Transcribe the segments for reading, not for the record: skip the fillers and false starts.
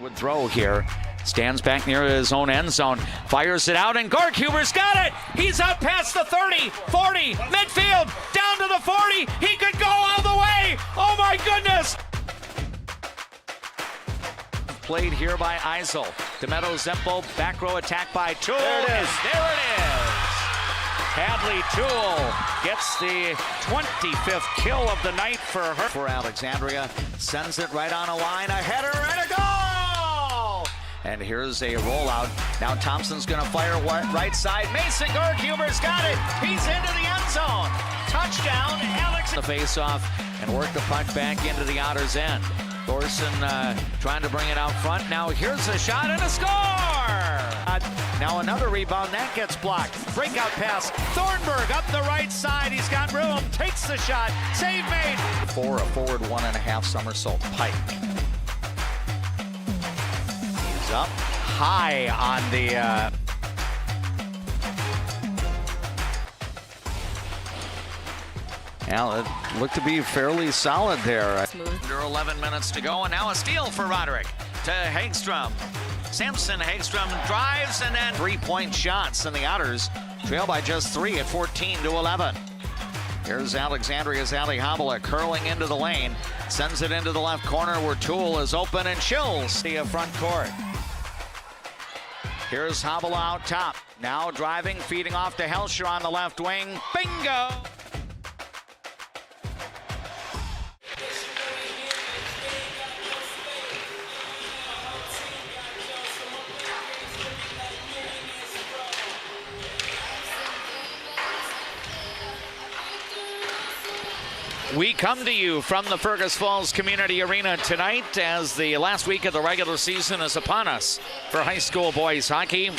Would throw here. Stands back near his own end zone. Fires it out, and Gorkuber's got it. He's up past the 30, 40, midfield, down to the 40. He could go all the way. Oh my goodness. Played here by Eisel. Demetto Zempo, back row attack by Toole. There it is. There it is. Hadley Toole gets the 25th kill of the night for her. For Alexandria, sends it right on a line, a header and a goal! And here's a rollout. Now Thompson's gonna fire right side. Mason Gorkuber's got it. He's into the end zone. Touchdown, Alex. The face-off and work the puck back into the Otters' end. Thorson trying to bring it out front. Now here's a shot and a score! Now another rebound, that gets blocked. Breakout pass, Thornburg up the right side. He's got room, takes the shot, save made. For a forward 1.5 somersault pike. He's up high on the... Well, it looked to be fairly solid there. Under 11 minutes to go, and now a steal for Roderick to Hagstrom. Samson Hagstrom drives, and then 3-point shots, and the Otters trail by just 3 at 14-11. Here's Alexandria's Ali Habala curling into the lane, sends it into the left corner where Toole is open and chills the front court. Here's Habala out top, now driving, feeding off to Helsher on the left wing. Bingo! We come to you from the Fergus Falls Community Arena tonight as the last week of the regular season is upon us for high school boys hockey.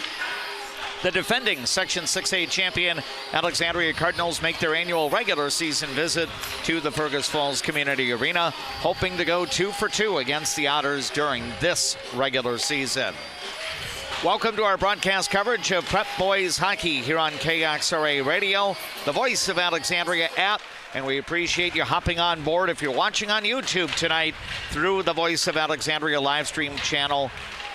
The defending Section 6A champion Alexandria Cardinals make their annual regular season visit to the Fergus Falls Community Arena, hoping to go 2 for 2 against the Otters during this regular season. Welcome to our broadcast coverage of Prep Boys Hockey here on KXRA Radio, the voice of Alexandria app. And we appreciate you hopping on board if you're watching on YouTube tonight through the Voice of Alexandria live stream channel.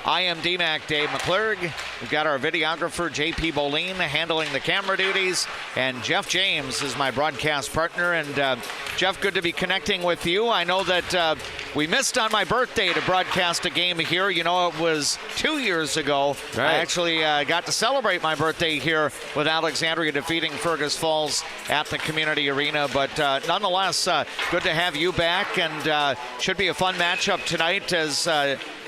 I am DMAC Dave McClurg. We've got our videographer, JP Boleen, handling the camera duties. And Jeff James is my broadcast partner. And Jeff, good to be connecting with you. I know that we missed on my birthday to broadcast a game here. You know, it was 2 years ago. Right. I actually got to celebrate my birthday here with Alexandria defeating Fergus Falls at the community arena. But nonetheless, good to have you back. And should be a fun matchup tonight as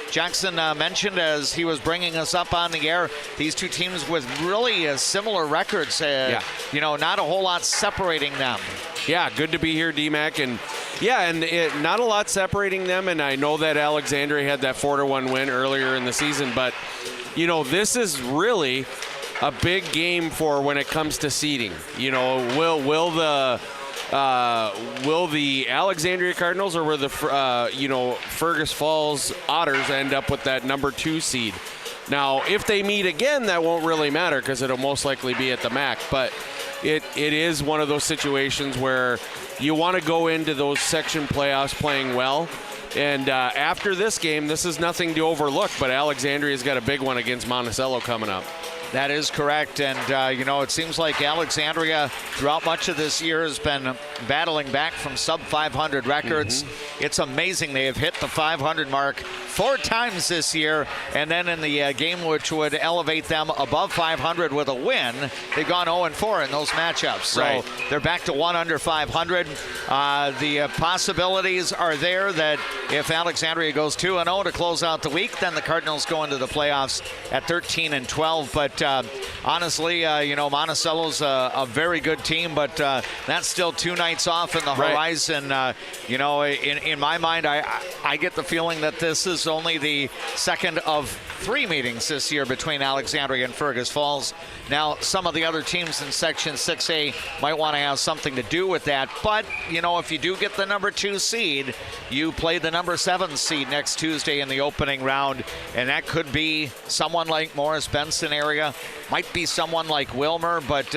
Jackson mentioned as he was bringing us up on the air. These two teams with really similar records. You know, not a whole lot separating them. Yeah, good to be here, DMAC. And yeah, and not a lot separating them. And I know that Alexandria had that 4-1 win earlier in the season. But, you know, this is really a big game for when it comes to seeding. You know, will the Alexandria Cardinals or will the Fergus Falls Otters end up with that number 2 seed? Now, if they meet again, that won't really matter because it'll most likely be at the MAC. But it is one of those situations where you want to go into those section playoffs playing well. And after this game, this is nothing to overlook, but Alexandria's got a big one against Monticello coming up. That is correct, and you know, it seems like Alexandria throughout much of this year has been battling back from sub-500 records. It's amazing they have hit the 500 mark 4 times this year, and then in the game which would elevate them above 500 with a win, they've gone 0-4 in those matchups. So they're back to 1 under 500. The possibilities are there that if Alexandria goes 2-0 to close out the week, then the Cardinals go into the playoffs at 13-12. But honestly, you know, Monticello's a very good team, but that's still 2 nights off in the horizon. You know, in my mind, I get the feeling that this is only the second of 3 meetings this year between Alexandria and Fergus Falls. Now, some of the other teams in Section 6A might want to have something to do with that, but, you know, if you do get the number 2 seed, you play the number 7 seed next Tuesday in the opening round, and that could be someone like Morris Benson area, might be someone like Wilmer, but,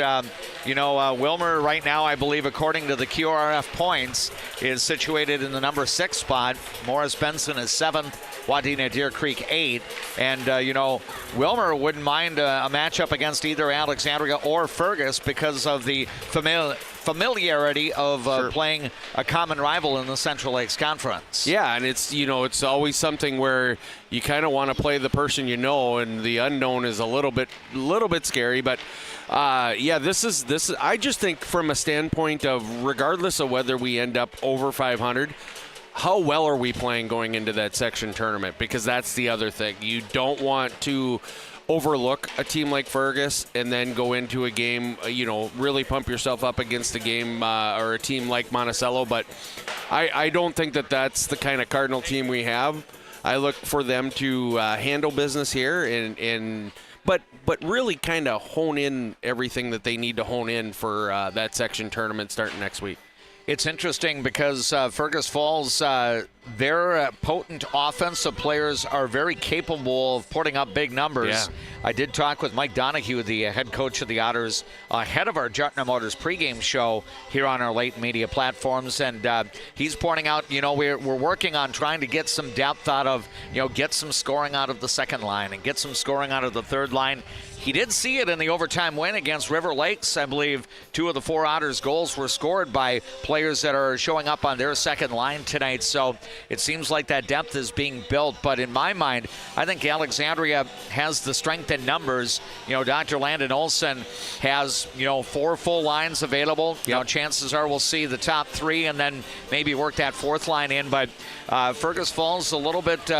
you know, Wilmer right now, I believe, according to the QRF points, is situated in the number 6 spot. Morris Benson is 7th. Wadena Deer Creek 8. And, Wilmer wouldn't mind a matchup against either Alexandria or Fergus because of the familiarity of playing a common rival in the Central Lakes Conference. Yeah, and it's always something where you kind of want to play the person you know, and the unknown is a little bit scary. But this is. I just think from a standpoint of regardless of whether we end up over 500. How well are we playing going into that section tournament? Because that's the other thing. You don't want to overlook a team like Fergus and then go into a game, really pump yourself up against a game or a team like Monticello. But I don't think that that's the kind of Cardinal team we have. I look for them to handle business here but really kind of hone in everything that they need to hone in for that section tournament starting next week. It's interesting because Fergus Falls, their potent offensive players are very capable of putting up big numbers. Yeah. I did talk with Mike Donahue, the head coach of the Otters, ahead of our Jutna Motors pregame show here on our late media platforms, and he's pointing out, we're working on trying to get some depth out of, get some scoring out of the second line and get some scoring out of the third line. He did see it in the overtime win against River Lakes. I believe 2 of the 4 Otters goals were scored by players that are showing up on their second line tonight. So it seems like that depth is being built. But in my mind, I think Alexandria has the strength in numbers. Dr. Landon Olson has, 4 full lines available. Chances are we'll see the top 3 and then maybe work that 4th line in. But Fergus Falls a little bit...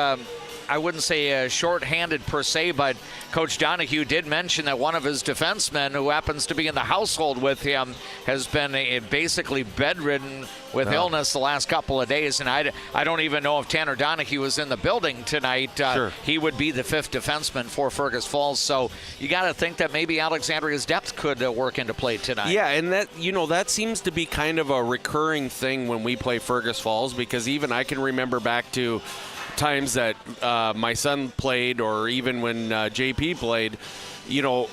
I wouldn't say short-handed per se, but Coach Donahue did mention that one of his defensemen, who happens to be in the household with him, has been basically bedridden with illness the last couple of days. And I don't even know if Tanner Donahue was in the building tonight. Sure. He would be the 5th defenseman for Fergus Falls. So you got to think that maybe Alexandria's depth could work into play tonight. Yeah, and that seems to be kind of a recurring thing when we play Fergus Falls, because even I can remember back to times that my son played, or even when JP played,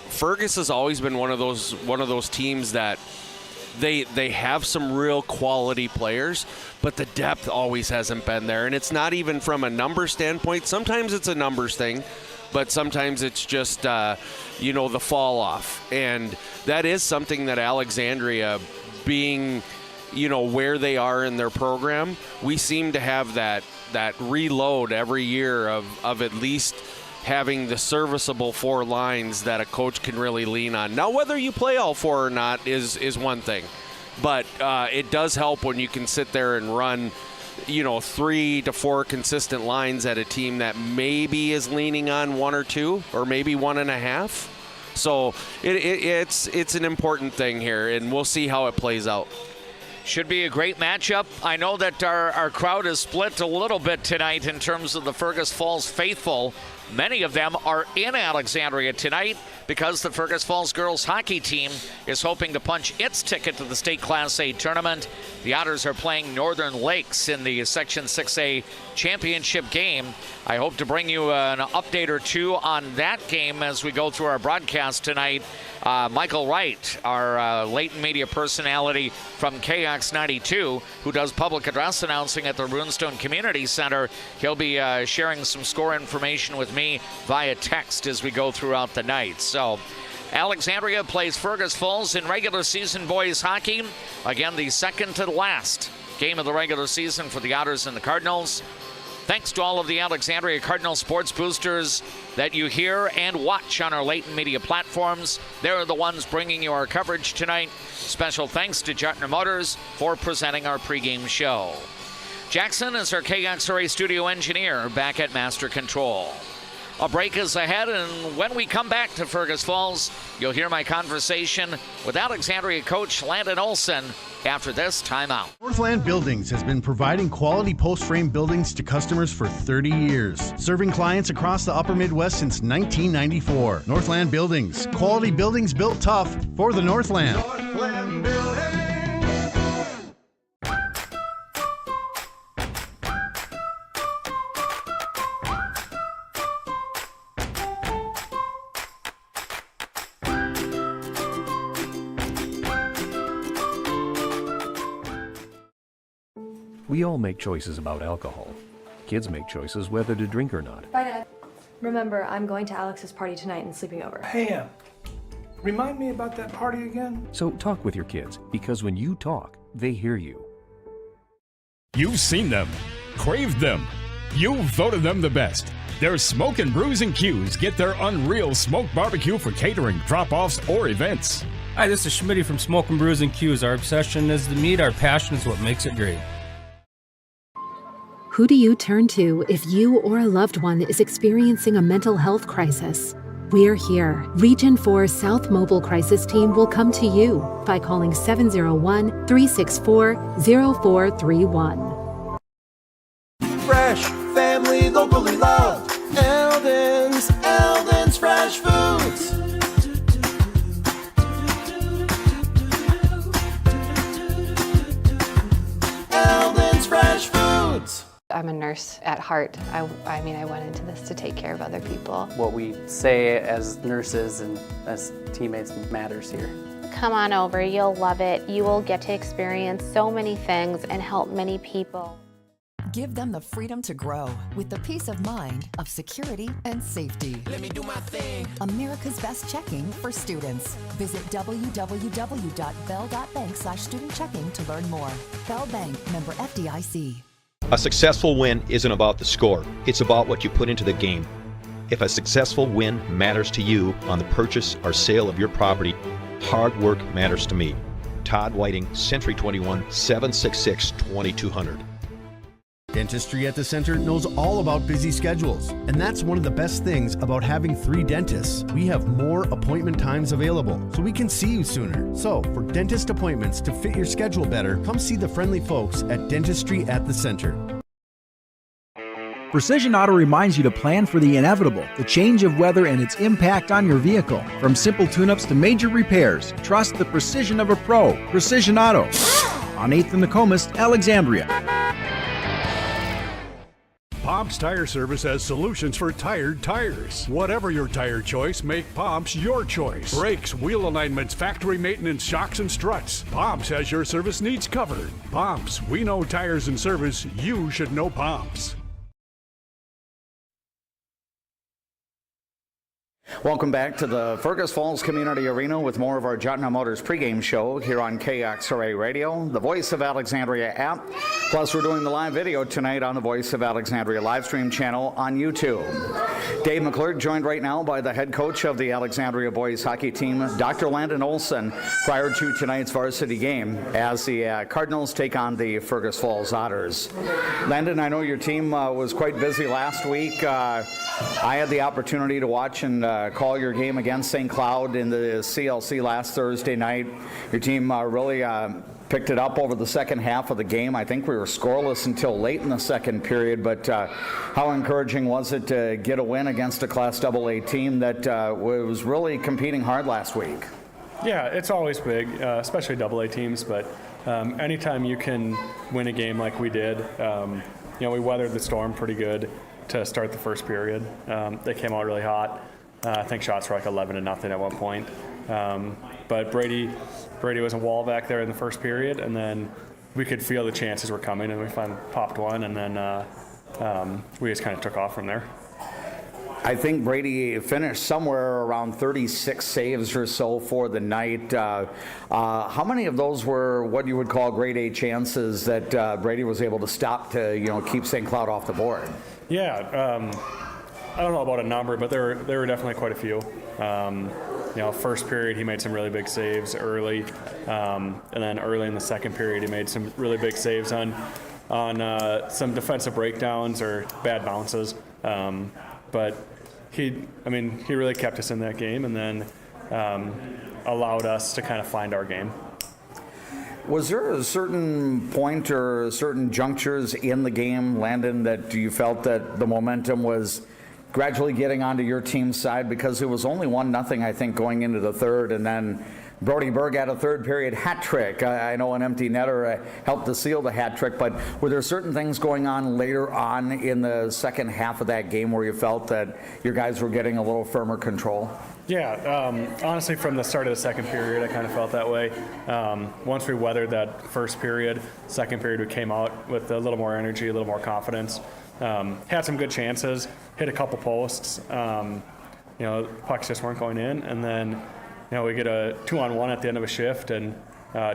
Fergus has always been one of those teams that they have some real quality players, but the depth always hasn't been there. And it's not even from a number standpoint. Sometimes it's a numbers thing, but sometimes it's just the fall off. And that is something that Alexandria, being where they are in their program, we seem to have that reload every year of at least having the serviceable 4 lines that a coach can really lean on. Now, whether you play all 4 or not is one thing, but it does help when you can sit there and run 3 to 4 consistent lines at a team that maybe is leaning on 1 or 2 or maybe 1.5. So it's an important thing here, and we'll see how it plays out. Should be a great matchup. I know that our crowd is split a little bit tonight in terms of the Fergus Falls faithful. Many of them are in Alexandria tonight because the Fergus Falls girls hockey team is hoping to punch its ticket to the state Class A tournament. The Otters are playing Northern Lakes in the Section 6A championship game. I hope to bring you an update or 2 on that game as we go through our broadcast tonight. Michael Wright, our latent media personality from KX92, who does public address announcing at the Runestone Community Center, he'll be sharing some score information with me via text as we go throughout the night. So Alexandria plays Fergus Falls in regular season boys hockey. Again, the second to the last game of the regular season for the Otters and the Cardinals. Thanks to all of the Alexandria Cardinal sports boosters that you hear and watch on our latent media platforms. They're the ones bringing you our coverage tonight. Special thanks to Jutna Motors for presenting our pregame show. Jackson is our KXRA studio engineer back at Master Control. A break is ahead, and when we come back to Fergus Falls, you'll hear my conversation with Alexandria coach Landon Olson after this timeout. Northland Buildings has been providing quality post-frame buildings to customers for 30 years, serving clients across the upper Midwest since 1994. Northland Buildings, quality buildings built tough for the Northland. Northland Buildings. We all make choices about alcohol. Kids make choices whether to drink or not. Bye, Dad. Remember, I'm going to Alex's party tonight and sleeping over. Hey, remind me about that party again? So talk with your kids, because when you talk, they hear you. You've seen them, craved them. You've voted them the best. Their Smoke and Brews and Q's get their unreal smoked barbecue for catering, drop-offs, or events. Hi, this is Schmitty from Smoke and Brews and Q's. Our obsession is the meat, our passion is what makes it great. Who do you turn to if you or a loved one is experiencing a mental health crisis? We're here. Region 4 South Mobile Crisis Team will come to you by calling 701-364-0431. Fresh, family, locally loved. Eldon's Fresh Foods. Eldon's Fresh Foods. I'm a nurse at heart. I went into this to take care of other people. What we say as nurses and as teammates matters here. Come on over, you'll love it. You will get to experience so many things and help many people. Give them the freedom to grow with the peace of mind of security and safety. Let me do my thing. America's best checking for students. Visit www.bell.bank/student checking to learn more. Bell Bank, member FDIC. A successful win isn't about the score. It's about what you put into the game. If a successful win matters to you on the purchase or sale of your property, hard work matters to me. Todd Whiting, Century 21, 766-2200. Dentistry at the Center knows all about busy schedules, and that's one of the best things about having 3 dentists. We have more appointment times available, so we can see you sooner. So, for dentist appointments to fit your schedule better, come see the friendly folks at Dentistry at the Center. Precision Auto reminds you to plan for the inevitable, the change of weather and its impact on your vehicle. From simple tune-ups to major repairs, trust the precision of a pro. Precision Auto. On 8th and Nokomis, Alexandria. Pomp's Tire Service has solutions for tired tires. Whatever your tire choice, make Pomp's your choice. Brakes, wheel alignments, factory maintenance, shocks, and struts. Pomp's has your service needs covered. Pomp's, we know tires and service. You should know Pomp's. Welcome back to the Fergus Falls Community Arena with more of our Jotna Motors pregame show here on KXRA Radio, the Voice of Alexandria app. Plus, we're doing the live video tonight on the Voice of Alexandria live stream channel on YouTube. Dave McClurg joined right now by the head coach of the Alexandria boys hockey team, Dr. Landon Olson, prior to tonight's varsity game as the Cardinals take on the Fergus Falls Otters. Landon, I know your team was quite busy last week. I had the opportunity to watch and call your game against St. Cloud in the CLC last Thursday night. Your team really picked it up over the second half of the game. I think we were scoreless until late in the second period, but how encouraging was it to get a win against a Class AA team that was really competing hard last week? Yeah, it's always big, especially AA teams, but anytime you can win a game like we did, we weathered the storm pretty good to start the first period. They came out really hot. I think shots were like 11-0 at one point. But Brady was a wall back there in the first period, and then we could feel the chances were coming, and we finally popped one, and then we just kind of took off from there. I think Brady finished somewhere around 36 saves or so for the night. How many of those were what you would call grade A chances that Brady was able to stop to keep St. Cloud off the board? Yeah, I don't know about a number, but there were definitely quite a few. First period he made some really big saves early, and then early in the second period he made some really big saves on some defensive breakdowns or bad bounces. But he really kept us in that game, and then allowed us to kind of find our game. Was there a certain point or certain junctures in the game, Landon, that you felt that the momentum was gradually getting onto your team's side? Because it was only 1-0, I think, going into the third, and then Brody Berg had a third period hat trick. I know an empty netter helped to seal the hat trick, but were there certain things going on later on in the second half of that game where you felt that your guys were getting a little firmer control? Yeah, honestly, from the start of the second period, I kind of felt that way. Once we weathered that first period, second period, we came out with a little more energy, a little more confidence. Had some good chances, hit a couple posts. Pucks just weren't going in. And then, we get a 2-on-1 at the end of a shift, and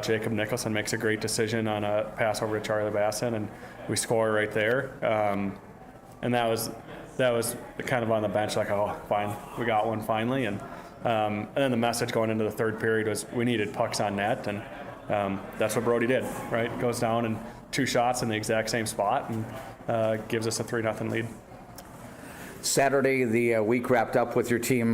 Jacob Nicholson makes a great decision on a pass over to Charlie Basson, and we score right there. And that was kind of on the bench, like, oh, fine, we got one finally. And then the message going into the third period was we needed pucks on net, and that's what Brody did, right? Goes down and 2 shots in the exact same spot and gives us a 3-0 lead. Saturday, the week wrapped up with your team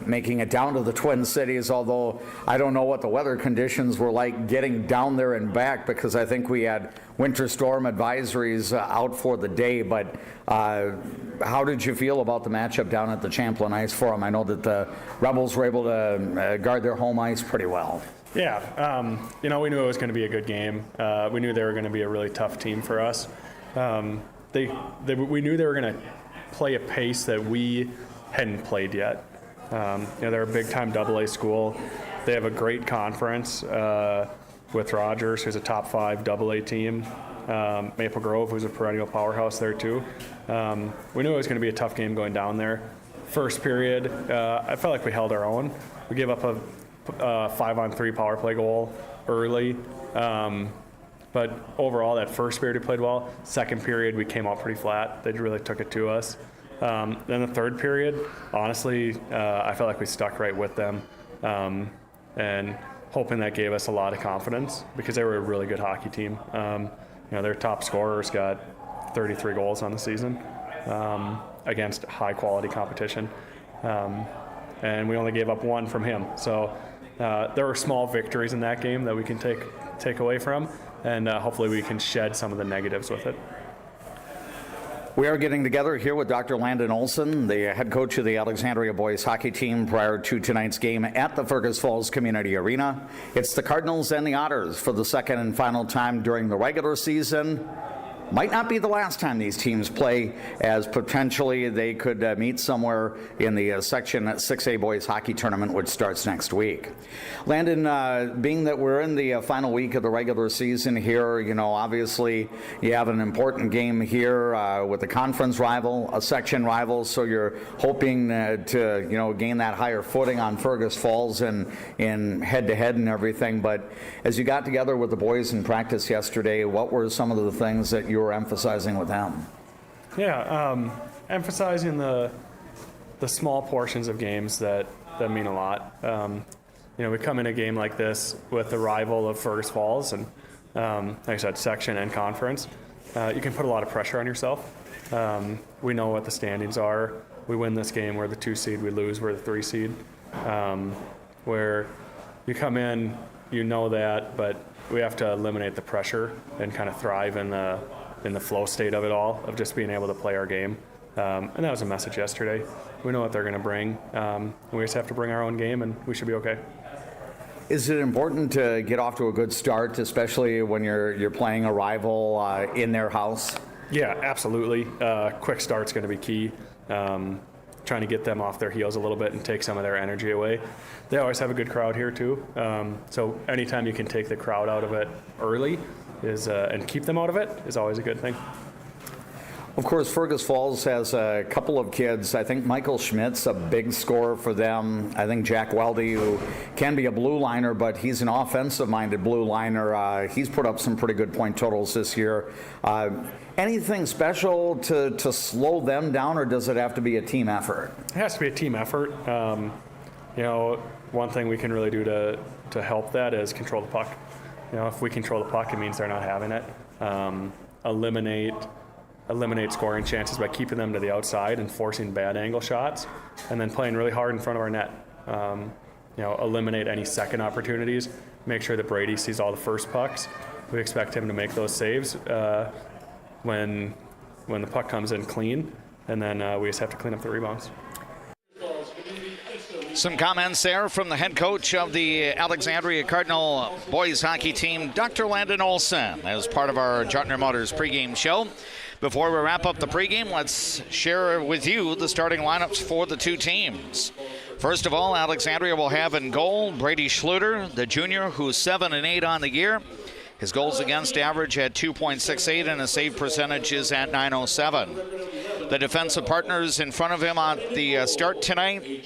making it down to the Twin Cities, although I don't know what the weather conditions were like getting down there and back, because I think we had winter storm advisories out for the day. But how did you feel about the matchup down at the Champlain Ice Forum? I know that the Rebels were able to guard their home ice pretty well. Yeah, we knew it was going to be a good game. We knew they were going to be a really tough team for us. We knew they were going to play a pace that we hadn't played yet. They're a big-time AA school. They have a great conference with Rogers, who's a top 5 AA team. Maple Grove, who's a perennial powerhouse there too. We knew it was going to be a tough game going down there. First period, I felt like we held our own. We gave up a 5-on-3 power play goal early. But overall, that first period we played well. Second period, we came out pretty flat. They really took it to us. Then the third period, honestly, I felt like we stuck right with them, and hoping that gave us a lot of confidence, because they were a really good hockey team. Their top scorers got 33 goals on the season against high-quality competition, and we only gave up 1 from him. So there were small victories in that game that we can take away from. And hopefully we can shed some of the negatives with it. We are getting together here with Dr. Landon Olson, the head coach of the Alexandria boys hockey team, prior to tonight's game at the Fergus Falls Community Arena. It's the Cardinals and the Otters for the second and final time during the regular season. Might not be the last time these teams play, as potentially they could meet somewhere in the Section 6A boys hockey tournament, which starts next week. Landon, being that we're in the final week of the regular season here, obviously you have an important game here with a conference rival, a section rival, so you're hoping to gain that higher footing on Fergus Falls and in head-to-head and everything. But as you got together with the boys in practice yesterday, what were some of the things that you were emphasizing with them? Yeah, emphasizing the small portions of games that mean a lot. We come in a game like this with the rival of Fergus Falls, and like I said, section and conference. You can put a lot of pressure on yourself. We know what the standings are. We win this game, we're the 2 seed. We lose, we're the 3 seed. Where you come in, you know that, but we have to eliminate the pressure and kind of thrive in the flow state of it all, of just being able to play our game. And that was a message yesterday. We know what they're going to bring. We just have to bring our own game, and we should be okay. Is it important to get off to a good start, especially when you're playing a rival in their house? Yeah, absolutely. Quick start's going to be key. Trying to get them off their heels a little bit and take some of their energy away. They always have a good crowd here too. So anytime you can take the crowd out of it early and keep them out of it is always a good thing. Of course, Fergus Falls has a couple of kids. I think Michael Schmidt's a big scorer for them. I think Jack Weldy, who can be a blue liner, but he's an offensive-minded blue liner. He's put up some pretty good point totals this year. Anything special to slow them down, or does it have to be a team effort? It has to be a team effort. One thing we can really do to help that is control the puck. If we control the puck, it means they're not having it. Eliminate scoring chances by keeping them to the outside and forcing bad angle shots, and then playing really hard in front of our net. Eliminate any second opportunities. Make sure that Brady sees all the first pucks. We expect him to make those saves when the puck comes in clean, and then we just have to clean up the rebounds. Some comments there from the head coach of the Alexandria Cardinal boys hockey team, Dr. Landon Olson, as part of our Jotner Motors pregame show. Before we wrap up the pregame, let's share with you the starting lineups for the 2 teams. First of all, Alexandria will have in goal Brady Schluter, the junior, who's 7-8 on the year. His goals against average at 2.68 and his save percentage is at .907. The defensive partners in front of him on the start tonight,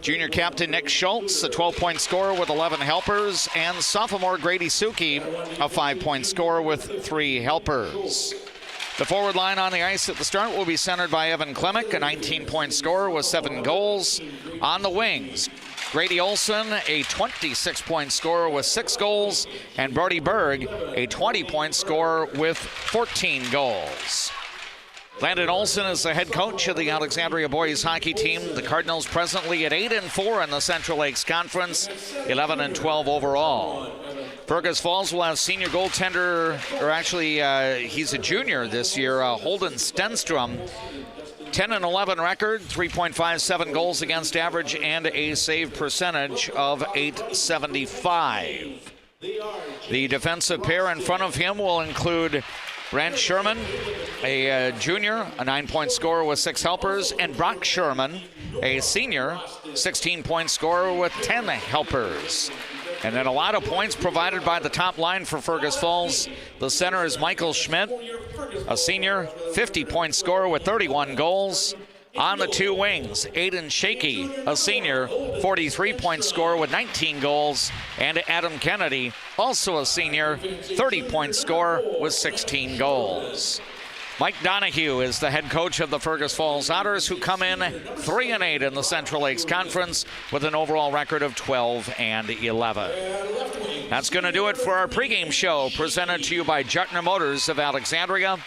junior captain Nick Schultz, a 12-point scorer with 11 helpers, and sophomore Grady Suki, a 5-point scorer with 3 helpers. The forward line on the ice at the start will be centered by Evan Klemick, a 19-point scorer with 7 goals. On the wings, Grady Olson, a 26-point scorer with 6 goals, and Brody Berg, a 20-point scorer with 14 goals. Landon Olson is the head coach of the Alexandria boys hockey team. The Cardinals presently at 8-4 in the Central Lakes Conference, 11-12 overall. Fergus Falls will have senior goaltender, or actually he's a junior this year, Holden Stenstrom. 10-11 record, 3.57 goals against average, and a save percentage of .875. The defensive pair in front of him will include Brant Sherman, a junior, a 9-point scorer with 6 helpers, and Brock Sherman, a senior, 16-point scorer with 10 helpers. And then a lot of points provided by the top line for Fergus Falls. The center is Michael Schmidt, a senior, 50-point scorer with 31 goals. On the 2 wings, Aiden Shaky, a senior, 43-point scorer with 19 goals. And Adam Kennedy, also a senior, 30-point scorer with 16 goals. Mike Donahue is the head coach of the Fergus Falls Otters, who come in 3-8 in the Central Lakes Conference with an overall record of 12-11. That's going to do it for our pregame show, presented to you by Jutner Motors of Alexandria.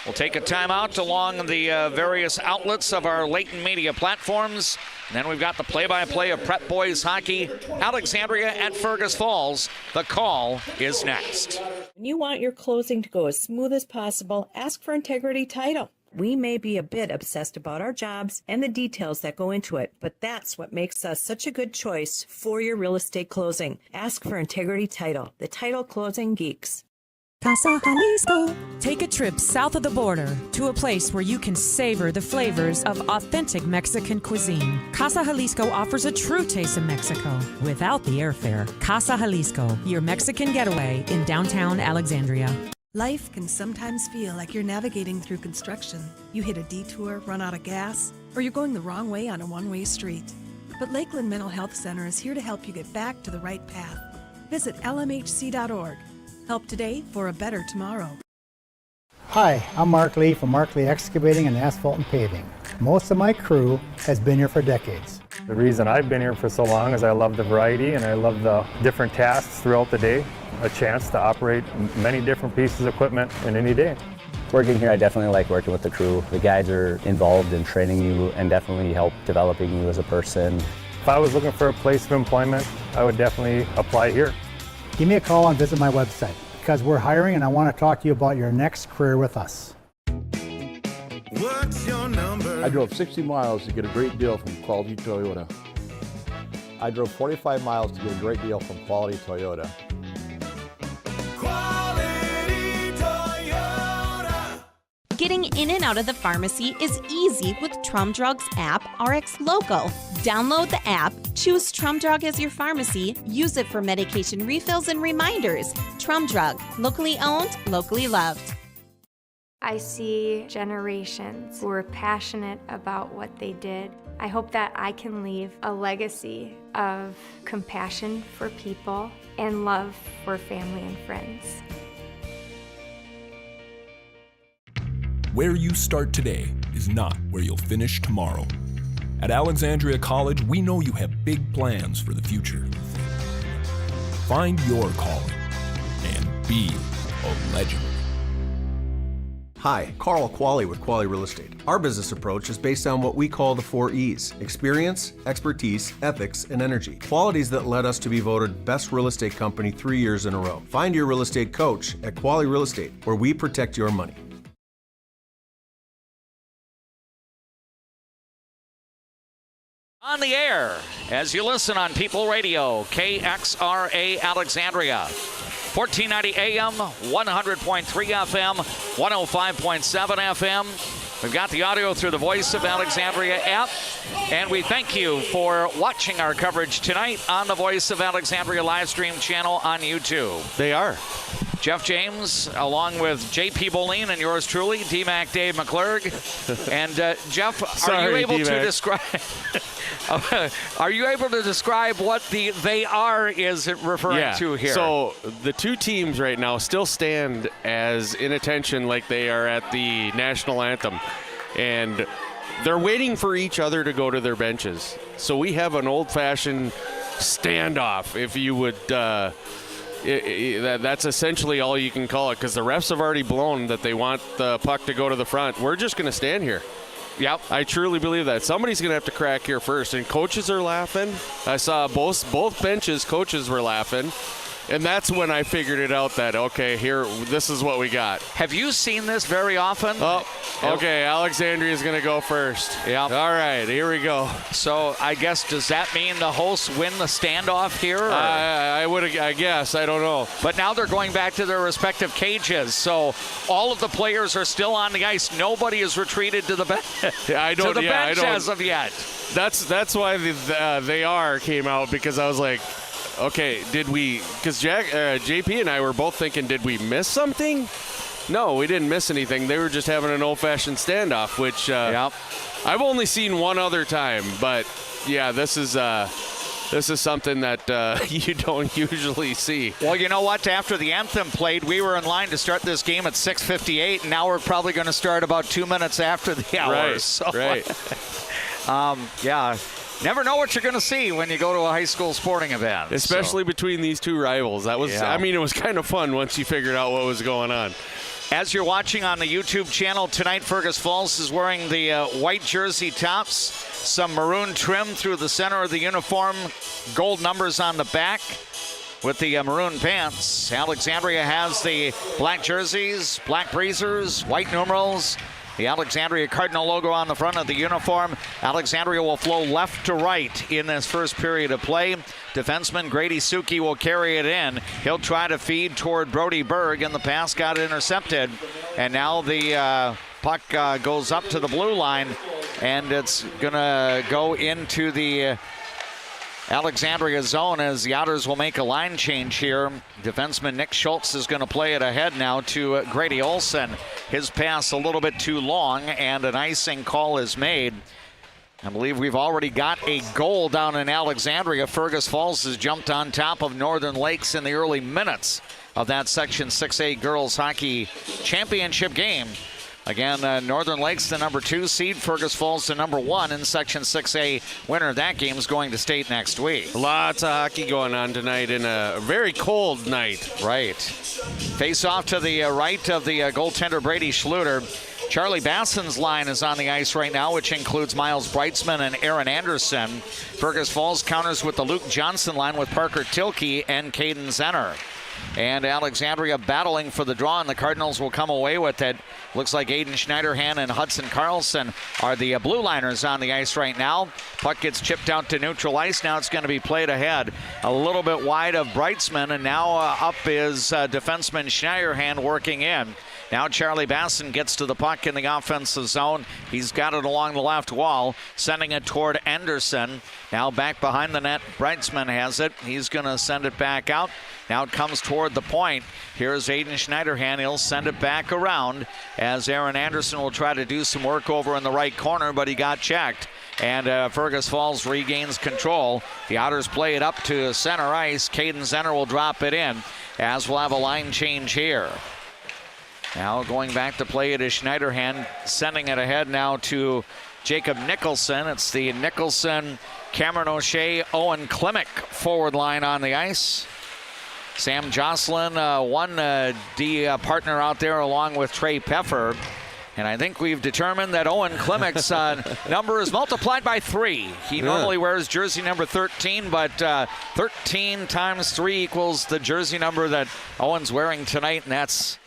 We'll take a timeout along the various outlets of our latent media platforms. And then we've got the play-by-play of Prep Boys Hockey, Alexandria at Fergus Falls. The call is next. When you want your closing to go as smooth as possible, ask for Integrity Title. We may be a bit obsessed about our jobs and the details that go into it, but that's what makes us such a good choice for your real estate closing. Ask for Integrity Title, the title closing geeks. Casa Jalisco. Take a trip south of the border to a place where you can savor the flavors of authentic Mexican cuisine. Casa Jalisco offers a true taste of Mexico without the airfare. Casa Jalisco, your Mexican getaway in downtown Alexandria. Life can sometimes feel like you're navigating through construction. You hit a detour, run out of gas, or you're going the wrong way on a one-way street. But Lakeland Mental Health Center is here to help you get back to the right path. Visit lmhc.org. Help today for a better tomorrow. Hi, I'm Mark Lee from Mark Lee Excavating and Asphalt and Paving. Most of my crew has been here for decades. The reason I've been here for so long is I love the variety and I love the different tasks throughout the day. A chance to operate many different pieces of equipment in any day. Working here, I definitely like working with the crew. The guys are involved in training you and definitely help developing you as a person. If I was looking for a place of employment, I would definitely apply here. Give me a call and visit my website because we're hiring and I want to talk to you about your next career with us. What's your number? I drove 60 miles to get a great deal from Quality Toyota. I drove 45 miles to get a great deal from Quality Toyota. Quality Toyota. Getting in and out of the pharmacy is easy with Trum Drug's app, RX Local. Download the app, choose Trum Drug as your pharmacy, use it for medication refills and reminders. Trum Drug, locally owned, locally loved. I see generations who are passionate about what they did. I hope that I can leave a legacy of compassion for people and love for family and friends. Where you start today is not where you'll finish tomorrow. At Alexandria College, we know you have big plans for the future. Find your calling and be a legend. Hi, Carl Qualley with Qualley Real Estate. Our business approach is based on what we call the 4 E's: experience, expertise, ethics, and energy. Qualities that led us to be voted best real estate company 3 years in a row. Find your real estate coach at Qualley Real Estate, where we protect your money. On the air, as you listen on People Radio, KXRA Alexandria. 1490 AM, 100.3 FM, 105.7 FM, We've got the audio through the Voice of Alexandria app, and we thank you for watching our coverage tonight on the Voice of Alexandria live stream channel on YouTube. They are. Jeff James, along with JP Boleen and yours truly, DMAC Dave McClurg. And Jeff, are you able to describe? Are you able to describe what the "they are" is referring to here? So the two teams right now still stand as in attention like they are at the national anthem, and they're waiting for each other to go to their benches. So we have an old-fashioned standoff, if you would. That's essentially all you can call it, because the refs have already blown that they want the puck to go to the front. We're just going to stand here. Yep. I truly believe that. Somebody's going to have to crack here first, and coaches are laughing. I saw both benches, coaches were laughing. And that's when I figured it out that, okay, here, this is what we got. Have you seen this very often? Oh, okay, Alexandria's going to go first. Yeah. All right, here we go. So I guess, does that mean the hosts win the standoff here? I guess. I don't know. But now they're going back to their respective cages. So all of the players are still on the ice. Nobody has retreated to the bench. Bench as of yet. That's why the they are came out, because I was like, okay, did we, because JP and I were both thinking, did we miss something? No, we didn't miss anything. They were just having an old-fashioned standoff, which I've only seen one other time. But, yeah, this is something that you don't usually see. Well, you know what? After the anthem played, we were in line to start this game at 6:58, and now we're probably going to start about 2 minutes after the hour. Right, so, right. Yeah. Never know what you're going to see when you go to a high school sporting event. Especially between these two rivals. That was, I mean, it was kind of fun once you figured out what was going on. As you're watching on the YouTube channel tonight, Fergus Falls is wearing the white jersey tops, some maroon trim through the center of the uniform, gold numbers on the back with the maroon pants. Alexandria has the black jerseys, black breezers, white numerals, the Alexandria Cardinal logo on the front of the uniform. Alexandria will flow left to right in this first period of play. Defenseman Grady Suki will carry it in. He'll try to feed toward Brody Berg, and the pass got intercepted. And now the puck goes up to the blue line, and it's going to go into the Alexandria zone as the Otters will make a line change here. Defenseman Nick Schultz is going to play it ahead now to Grady Olson. His pass a little bit too long, and an icing call is made. I believe we've already got a goal down in Alexandria. Fergus Falls has jumped on top of Northern Lakes in the early minutes of that Section 6A Girls Hockey Championship game. Again, Northern Lakes, the number 2 seed. Fergus Falls, the number 1 in Section 6A. Winner of that game is going to state next week. Lots of hockey going on tonight in a very cold night. Right. Face off to the right of the goaltender Brady Schluter. Charlie Basson's line is on the ice right now, which includes Miles Breitzman and Aaron Anderson. Fergus Falls counters with the Luke Johnson line with Parker Tilke and Caden Zenner. And Alexandria battling for the draw, and the Cardinals will come away with it. Looks like Aiden Schneiderhan and Hudson Carlson are the blue liners on the ice right now. Puck gets chipped out to neutral ice. Now it's going to be played ahead. A little bit wide of Breitzman, and now up is defenseman Schneiderhan working in. Now Charlie Basson gets to the puck in the offensive zone. He's got it along the left wall, sending it toward Anderson. Now back behind the net, Breitzman has it. He's going to send it back out. Now it comes toward the point. Here's Aiden Schneiderhan. He'll send it back around as Aaron Anderson will try to do some work over in the right corner, but he got checked. And Fergus Falls regains control. The Otters play it up to center ice. Caden Zenner will drop it in as we'll have a line change here. Now going back to play it is Schneiderhan, sending it ahead now to Jacob Nicholson. It's the Nicholson, Cameron O'Shea, Owen Klimek forward line on the ice. Sam Jocelyn, one D partner out there along with Trey Peffer. And I think we've determined that Owen Klimek's number is multiplied by 3. He normally wears jersey number 13, but 13 times 3 equals the jersey number that Owen's wearing tonight, and that's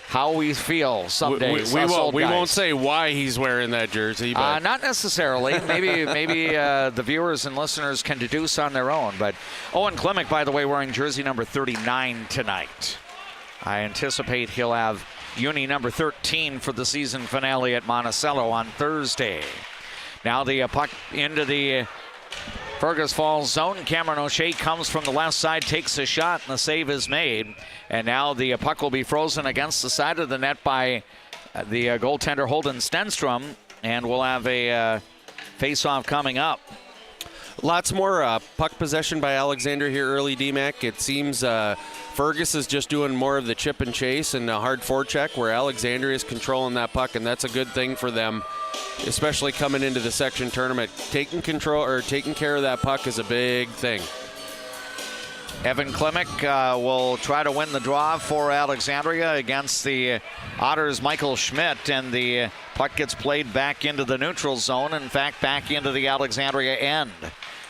how we feel some days. We won't say why he's wearing that jersey. But. Not necessarily. Maybe the viewers and listeners can deduce on their own. But Owen Klimek, by the way, wearing jersey number 39 tonight. I anticipate he'll have uni number 13 for the season finale at Monticello on Thursday. Now the puck into the Fergus Falls zone. Cameron O'Shea comes from the left side, takes a shot, and the save is made. And now the puck will be frozen against the side of the net by the goaltender Holden Stenstrom, and we'll have a face-off coming up. Lots more puck possession by Alexandria here early, DMAC. It seems Fergus is just doing more of the chip and chase and a hard forecheck, where Alexandria is controlling that puck, and that's a good thing for them, especially coming into the section tournament. Taking care of that puck is a big thing. Evan Klimek will try to win the draw for Alexandria against the Otters' Michael Schmidt, and the puck gets played back into the neutral zone, in fact, back into the Alexandria end.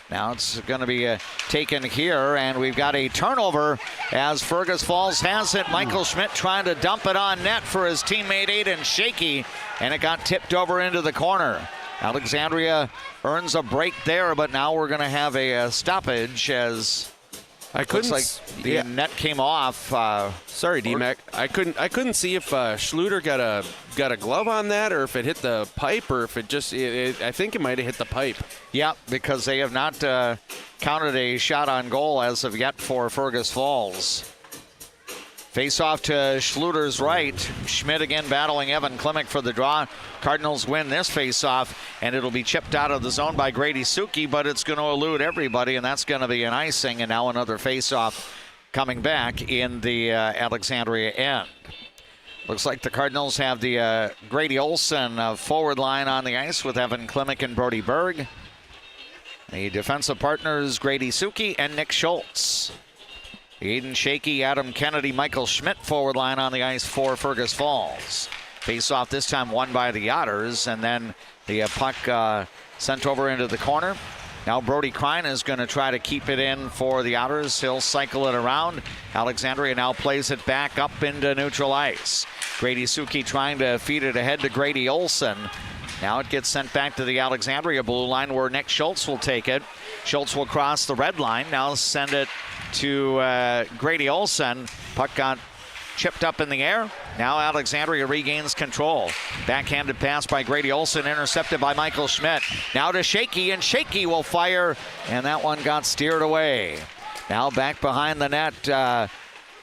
Now it's going to be taken here, and we've got a turnover as Fergus Falls has it. Michael Schmidt trying to dump it on net for his teammate Aiden Shaky, and it got tipped over into the corner. Alexandria earns a break there, but now we're going to have a stoppage as looks like the net came off. Sorry, DMAC. I couldn't see if Schluter got a glove on that, or if it hit the pipe, or if it just. I think it might have hit the pipe. Yeah, because they have not counted a shot on goal as of yet for Fergus Falls. Face off to Schluter's right. Schmidt again battling Evan Klimek for the draw. Cardinals win this face off, and it'll be chipped out of the zone by Grady Suki, but it's going to elude everybody, and that's going to be an icing, and now another face off coming back in the Alexandria end. Looks like the Cardinals have the Grady Olson forward line on the ice with Evan Klimek and Brody Berg. The defensive partners Grady Suki and Nick Schultz. Aiden Shaky, Adam Kennedy, Michael Schmidt forward line on the ice for Fergus Falls. Face off this time won by the Otters, and then the puck sent over into the corner. Now Brody Krein is going to try to keep it in for the Otters. He'll cycle it around. Alexandria now plays it back up into neutral ice. Grady Suki trying to feed it ahead to Grady Olson. Now it gets sent back to the Alexandria blue line, where Nick Schultz will take it. Schultz will cross the red line. Now send it to Grady Olson. Puck got chipped up in the air. Now Alexandria regains control. Backhanded pass by Grady Olson, intercepted by Michael Schmidt. Now to Shaky, and Shaky will fire, and that one got steered away. Now back behind the net.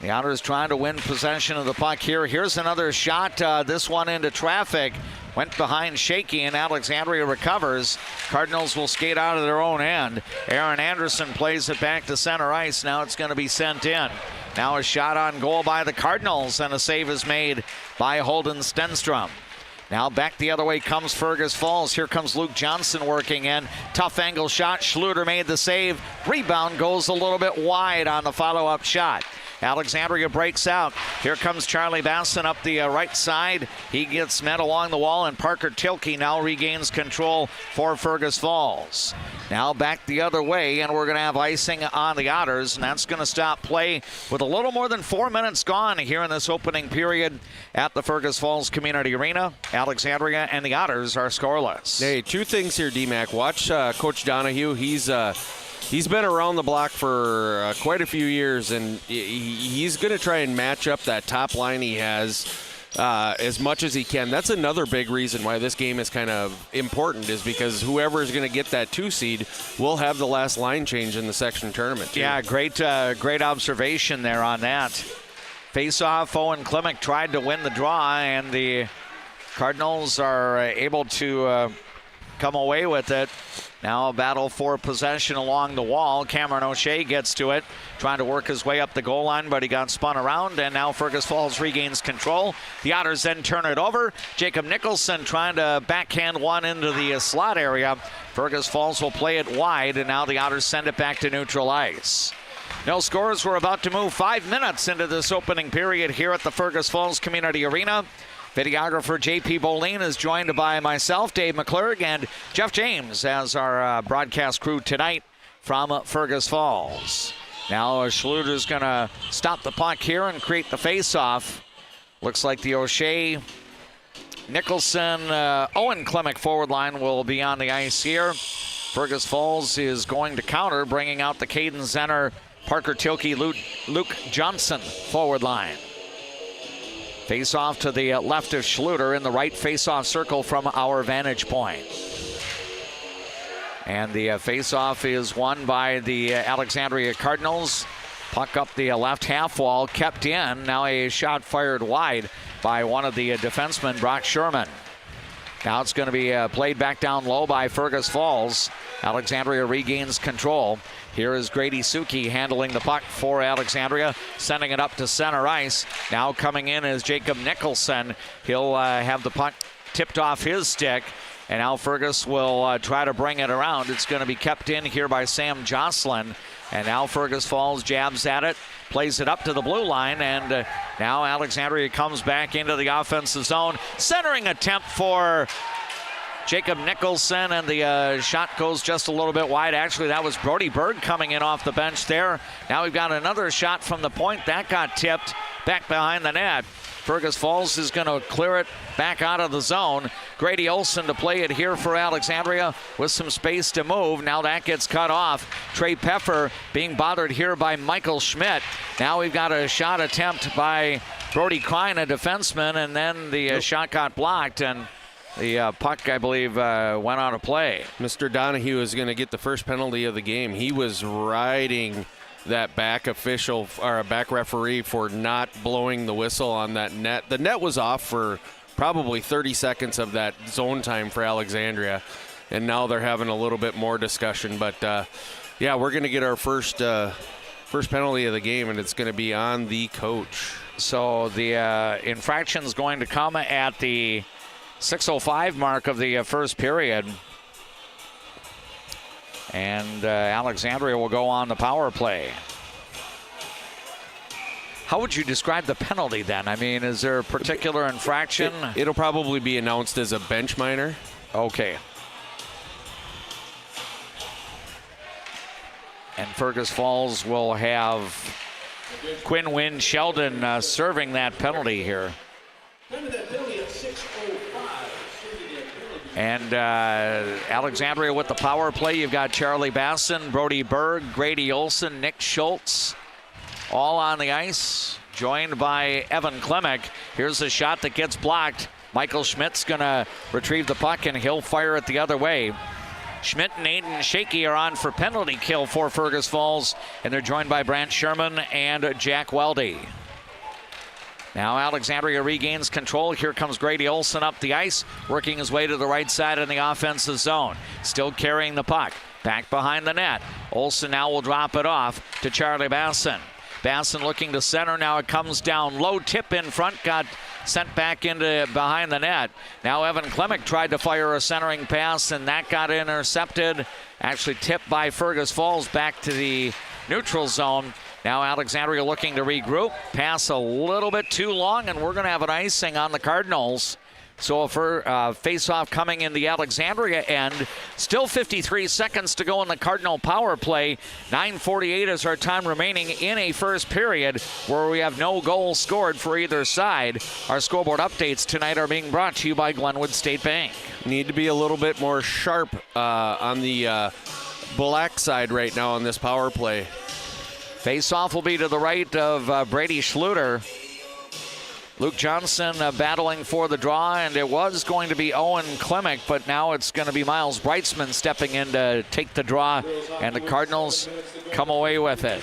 The Otters trying to win possession of the puck here. Here's another shot. This one into traffic. Went behind Shaky, and Alexandria recovers. Cardinals will skate out of their own end. Aaron Anderson plays it back to center ice. Now it's going to be sent in. Now a shot on goal by the Cardinals, and a save is made by Holden Stenstrom. Now back the other way comes Fergus Falls. Here comes Luke Johnson working in. Tough angle shot. Schluter made the save. Rebound goes a little bit wide on the follow-up shot. Alexandria breaks out. Here comes Charlie Basson up the right side. He gets met along the wall, and Parker Tilke now regains control for Fergus Falls. Now back the other way, and we're going to have icing on the Otters, and that's going to stop play with a little more than 4 minutes gone here in this opening period at the Fergus Falls Community Arena. Alexandria and the Otters are scoreless. Hey, two things here, DMAC. Watch Coach Donahue. He's been around the block for quite a few years, and he's going to try and match up that top line he has as much as he can. That's another big reason why this game is kind of important, is because whoever is going to get that 2 seed will have the last line change in the section tournament, too. Yeah, great observation there on that. Face-off, Owen Klimek tried to win the draw, and the Cardinals are able to come away with it. Now a battle for possession along the wall. Cameron O'Shea gets to it, trying to work his way up the goal line, but he got spun around, and now Fergus Falls regains control. The Otters then turn it over. Jacob Nicholson trying to backhand one into the slot area. Fergus Falls will play it wide, and now the Otters send it back to neutral ice. No scores. We're about to move 5 minutes into this opening period here at the Fergus Falls Community Arena. Videographer J.P. Boleen is joined by myself, Dave McClurg, and Jeff James as our broadcast crew tonight from Fergus Falls. Now Schluter's going to stop the puck here and create the face-off. Looks like the O'Shea, Nicholson, Owen Klimek forward line will be on the ice here. Fergus Falls is going to counter, bringing out the Caden Zenner, Parker Tilke, Luke Johnson forward line. Face off to the left of Schluter in the right face-off circle from our vantage point. And the face-off is won by the Alexandria Cardinals. Puck up the left half wall, kept in. Now a shot fired wide by one of the defensemen, Brock Sherman. Now it's going to be played back down low by Fergus Falls. Alexandria regains control. Here is Grady Suki handling the puck for Alexandria, sending it up to center ice. Now coming in is Jacob Nicholson. He'll have the puck tipped off his stick, and now Fergus will try to bring it around. It's going to be kept in here by Sam Jocelyn, and now Fergus Falls jabs at it, plays it up to the blue line, and now Alexandria comes back into the offensive zone. Centering attempt for Jacob Nicholson, and the shot goes just a little bit wide. Actually, that was Brody Berg coming in off the bench there. Now we've got another shot from the point. That got tipped back behind the net. Fergus Falls is going to clear it back out of the zone. Grady Olson to play it here for Alexandria with some space to move. Now that gets cut off. Trey Peffer being bothered here by Michael Schmidt. Now we've got a shot attempt by Brody Klein, a defenseman, and then the shot got blocked, and the puck, I believe, went out of play. Mr. Donahue is going to get the first penalty of the game. He was riding that back official or a back referee for not blowing the whistle on that net. The net was off for probably 30 seconds of that zone time for Alexandria, and now they're having a little bit more discussion. But yeah, we're going to get our first penalty of the game, and it's going to be on the coach. So the infraction's going to come at the 6:05 mark of the first period. And Alexandria will go on the power play. How would you describe the penalty then? I mean, is there a particular infraction? It'll probably be announced as a bench minor. Okay. And Fergus Falls will have Quinn Wynn Sheldon serving that penalty here. And Alexandria with the power play. You've got Charlie Basson, Brody Berg, Grady Olson, Nick Schultz, all on the ice, joined by Evan Klimek. Here's a shot that gets blocked. Michael Schmidt's going to retrieve the puck, and he'll fire it the other way. Schmidt and Aiden Shaky are on for penalty kill for Fergus Falls, and they're joined by Brant Sherman and Jack Weldy. Now Alexandria regains control. Here comes Grady Olson up the ice, working his way to the right side in the offensive zone. Still carrying the puck. Back behind the net. Olson now will drop it off to Charlie Basson. Basson looking to center. Now it comes down low. Tip in front. Got sent back into behind the net. Now Evan Klimek tried to fire a centering pass, and that got intercepted. Actually tipped by Fergus Falls back to the neutral zone. Now Alexandria looking to regroup. Pass a little bit too long, and we're going to have an icing on the Cardinals. So for face-off coming in the Alexandria end. Still 53 seconds to go in the Cardinal power play. 9:48 is our time remaining in a first period where we have no goals scored for either side. Our scoreboard updates tonight are being brought to you by Glenwood State Bank. Need to be a little bit more sharp on the black side right now on this power play. Face-off will be to the right of Brady Schluter. Luke Johnson battling for the draw, and it was going to be Owen Klimek, but now it's going to be Miles Breitzman stepping in to take the draw, and the Cardinals come away with it.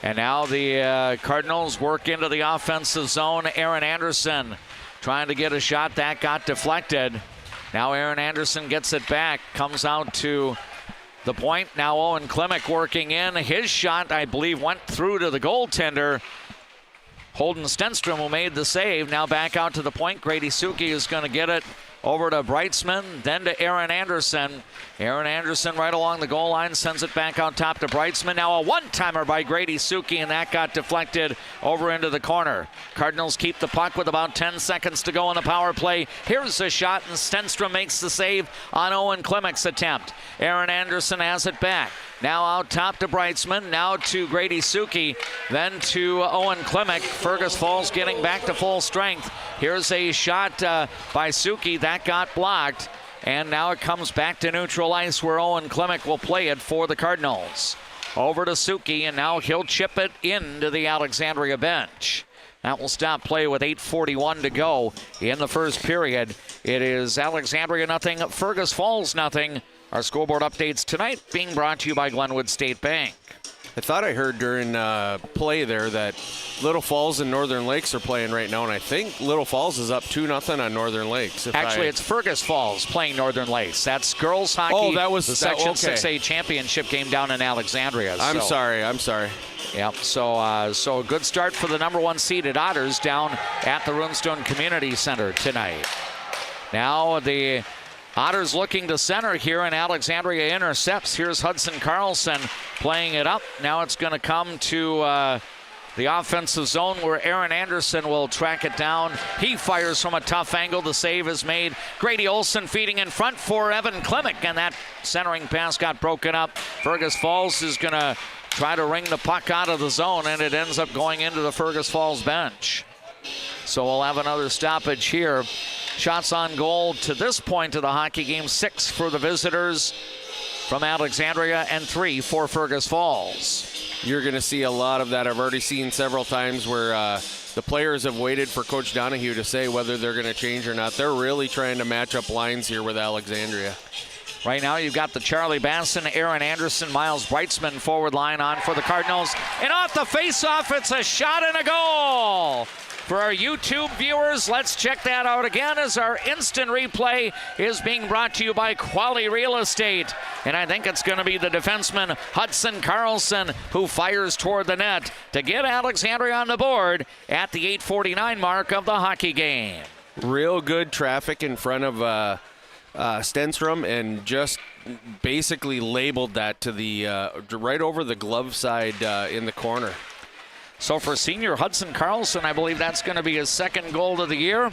And now the Cardinals work into the offensive zone. Aaron Anderson trying to get a shot. That got deflected. Now Aaron Anderson gets it back, comes out to the point. Now Owen Klimek working in. His shot, I believe, went through to the goaltender. Holden Stenstrom, who made the save, now back out to the point. Grady Suki is going to get it over to Breitzman, then to Aaron Anderson. Aaron Anderson right along the goal line, sends it back out top to Breitzman. Now a one-timer by Grady Suki, and that got deflected over into the corner. Cardinals keep the puck with about 10 seconds to go on the power play. Here's a shot, and Stenstrom makes the save on Owen Klimek's attempt. Aaron Anderson has it back. Now out top to Breitzman, now to Grady Suki, then to Owen Klimek. Fergus Falls getting back to full strength. Here's a shot by Suki. That got blocked. And now it comes back to neutral ice where Owen Klimek will play it for the Cardinals. over to Suki, and now he'll chip it into the Alexandria bench. That will stop play with 8:41 to go in the first period. It is Alexandria nothing, Fergus Falls nothing. Our scoreboard updates tonight being brought to you by Glenwood State Bank. I thought I heard during play there that Little Falls and Northern Lakes are playing right now, and I think Little Falls is up 2-0 on Northern Lakes. Actually, it's Fergus Falls playing Northern Lakes. That's girls hockey. Oh, that was the Section 6A championship game down in Alexandria. I'm sorry. Yep, so a good start for the number 1 seeded Otters down at the Runestone Community Center tonight. Now the Otters looking to center here, and Alexandria intercepts. Here's Hudson Carlson playing it up. Now it's going to come to the offensive zone where Aaron Anderson will track it down. He fires from a tough angle. The save is made. Grady Olson feeding in front for Evan Klimek, and that centering pass got broken up. Fergus Falls is going to try to wring the puck out of the zone, and it ends up going into the Fergus Falls bench. So we'll have another stoppage here. Shots on goal to this point of the hockey game, 6 for the visitors from Alexandria and 3 for Fergus Falls. You're going to see a lot of that. I've already seen several times where the players have waited for Coach Donahue to say whether they're going to change or not. They're really trying to match up lines here with Alexandria. Right now you've got the Charlie Basson, Aaron Anderson, Miles Breitzman forward line on for the Cardinals. And off the face-off, it's a shot and a goal. For our YouTube viewers, let's check that out again as our instant replay is being brought to you by Quality Real Estate. And I think it's going to be the defenseman Hudson Carlson who fires toward the net to get Alexandria on the board at the 8:49 mark of the hockey game. Real good traffic in front of Stenstrom, and just basically labeled that to the right over the glove side in the corner. So for senior Hudson Carlson, I believe that's going to be his second goal of the year.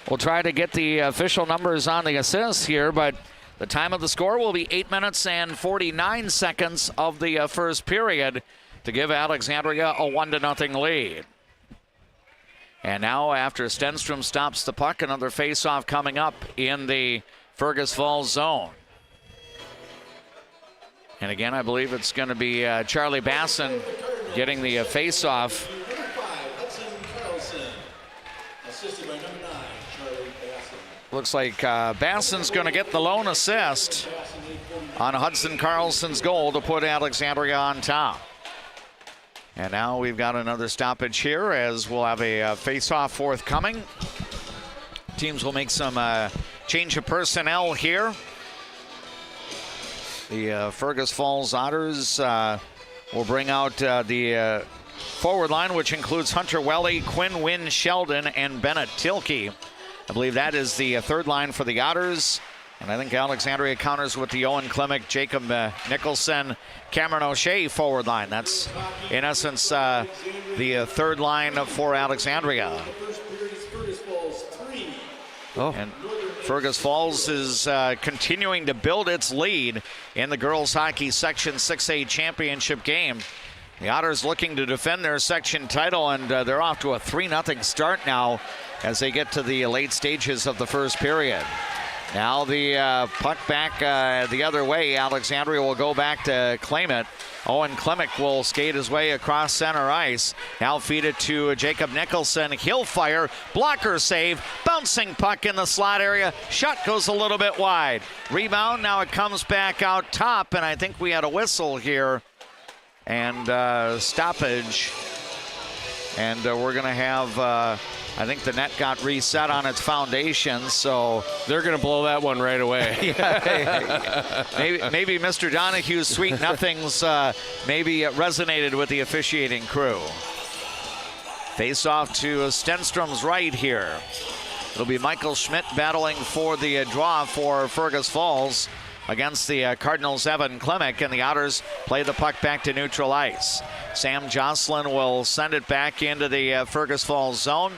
We'll try to get the official numbers on the assists here, but the time of the score will be 8 minutes and 49 seconds of the first period to give Alexandria a 1-0 lead. And now after Stenstrom stops the puck, another face-off coming up in the Fergus Falls zone. And again, I believe it's going to be Charlie Basson getting the face-off. Looks like Basson's going to get the lone assist on Hudson Carlson's goal to put Alexandria on top. And now we've got another stoppage here as we'll have a face-off forthcoming. Teams will make some change of personnel here. The Fergus Falls Otters will bring out the forward line, which includes Hunter Welly, Quinn Wynn Sheldon, and Bennett Tilkey. I believe that is the third line for the Otters. And I think Alexandria counters with the Owen Klimek, Jacob Nicholson, Cameron O'Shea forward line. That's, in essence, the third line for Alexandria. And Fergus Falls is continuing to build its lead in the girls hockey Section 6A championship game. The Otters looking to defend their section title, and they're off to a 3-0 start now as they get to the late stages of the first period. Now the puck back the other way. Alexandria will go back to claim it. Owen Klimek will skate his way across center ice. Now feed it to Jacob Nicholson. He'll fire. Blocker save. Bouncing puck in the slot area. Shot goes a little bit wide. Rebound. Now it comes back out top, and I think we had a whistle here. And stoppage. And we're going to have... I think the net got reset on its foundation, so they're going to blow that one right away. maybe Mr. Donahue's sweet nothings maybe resonated with the officiating crew. Face off to Stenstrom's right here. It'll be Michael Schmidt battling for the draw for Fergus Falls against the Cardinals' Evan Klimek, and the Otters play the puck back to neutral ice. Sam Jocelyn will send it back into the Fergus Falls zone.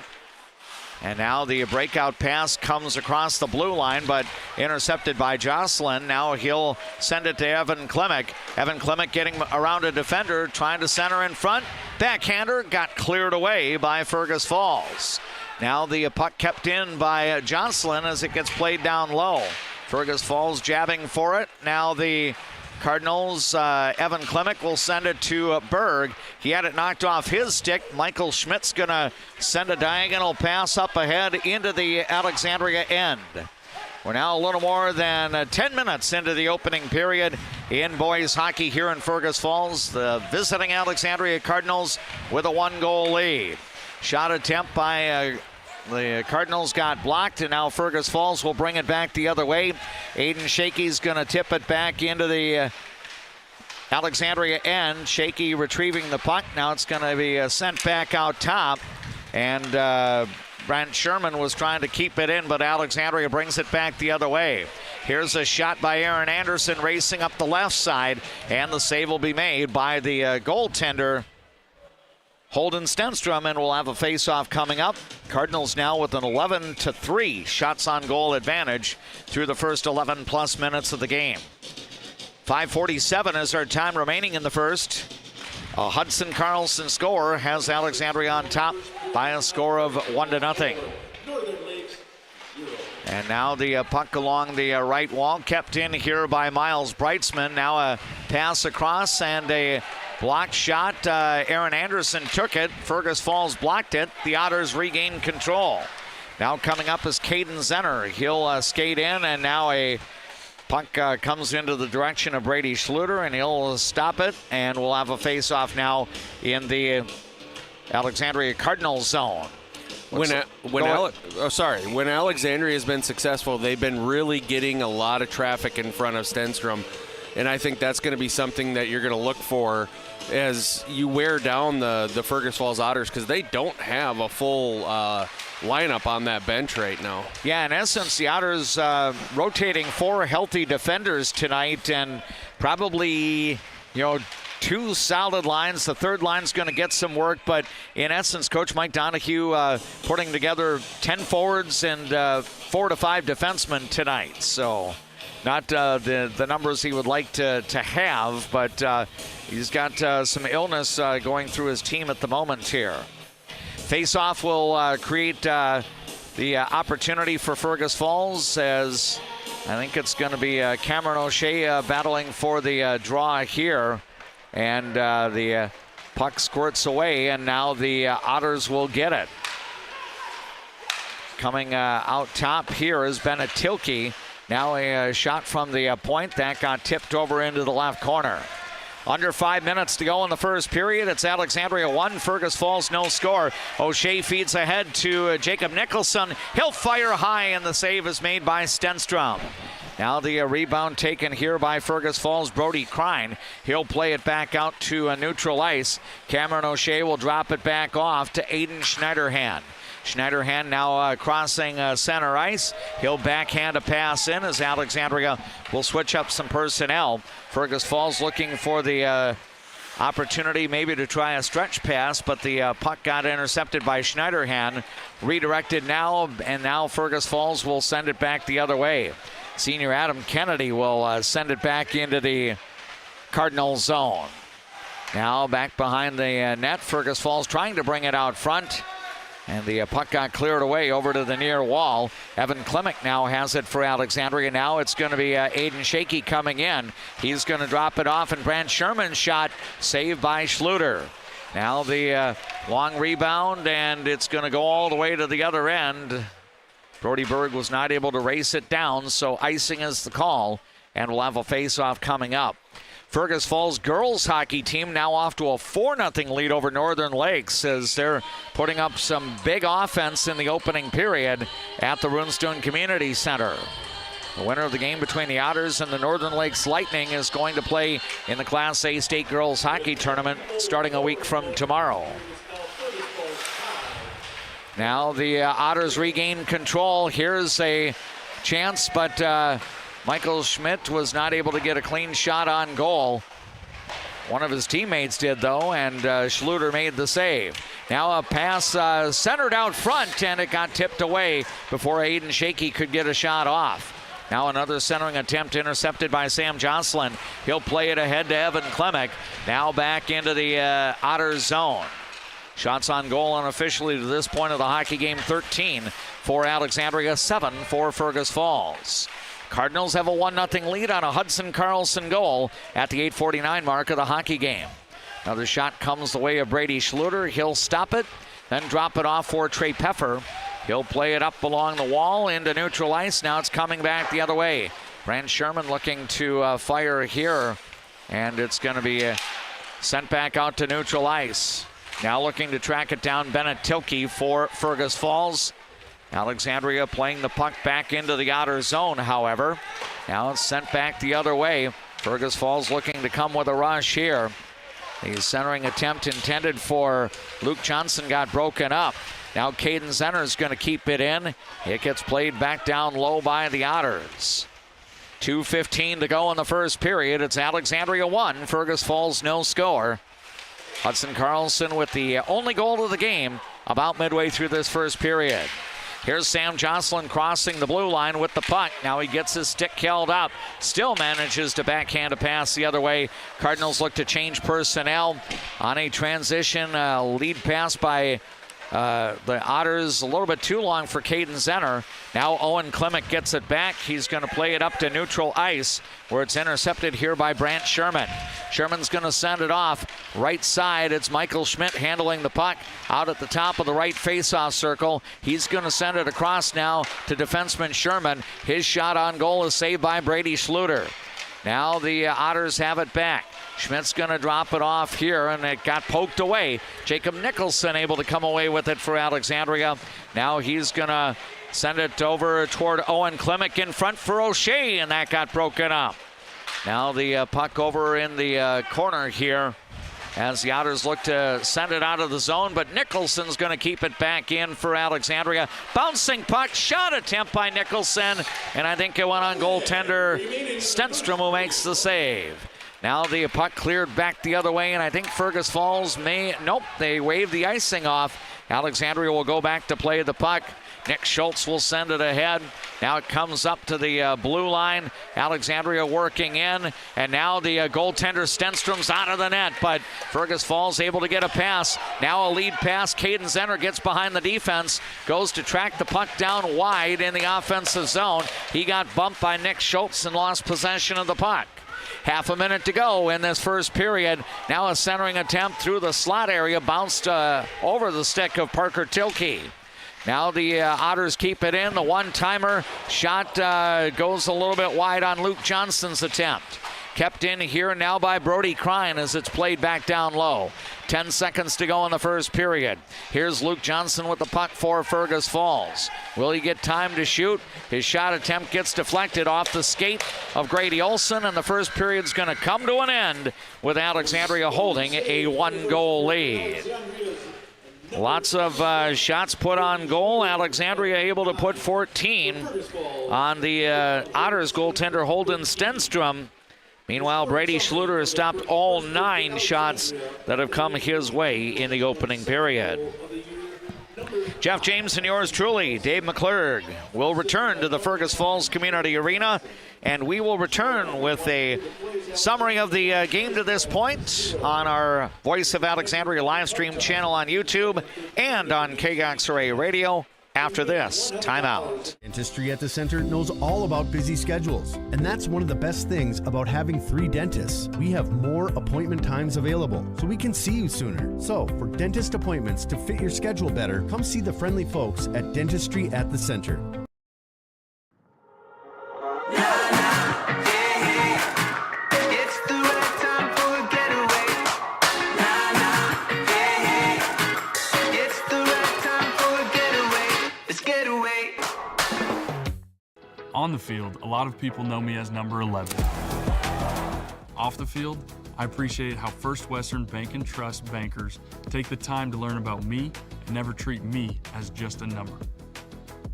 And now the breakout pass comes across the blue line, but intercepted by Jocelyn. Now he'll send it to Evan Klimek. Evan Klimek getting around a defender, trying to center in front. Backhander got cleared away by Fergus Falls. Now the puck kept in by Jocelyn as it gets played down low. Fergus Falls jabbing for it. Now the Cardinals, Evan Klimek will send it to Berg. He had it knocked off his stick. Michael Schmidt's going to send a diagonal pass up ahead into the Alexandria end. We're now a little more than 10 minutes into the opening period in boys hockey here in Fergus Falls. The visiting Alexandria Cardinals with a 1-goal lead. Shot attempt by the Cardinals got blocked, and now Fergus Falls will bring it back the other way. Aiden Shakey's going to tip it back into the Alexandria end. Shakey retrieving the puck. Now it's going to be sent back out top, and Brent Sherman was trying to keep it in, but Alexandria brings it back the other way. Here's a shot by Aaron Anderson racing up the left side, and the save will be made by the goaltender, Holden Stenstrom, and we'll have a face-off coming up. Cardinals now with an 11-3 shots on goal advantage through the first 11-plus minutes of the game. 5:47 is our time remaining in the first. A Hudson Carlson score has Alexandria on top by a score of 1-0. And now the puck along the right wall, kept in here by Miles Breitzman. Now a pass across and a blocked shot. Aaron Anderson took it. Fergus Falls blocked it. The Otters regain control. Now coming up is Caden Zenner. He'll skate in, and now a puck comes into the direction of Brady Schluter, and he'll stop it, and we'll have a face-off now in the Alexandria Cardinals zone. When Alexandria has been successful, they've been really getting a lot of traffic in front of Stenstrom, and I think that's going to be something that you're going to look for as you wear down the Fergus Falls Otters, because they don't have a full lineup on that bench right now. Yeah, in essence, the Otters rotating 4 healthy defenders tonight, and probably, 2 solid lines. The third line's going to get some work, but in essence, Coach Mike Donahue putting together 10 forwards and 4 to 5 defensemen tonight. So not the numbers he would like to have, but he's got some illness going through his team at the moment here. Face-off will create the opportunity for Fergus Falls, as I think it's going to be Cameron O'Shea battling for the draw here. And the puck squirts away, and now the Otters will get it. Coming out top here is Bennett Tilke. Now a shot from the point that got tipped over into the left corner. Under 5 minutes to go in the first period. It's Alexandria 1, Fergus Falls no score. O'Shea feeds ahead to Jacob Nicholson. He'll fire high, and the save is made by Stenstrom. Now the rebound taken here by Fergus Falls, Brody Krein. He'll play it back out to neutral ice. Cameron O'Shea will drop it back off to Aiden Schneiderhan. Schneiderhan now crossing center ice. He'll backhand a pass in as Alexandria will switch up some personnel. Fergus Falls looking for the opportunity maybe to try a stretch pass, but the puck got intercepted by Schneiderhan. Redirected now, and now Fergus Falls will send it back the other way. Senior Adam Kennedy will send it back into the Cardinal zone. Now back behind the net, Fergus Falls trying to bring it out front, and the puck got cleared away over to the near wall. Evan Klimek now has it for Alexandria. Now it's going to be Aiden Shakey coming in. He's going to drop it off, and Brant Sherman's shot saved by Schluter. Now the long rebound, and it's going to go all the way to the other end. Brody Berg was not able to race it down, so icing is the call, and we'll have a face-off coming up. Fergus Falls girls hockey team now off to a 4-0 lead over Northern Lakes, as they're putting up some big offense in the opening period at the Runestone Community Center. The winner of the game between the Otters and the Northern Lakes Lightning is going to play in the Class A State Girls Hockey Tournament starting a week from tomorrow. Now the Otters regain control. Here's a chance, but Michael Schmidt was not able to get a clean shot on goal. One of his teammates did, though, and Schluter made the save. Now a pass centered out front, and it got tipped away before Aiden Shakey could get a shot off. Now another centering attempt intercepted by Sam Jocelyn. He'll play it ahead to Evan Klimek. Now back into the Otters zone. Shots on goal unofficially to this point of the hockey game, 13 for Alexandria, 7 for Fergus Falls. Cardinals have a 1-0 lead on a Hudson Carlson goal at the 8:49 mark of the hockey game. Another shot comes the way of Brady Schluter. He'll stop it, then drop it off for Trey Peffer. He'll play it up along the wall into neutral ice. Now it's coming back the other way. Brant Sherman looking to fire here, and it's going to be sent back out to neutral ice. Now looking to track it down, Bennett Tilke for Fergus Falls. Alexandria playing the puck back into the Otter zone, however. Now it's sent back the other way. Fergus Falls looking to come with a rush here. The centering attempt intended for Luke Johnson got broken up. Now Caden Zenner's going to keep it in. It gets played back down low by the Otters. 2:15 to go in the first period. It's Alexandria 1, Fergus Falls no score. Hudson Carlson with the only goal of the game about midway through this first period. Here's Sam Jocelyn crossing the blue line with the puck. Now he gets his stick held up. Still manages to backhand a pass the other way. Cardinals look to change personnel on a transition lead pass by the Otters. A little bit too long for Caden Zenner. Now Owen Klimek gets it back. He's going to play it up to neutral ice where it's intercepted here by Brant Sherman. Sherman's going to send it off right side. It's Michael Schmidt handling the puck out at the top of the right faceoff circle. He's going to send it across now to defenseman Sherman. His shot on goal is saved by Brady Schluter. Now the Otters have it back. Schmidt's going to drop it off here, and it got poked away. Jacob Nicholson able to come away with it for Alexandria. Now he's going to send it over toward Owen Klimek in front for O'Shea, and that got broken up. Now the puck over in the corner here as the Otters look to send it out of the zone, but Nicholson's going to keep it back in for Alexandria. Bouncing puck, shot attempt by Nicholson, and I think it went on goaltender Stenstrom, who makes the save. Now the puck cleared back the other way, and I think Fergus Falls they wave the icing off. Alexandria will go back to play the puck. Nick Schultz will send it ahead. Now it comes up to the blue line. Alexandria working in, and now the goaltender Stenstrom's out of the net, but Fergus Falls able to get a pass. Now a lead pass. Caden Zenner gets behind the defense, goes to track the puck down wide in the offensive zone. He got bumped by Nick Schultz and lost possession of the puck. Half a minute to go in this first period. Now a centering attempt through the slot area, bounced over the stick of Parker Tilke. Now the Otters keep it in. The one-timer shot goes a little bit wide on Luke Johnson's attempt. Kept in here now by Brody Crine as it's played back down low. 10 seconds to go in the first period. Here's Luke Johnson with the puck for Fergus Falls. Will he get time to shoot? His shot attempt gets deflected off the skate of Grady Olson, and the first period's going to come to an end with Alexandria holding a 1-goal lead. Lots of shots put on goal. Alexandria able to put 14 on the Otters goaltender Holden Stenstrom. Meanwhile, Brady Schluter has stopped all 9 shots that have come his way in the opening period. Jeff James and yours truly, Dave McClurg, will return to the Fergus Falls Community Arena, and we will return with a summary of the game to this point on our Voice of Alexandria live stream channel on YouTube and on KGOX Radio. After this, timeout. Dentistry at the Center knows all about busy schedules, and that's one of the best things about having 3 dentists. We have more appointment times available, so we can see you sooner. So, for dentist appointments to fit your schedule better, come see the friendly folks at Dentistry at the Center. On the field, a lot of people know me as number 11. Off the field, I appreciate how First Western Bank and Trust bankers take the time to learn about me and never treat me as just a number.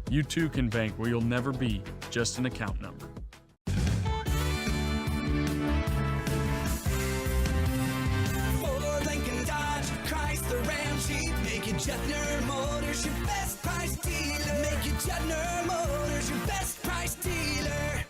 You too can bank where you'll never be just an account number. Ford, Lincoln, Dodge, Chrysler, Ram, Jeep, make it Jetner Motors your best price dealer. Make it Jetner Motors your best price dealer.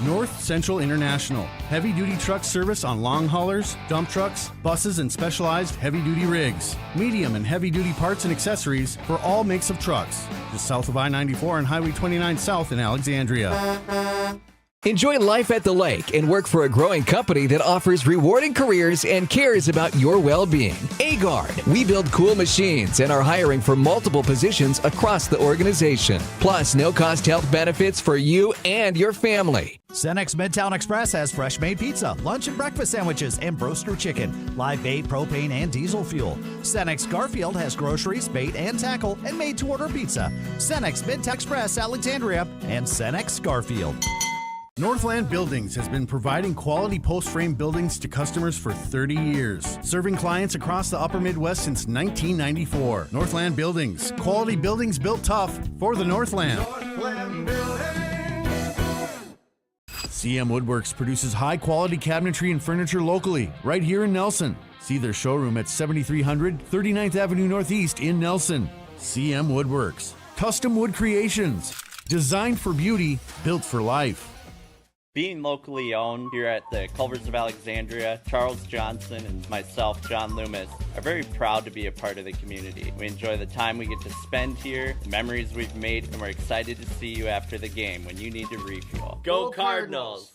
North Central International, heavy-duty truck service on long haulers, dump trucks, buses, and specialized heavy-duty rigs. Medium and heavy-duty parts and accessories for all makes of trucks. Just south of I-94 and Highway 29 South in Alexandria. Enjoy life at the lake and work for a growing company that offers rewarding careers and cares about your well-being. Agard. We build cool machines and are hiring for multiple positions across the organization. Plus, no-cost health benefits for you and your family. Cenex Midtown Express has fresh made pizza, lunch and breakfast sandwiches, and broaster chicken, live bait, propane, and diesel fuel. Cenex Garfield has groceries, bait, and tackle, and made-to-order pizza. Cenex Midtown Express, Alexandria, and Cenex Garfield. Northland Buildings has been providing quality post-frame buildings to customers for 30 years, serving clients across the upper Midwest since 1994. Northland Buildings, quality buildings built tough for the Northland. CM Woodworks produces high-quality cabinetry and furniture locally, right here in Nelson. See their showroom at 7300 39th Avenue Northeast in Nelson. CM Woodworks, custom wood creations, designed for beauty, built for life. Being locally owned here at the Culvers of Alexandria, Charles Johnson and myself, John Loomis, are very proud to be a part of the community. We enjoy the time we get to spend here, the memories we've made, and we're excited to see you after the game when you need to refuel. Go Cardinals!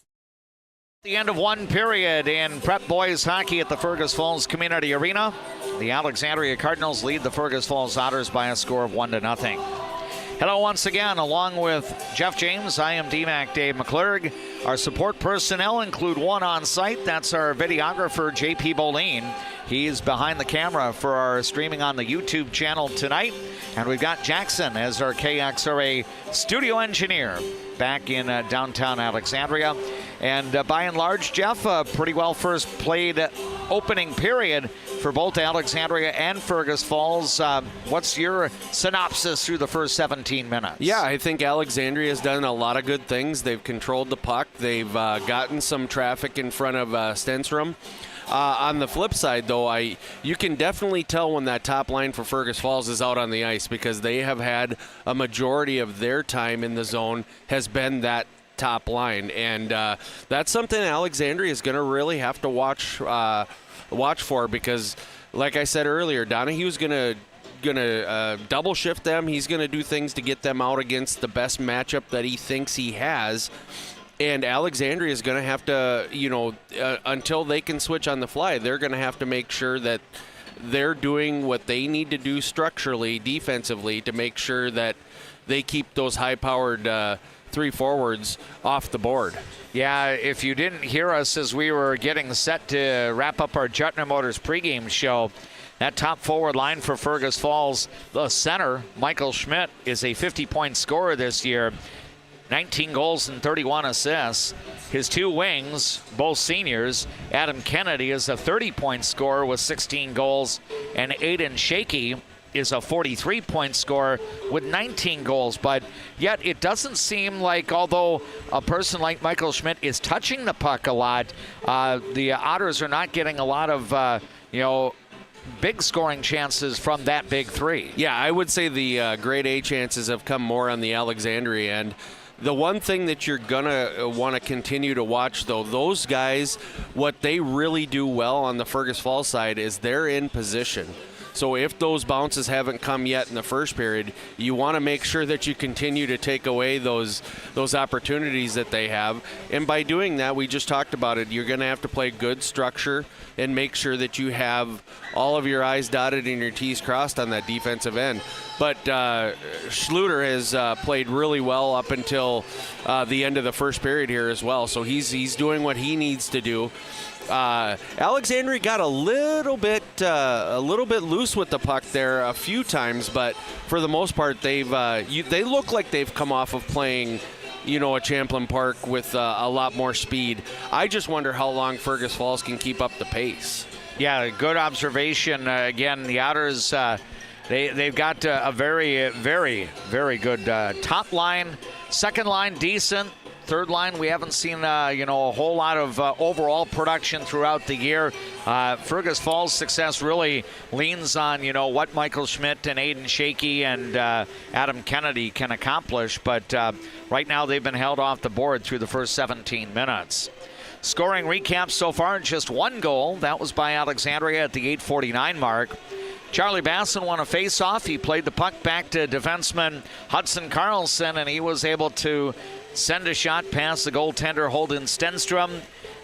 The end of one period in prep boys hockey at the Fergus Falls Community Arena. The Alexandria Cardinals lead the Fergus Falls Otters by a score of 1-0. Hello once again, along with Jeff James, I am DMAC Dave McClurg. Our support personnel include one on site. That's our videographer, JP Boleen. He's behind the camera for our streaming on the YouTube channel tonight. And we've got Jackson as our KXRA studio engineer back in downtown Alexandria. And by and large, Jeff, pretty well first played opening period for both Alexandria and Fergus Falls. What's your synopsis through the first 17 minutes? Yeah, I think Alexandria has done a lot of good things. They've controlled the puck. They've gotten some traffic in front of Stenstrom. On the flip side, though, you can definitely tell when that top line for Fergus Falls is out on the ice, because they have had a majority of their time in the zone has been that top line, and that's something Alexandria is going to really have to watch for, because, like I said earlier, Donahue's going to double shift them. He's going to do things to get them out against the best matchup that he thinks he has. And Alexandria is going to have to, until they can switch on the fly, they're going to have to make sure that they're doing what they need to do structurally, defensively, to make sure that they keep those high-powered three forwards off the board. Yeah, if you didn't hear us as we were getting set to wrap up our Juttner Motors pregame show, that top forward line for Fergus Falls, the center, Michael Schmidt, is a 50-point scorer this year. 19 goals and 31 assists. His two wings, both seniors, Adam Kennedy is a 30-point scorer with 16 goals, and Aiden Shaky is a 43-point scorer with 19 goals. But yet it doesn't seem like, although a person like Michael Schmidt is touching the puck a lot, the Otters are not getting a lot of, big scoring chances from that big three. Yeah, I would say the grade A chances have come more on the Alexandria end. The one thing that you're going to want to continue to watch, though, those guys, what they really do well on the Fergus Falls side is they're in position. So if those bounces haven't come yet in the first period, you want to make sure that you continue to take away those opportunities that they have. And by doing that, we just talked about it, you're going to have to play good structure and make sure that you have all of your I's dotted and your T's crossed on that defensive end. But Schluter has played really well up until the end of the first period here as well. So he's doing what he needs to do. Alexandria got a little bit loose with the puck there a few times, but for the most part, they look like they've come off of playing, a Champlain Park with a lot more speed. I just wonder how long Fergus Falls can keep up the pace. Yeah, good observation. Again, the Otters, they've got a very, very, very good top line, second line decent. third line. We haven't seen, a whole lot of overall production throughout the year. Fergus Falls' success really leans on, what Michael Schmidt and Aiden Shakey and Adam Kennedy can accomplish. But right now they've been held off the board through the first 17 minutes. Scoring recap so far, just one goal. That was by Alexandria at the 8:49 mark. Charlie Basson won a face-off. He played the puck back to defenseman Hudson Carlson, and he was able to send a shot past the goaltender Holden Stenstrom.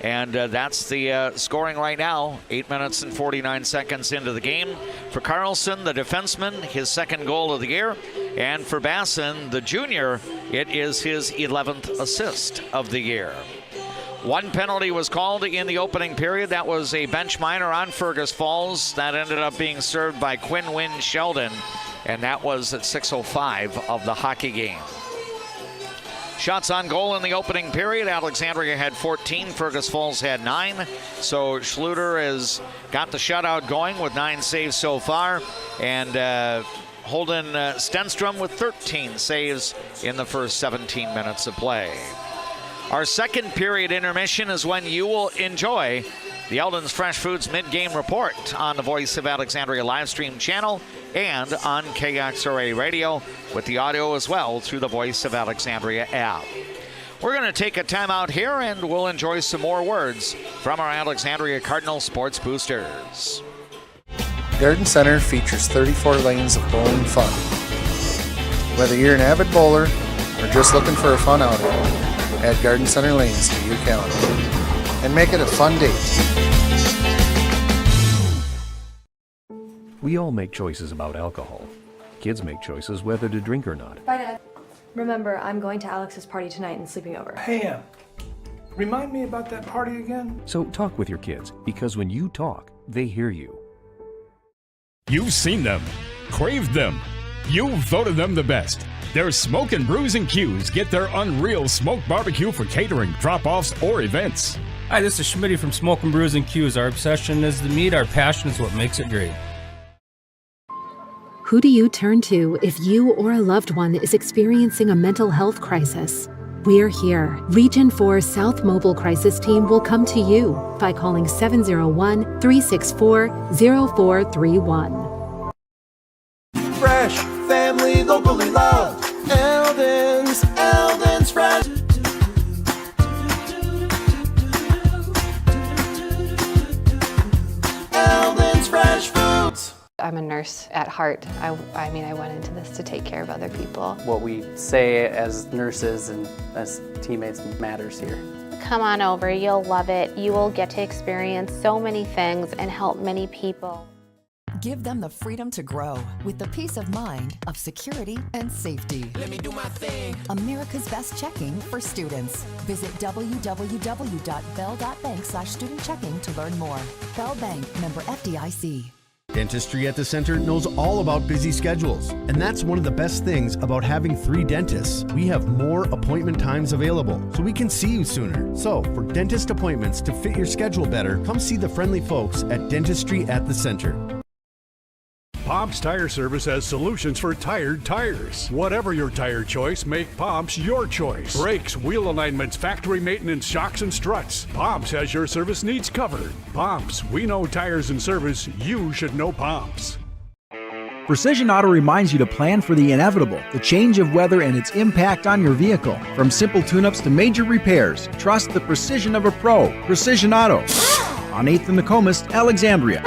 And that's the scoring right now, 8 minutes and 49 seconds into the game. For Carlson, the defenseman, his second goal of the year. And for Basson, the junior, it is his 11th assist of the year. One penalty was called in the opening period. That was a bench minor on Fergus Falls. That ended up being served by Quinn Wynn Sheldon, and that was at 6:05 of the hockey game. Shots on goal in the opening period. Alexandria had 14, Fergus Falls had 9. So Schluter has got the shutout going with 9 saves so far, and Holden Stenstrom with 13 saves in the first 17 minutes of play. Our second period intermission is when you will enjoy the Eldon's Fresh Foods mid-game report on the Voice of Alexandria live stream channel and on KXRA radio with the audio as well through the Voice of Alexandria app. We're going to take a timeout here and we'll enjoy some more words from our Alexandria Cardinals sports boosters. Garden Center features 34 lanes of bowling fun. Whether you're an avid bowler or just looking for a fun outing, add Garden Center lanes to your calendar and make it a fun date. We all make choices about alcohol. Kids make choices whether to drink or not. Bye, Dad. Remember, I'm going to Alex's party tonight and sleeping over. Hey, remind me about that party again? So talk with your kids, because when you talk, they hear you. You've seen them, craved them. You've voted them the best. Their Smoke and Brews and Q's get their unreal smoked barbecue for catering, drop-offs, or events. Hi, this is Schmitty from Smoke and Brews and Q's. Our obsession is the meat, our passion is what makes it great. Who do you turn to if you or a loved one is experiencing a mental health crisis? We're here. Region 4 South Mobile Crisis Team will come to you by calling 701-364-0431. Fresh, family, locally loved. Eldon's Fresh. Eldon's Fresh Foods. I'm a nurse at heart. I went into this to take care of other people. What we say as nurses and as teammates matters here. Come on over, you'll love it. You will get to experience so many things and help many people. Give them the freedom to grow with the peace of mind of security and safety. Let me do my thing. America's best checking for students. Visit www.bell.bank/student checking to learn more. Bell Bank, member FDIC. Dentistry at the Center knows all about busy schedules, and that's one of the best things about having 3 dentists. We have more appointment times available, so we can see you sooner. So, for dentist appointments to fit your schedule better, come see the friendly folks at Dentistry at the Center. Pomp's Tire Service has solutions for tired tires. Whatever your tire choice, make Pomp's your choice. Brakes, wheel alignments, factory maintenance, shocks, and struts. Pomp's has your service needs covered. Pomp's, we know tires and service. You should know Pomp's. Precision Auto reminds you to plan for the inevitable, the change of weather and its impact on your vehicle. From simple tune-ups to major repairs, trust the precision of a pro. Precision Auto. On 8th and Nokomis, Alexandria.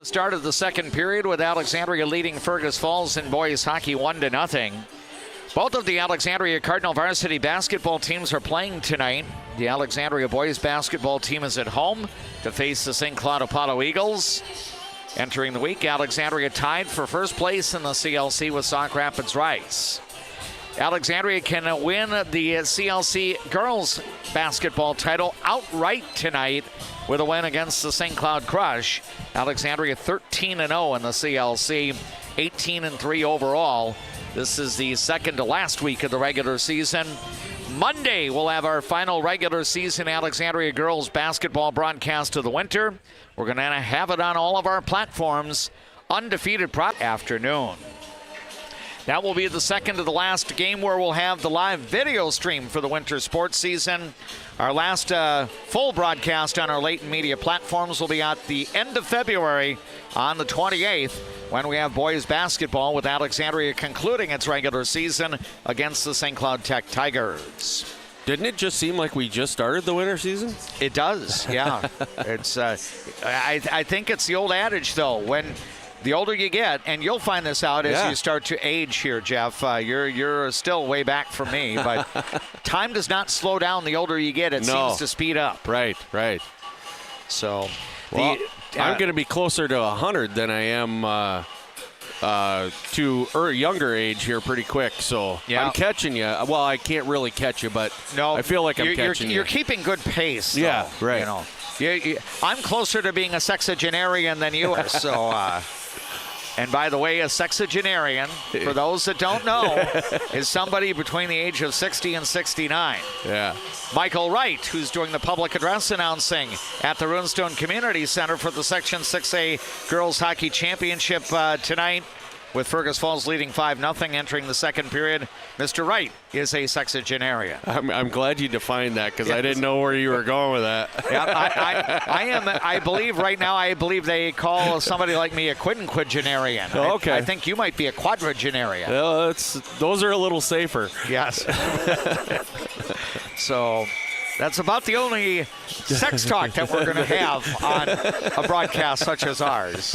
Start of the second period with Alexandria leading Fergus Falls in boys hockey 1-0. Both of the Alexandria Cardinal varsity basketball teams are playing tonight. The Alexandria boys basketball team is at home to face the St. Cloud Apollo Eagles. Entering the week, Alexandria tied for first place in the CLC with Sauk Rapids Rice. Alexandria can win the CLC girls basketball title outright tonight with a win against the St. Cloud Crush. Alexandria 13-0 in the CLC, 18-3 overall. This is the second to last week of the regular season. Monday, we'll have our final regular season Alexandria girls basketball broadcast of the winter. We're going to have it on all of our platforms. Undefeated afternoon. That will be the second to the last game where we'll have the live video stream for the winter sports season. Our last full broadcast on our latent media platforms will be at the end of February on the 28th when we have boys basketball with Alexandria concluding its regular season against the St. Cloud Tech Tigers. Didn't it just seem like we just started the winter season? It does, yeah. It's. I think it's the old adage, though, when the older you get, and you'll find this out as you start to age here, Jeff. You're still way back from me, but time does not slow down the older you get. It seems to speed up. Right. So, I'm going to be closer to 100 than I am to younger age here pretty quick. So I'm catching you. Well, I can't really catch you, but I feel like I'm catching you. You're keeping good pace, though, yeah, right. I'm closer to being a sexagenarian than you are, so... And by the way, a sexagenarian, for those that don't know, is somebody between the age of 60 and 69. Yeah. Michael Wright, who's doing the public address announcing at the Runestone Community Center for the Section 6A Girls Hockey Championship tonight, with Fergus Falls leading 5-0 entering the second period. Mr. Wright is a sexagenarian. I'm glad you defined that because I didn't know where you were going with that. Yeah, I believe right now, they call somebody like me a quinquagenarian. Okay. I think you might be a quadragenarian. Well, those are a little safer. Yes. So that's about the only sex talk that we're going to have on a broadcast such as ours.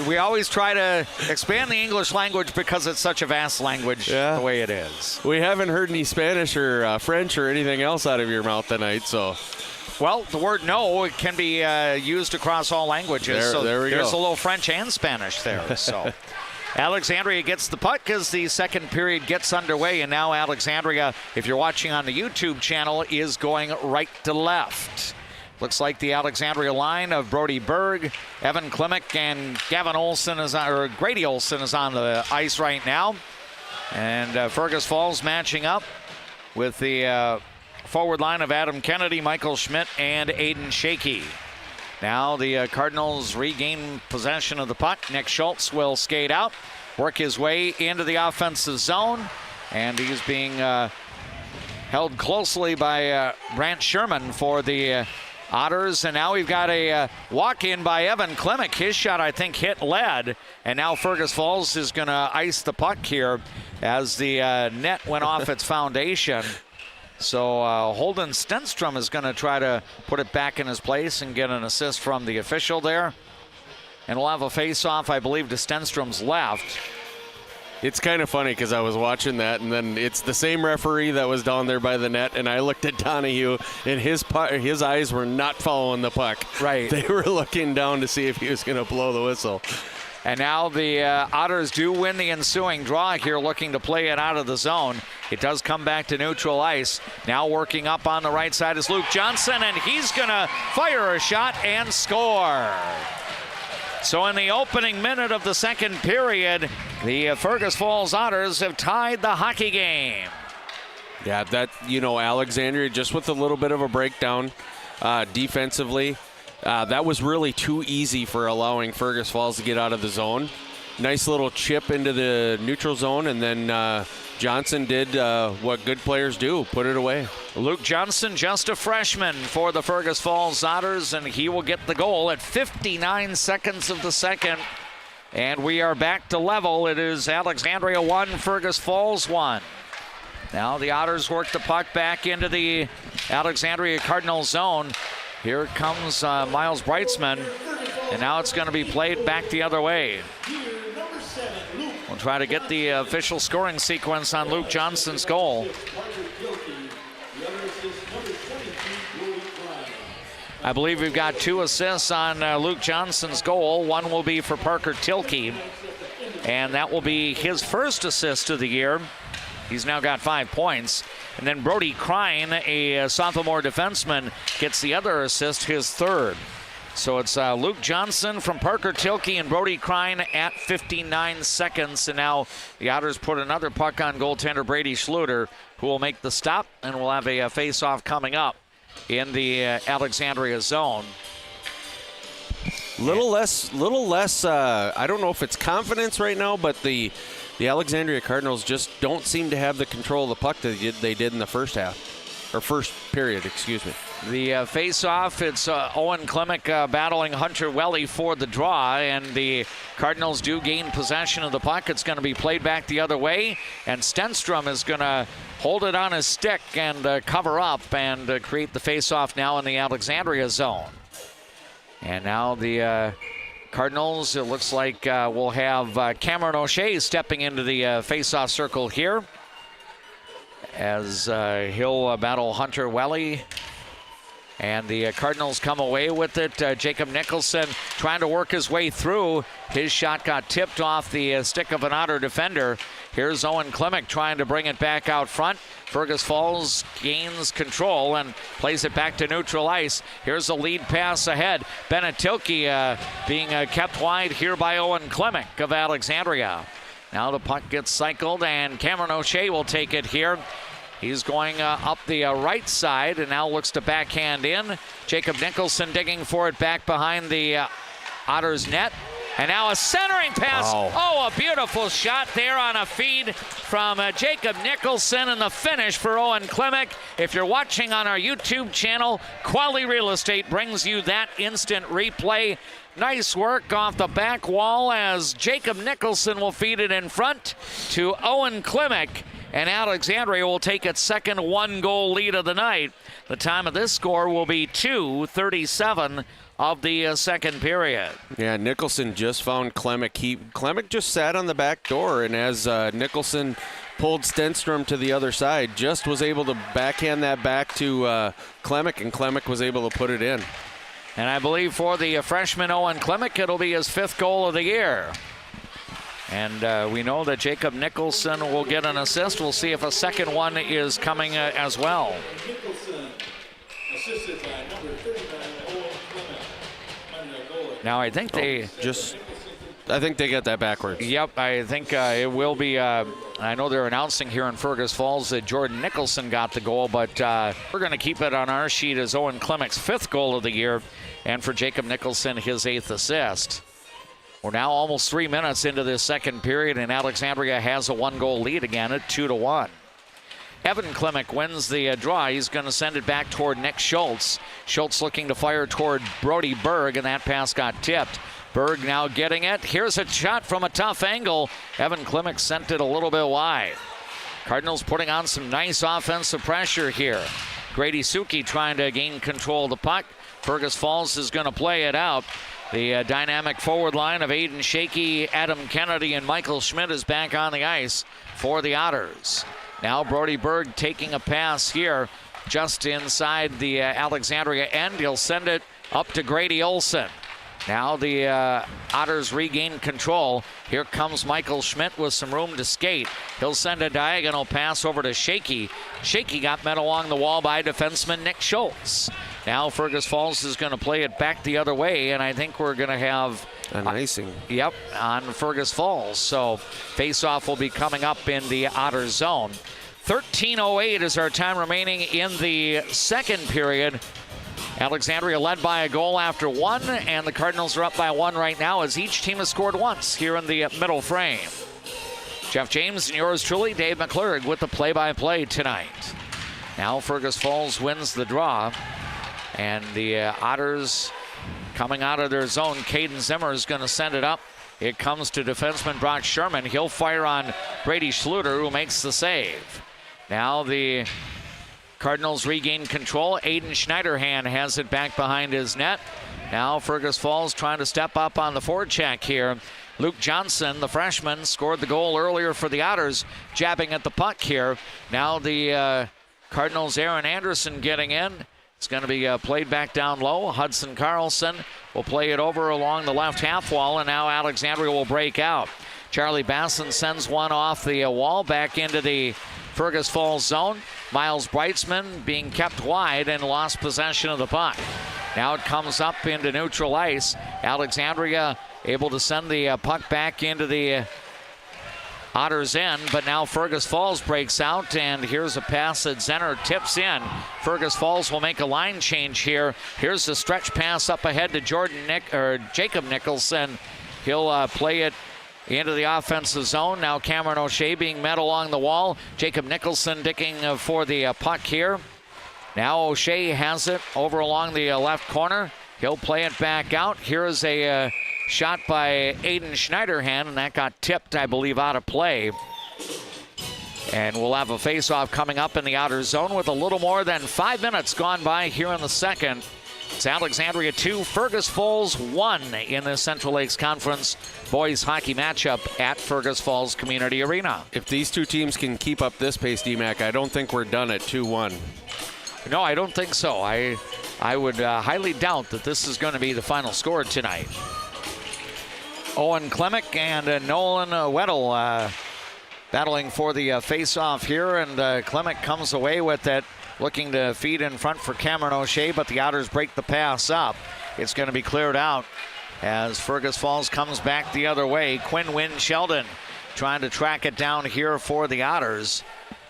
We always try to expand the English language because it's such a vast language the way it is. We haven't heard any Spanish or French or anything else out of your mouth tonight, so. Well, the word no can be used across all languages. There we go. There's a little French and Spanish there. So Alexandria gets the puck as the second period gets underway. And now Alexandria, if you're watching on the YouTube channel, is going right to left. Looks like the Alexandria line of Brody Berg, Evan Klimek, and Grady Olson is on the ice right now. And Fergus Falls matching up with the forward line of Adam Kennedy, Michael Schmidt, and Aiden Shakey. Now the Cardinals regain possession of the puck. Nick Schultz will skate out, work his way into the offensive zone, and he's being held closely by Brant Sherman for the Otters, and now we've got a walk-in by Evan Klimek. His shot, I think, hit lead, and now Fergus Falls is going to ice the puck here as the net went off its foundation. So Holden Stenstrom is going to try to put it back in his place and get an assist from the official there. And we'll have a face-off, I believe, to Stenstrom's left. It's kind of funny because I was watching that, and then it's the same referee that was down there by the net, and I looked at Donahue, and his eyes were not following the puck. Right. They were looking down to see if he was going to blow the whistle. And now the Otters do win the ensuing draw here, looking to play it out of the zone. It does come back to neutral ice. Now working up on the right side is Luke Johnson, and he's going to fire a shot and score. So in the opening minute of the second period, the Fergus Falls Otters have tied the hockey game. Yeah, Alexandria just with a little bit of a breakdown defensively. That was really too easy for allowing Fergus Falls to get out of the zone. Nice little chip into the neutral zone, and then Johnson did what good players do, put it away. Luke Johnson, just a freshman for the Fergus Falls Otters, and he will get the goal at 59 seconds of the second. And we are back to level. It is Alexandria 1, Fergus Falls 1. Now the Otters work the puck back into the Alexandria Cardinals zone. Here comes Miles Breitzman, and now it's going to be played back the other way. We'll try to get the official scoring sequence on Luke Johnson's goal. I believe we've got 2 assists on Luke Johnson's goal. One will be for Parker Tilke, and that will be his first assist of the year. He's now got 5 points. And then Brody Crine, a sophomore defenseman, gets the other assist, his third. So it's Luke Johnson from Parker Tilke and Brody Crine at 59 seconds. And now the Otters put another puck on goaltender Brady Schluter, who will make the stop, and we'll have a face-off coming up in the Alexandria zone. Little less. I don't know if it's confidence right now, but the Alexandria Cardinals just don't seem to have the control of the puck that they did in the first period. Excuse me. The face-off, it's Owen Klimek battling Hunter Welly for the draw, and the Cardinals do gain possession of the puck. It's going to be played back the other way, and Stenstrom is going to hold it on his stick and cover up and create the face-off now in the Alexandria zone. And now the Cardinals, it looks like we'll have Cameron O'Shea stepping into the face-off circle here as he'll battle Hunter Welly. And the Cardinals come away with it. Jacob Nicholson trying to work his way through. His shot got tipped off the stick of an Otter defender. Here's Owen Klimek trying to bring it back out front. Fergus Falls gains control and plays it back to neutral ice. Here's a lead pass ahead. Benetilke being kept wide here by Owen Klimek of Alexandria. Now the puck gets cycled, and Cameron O'Shea will take it here. He's going up the right side and now looks to backhand in. Jacob Nicholson digging for it back behind the Otters net. And now a centering pass. Wow. Oh, a beautiful shot there on a feed from Jacob Nicholson, and the finish for Owen Klimek. If you're watching on our YouTube channel, Quality Real Estate brings you that instant replay. Nice work off the back wall as Jacob Nicholson will feed it in front to Owen Klimek. And Alexandria will take its second one-goal lead of the night. The time of this score will be 2:37 of the second period. Yeah, Nicholson just found Klimek. Klimek just sat on the back door, and as Nicholson pulled Stenstrom to the other side, just was able to backhand that back to Klimek, and Klimek was able to put it in. And I believe for the freshman Owen Klimek, it'll be his 5th goal of the year. And we know that Jacob Nicholson will get an assist. We'll see if a second one is coming as well. Now I think they get that backwards. Yep, I think it will be. I know they're announcing here in Fergus Falls that Jordan Nicholson got the goal, but we're going to keep it on our sheet as Owen Klemek's 5th goal of the year, and for Jacob Nicholson, his 8th assist. We're now almost 3 minutes into this second period, and Alexandria has a 1-goal lead again at 2-1. Evan Klimek wins the draw. He's going to send it back toward Nick Schultz. Schultz looking to fire toward Brody Berg, and that pass got tipped. Berg now getting it. Here's a shot from a tough angle. Evan Klimek sent it a little bit wide. Cardinals putting on some nice offensive pressure here. Grady Suki trying to gain control of the puck. Fergus Falls is going to play it out. The dynamic forward line of Aiden Shaky, Adam Kennedy, and Michael Schmidt is back on the ice for the Otters. Now Brody Berg taking a pass here just inside the Alexandria end. He'll send it up to Grady Olson. Now the Otters regain control. Here comes Michael Schmidt with some room to skate. He'll send a diagonal pass over to Shaky. Shaky got met along the wall by defenseman Nick Schultz. Now Fergus Falls is going to play it back the other way, and I think we're going to have an icing. Yep, on Fergus Falls. So face-off will be coming up in the Otter zone. 13:08 is our time remaining in the second period. Alexandria led by a goal after one, and the Cardinals are up by one right now as each team has scored once here in the middle frame. Jeff James and yours truly, Dave McClurg, with the play-by-play tonight. Now Fergus Falls wins the draw, and the Otters coming out of their zone. Caden Zimmer is going to send it up. It comes to defenseman Brock Sherman. He'll fire on Brady Schluter, who makes the save. Now the Cardinals regain control. Aiden Schneiderhan has it back behind his net. Now Fergus Falls trying to step up on the forecheck here. Luke Johnson, the freshman, scored the goal earlier for the Otters, jabbing at the puck here. Now the Cardinals' Aaron Anderson getting in. It's going to be played back down low. Hudson Carlson will play it over along the left half wall, and now Alexandria will break out. Charlie Basson sends one off the wall back into the Fergus Falls zone. Miles Breitzman being kept wide and lost possession of the puck. Now it comes up into neutral ice. Alexandria able to send the puck back into the Otters in, but now Fergus Falls breaks out, and here's a pass that Zenner tips in. Fergus Falls will make a line change here. Here's the stretch pass up ahead to Jacob Nicholson. He'll play it into the offensive zone. Now Cameron O'Shea being met along the wall. Jacob Nicholson digging for the puck here. Now O'Shea has it over along the left corner. He'll play it back out. Here's a shot by Aiden Schneiderhan, and that got tipped, I believe, out of play. And we'll have a face-off coming up in the outer zone with a little more than 5 minutes gone by here in the second. It's Alexandria 2, Fergus Falls 1 in the Central Lakes Conference boys hockey matchup at Fergus Falls Community Arena. If these two teams can keep up this pace, DMAC, I don't think we're done at 2-1. No, I don't think so. I would highly doubt that this is going to be the final score tonight. Owen Klemick and Nolan Weddle battling for the face-off here, and Klemick comes away with it, looking to feed in front for Cameron O'Shea, but the Otters break the pass up. It's going to be cleared out as Fergus Falls comes back the other way. Quinn Wynn Sheldon trying to track it down here for the Otters.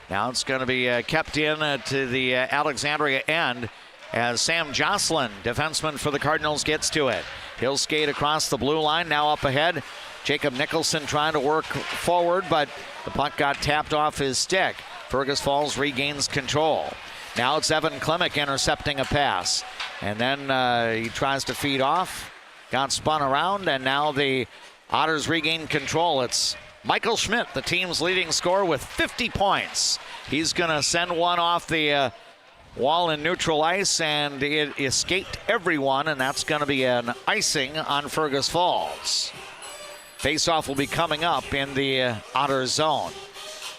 Now it's going to be kept in to the Alexandria end as Sam Jocelyn, defenseman for the Cardinals, gets to it. He'll skate across the blue line. Now up ahead, Jacob Nicholson trying to work forward, but the puck got tapped off his stick. Fergus Falls regains control. Now it's Evan Klemick intercepting a pass. And then he tries to feed off. Got spun around, and now the Otters regain control. It's Michael Schmidt, the team's leading scorer, with 50 points. He's going to send one off the wall in neutral ice, and it escaped everyone, and that's going to be an icing on Fergus Falls. Face-off will be coming up in the Otter zone.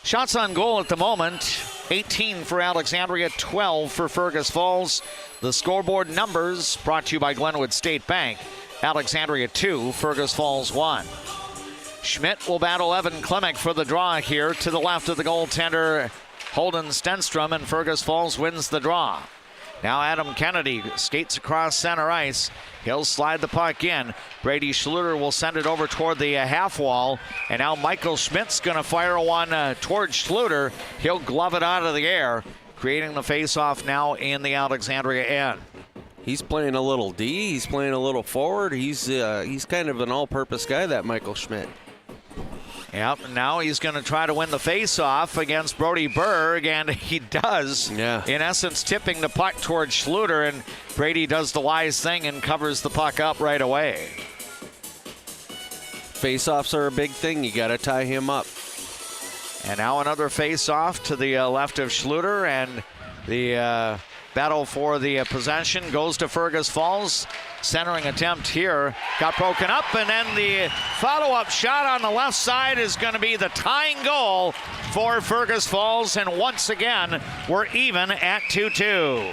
Shots on goal at the moment, 18 for Alexandria, 12 for Fergus Falls. The scoreboard numbers brought to you by Glenwood State Bank. Alexandria 2, Fergus Falls 1. Schmidt will battle Evan Klemick for the draw here to the left of the goaltender Holden Stenstrom, and Fergus Falls wins the draw. Now Adam Kennedy skates across center ice. He'll slide the puck in. Brady Schluter will send it over toward the half wall. And now Michael Schmidt's going to fire one towards Schluter. He'll glove it out of the air, creating the face-off now in the Alexandria end. He's playing a little D. He's playing a little forward. He's kind of an all-purpose guy, that Michael Schmidt. Yep, now he's going to try to win the face-off against Brody Berg, and he does. Yeah. In essence, tipping the puck towards Schluter, and Brady does the wise thing and covers the puck up right away. Face-offs are a big thing. You got to tie him up. And now another face-off to the left of Schluter, and the battle for the possession goes to Fergus Falls. Centering attempt here got broken up, and then the follow-up shot on the left side is going to be the tying goal for Fergus Falls, and once again we're even at 2-2.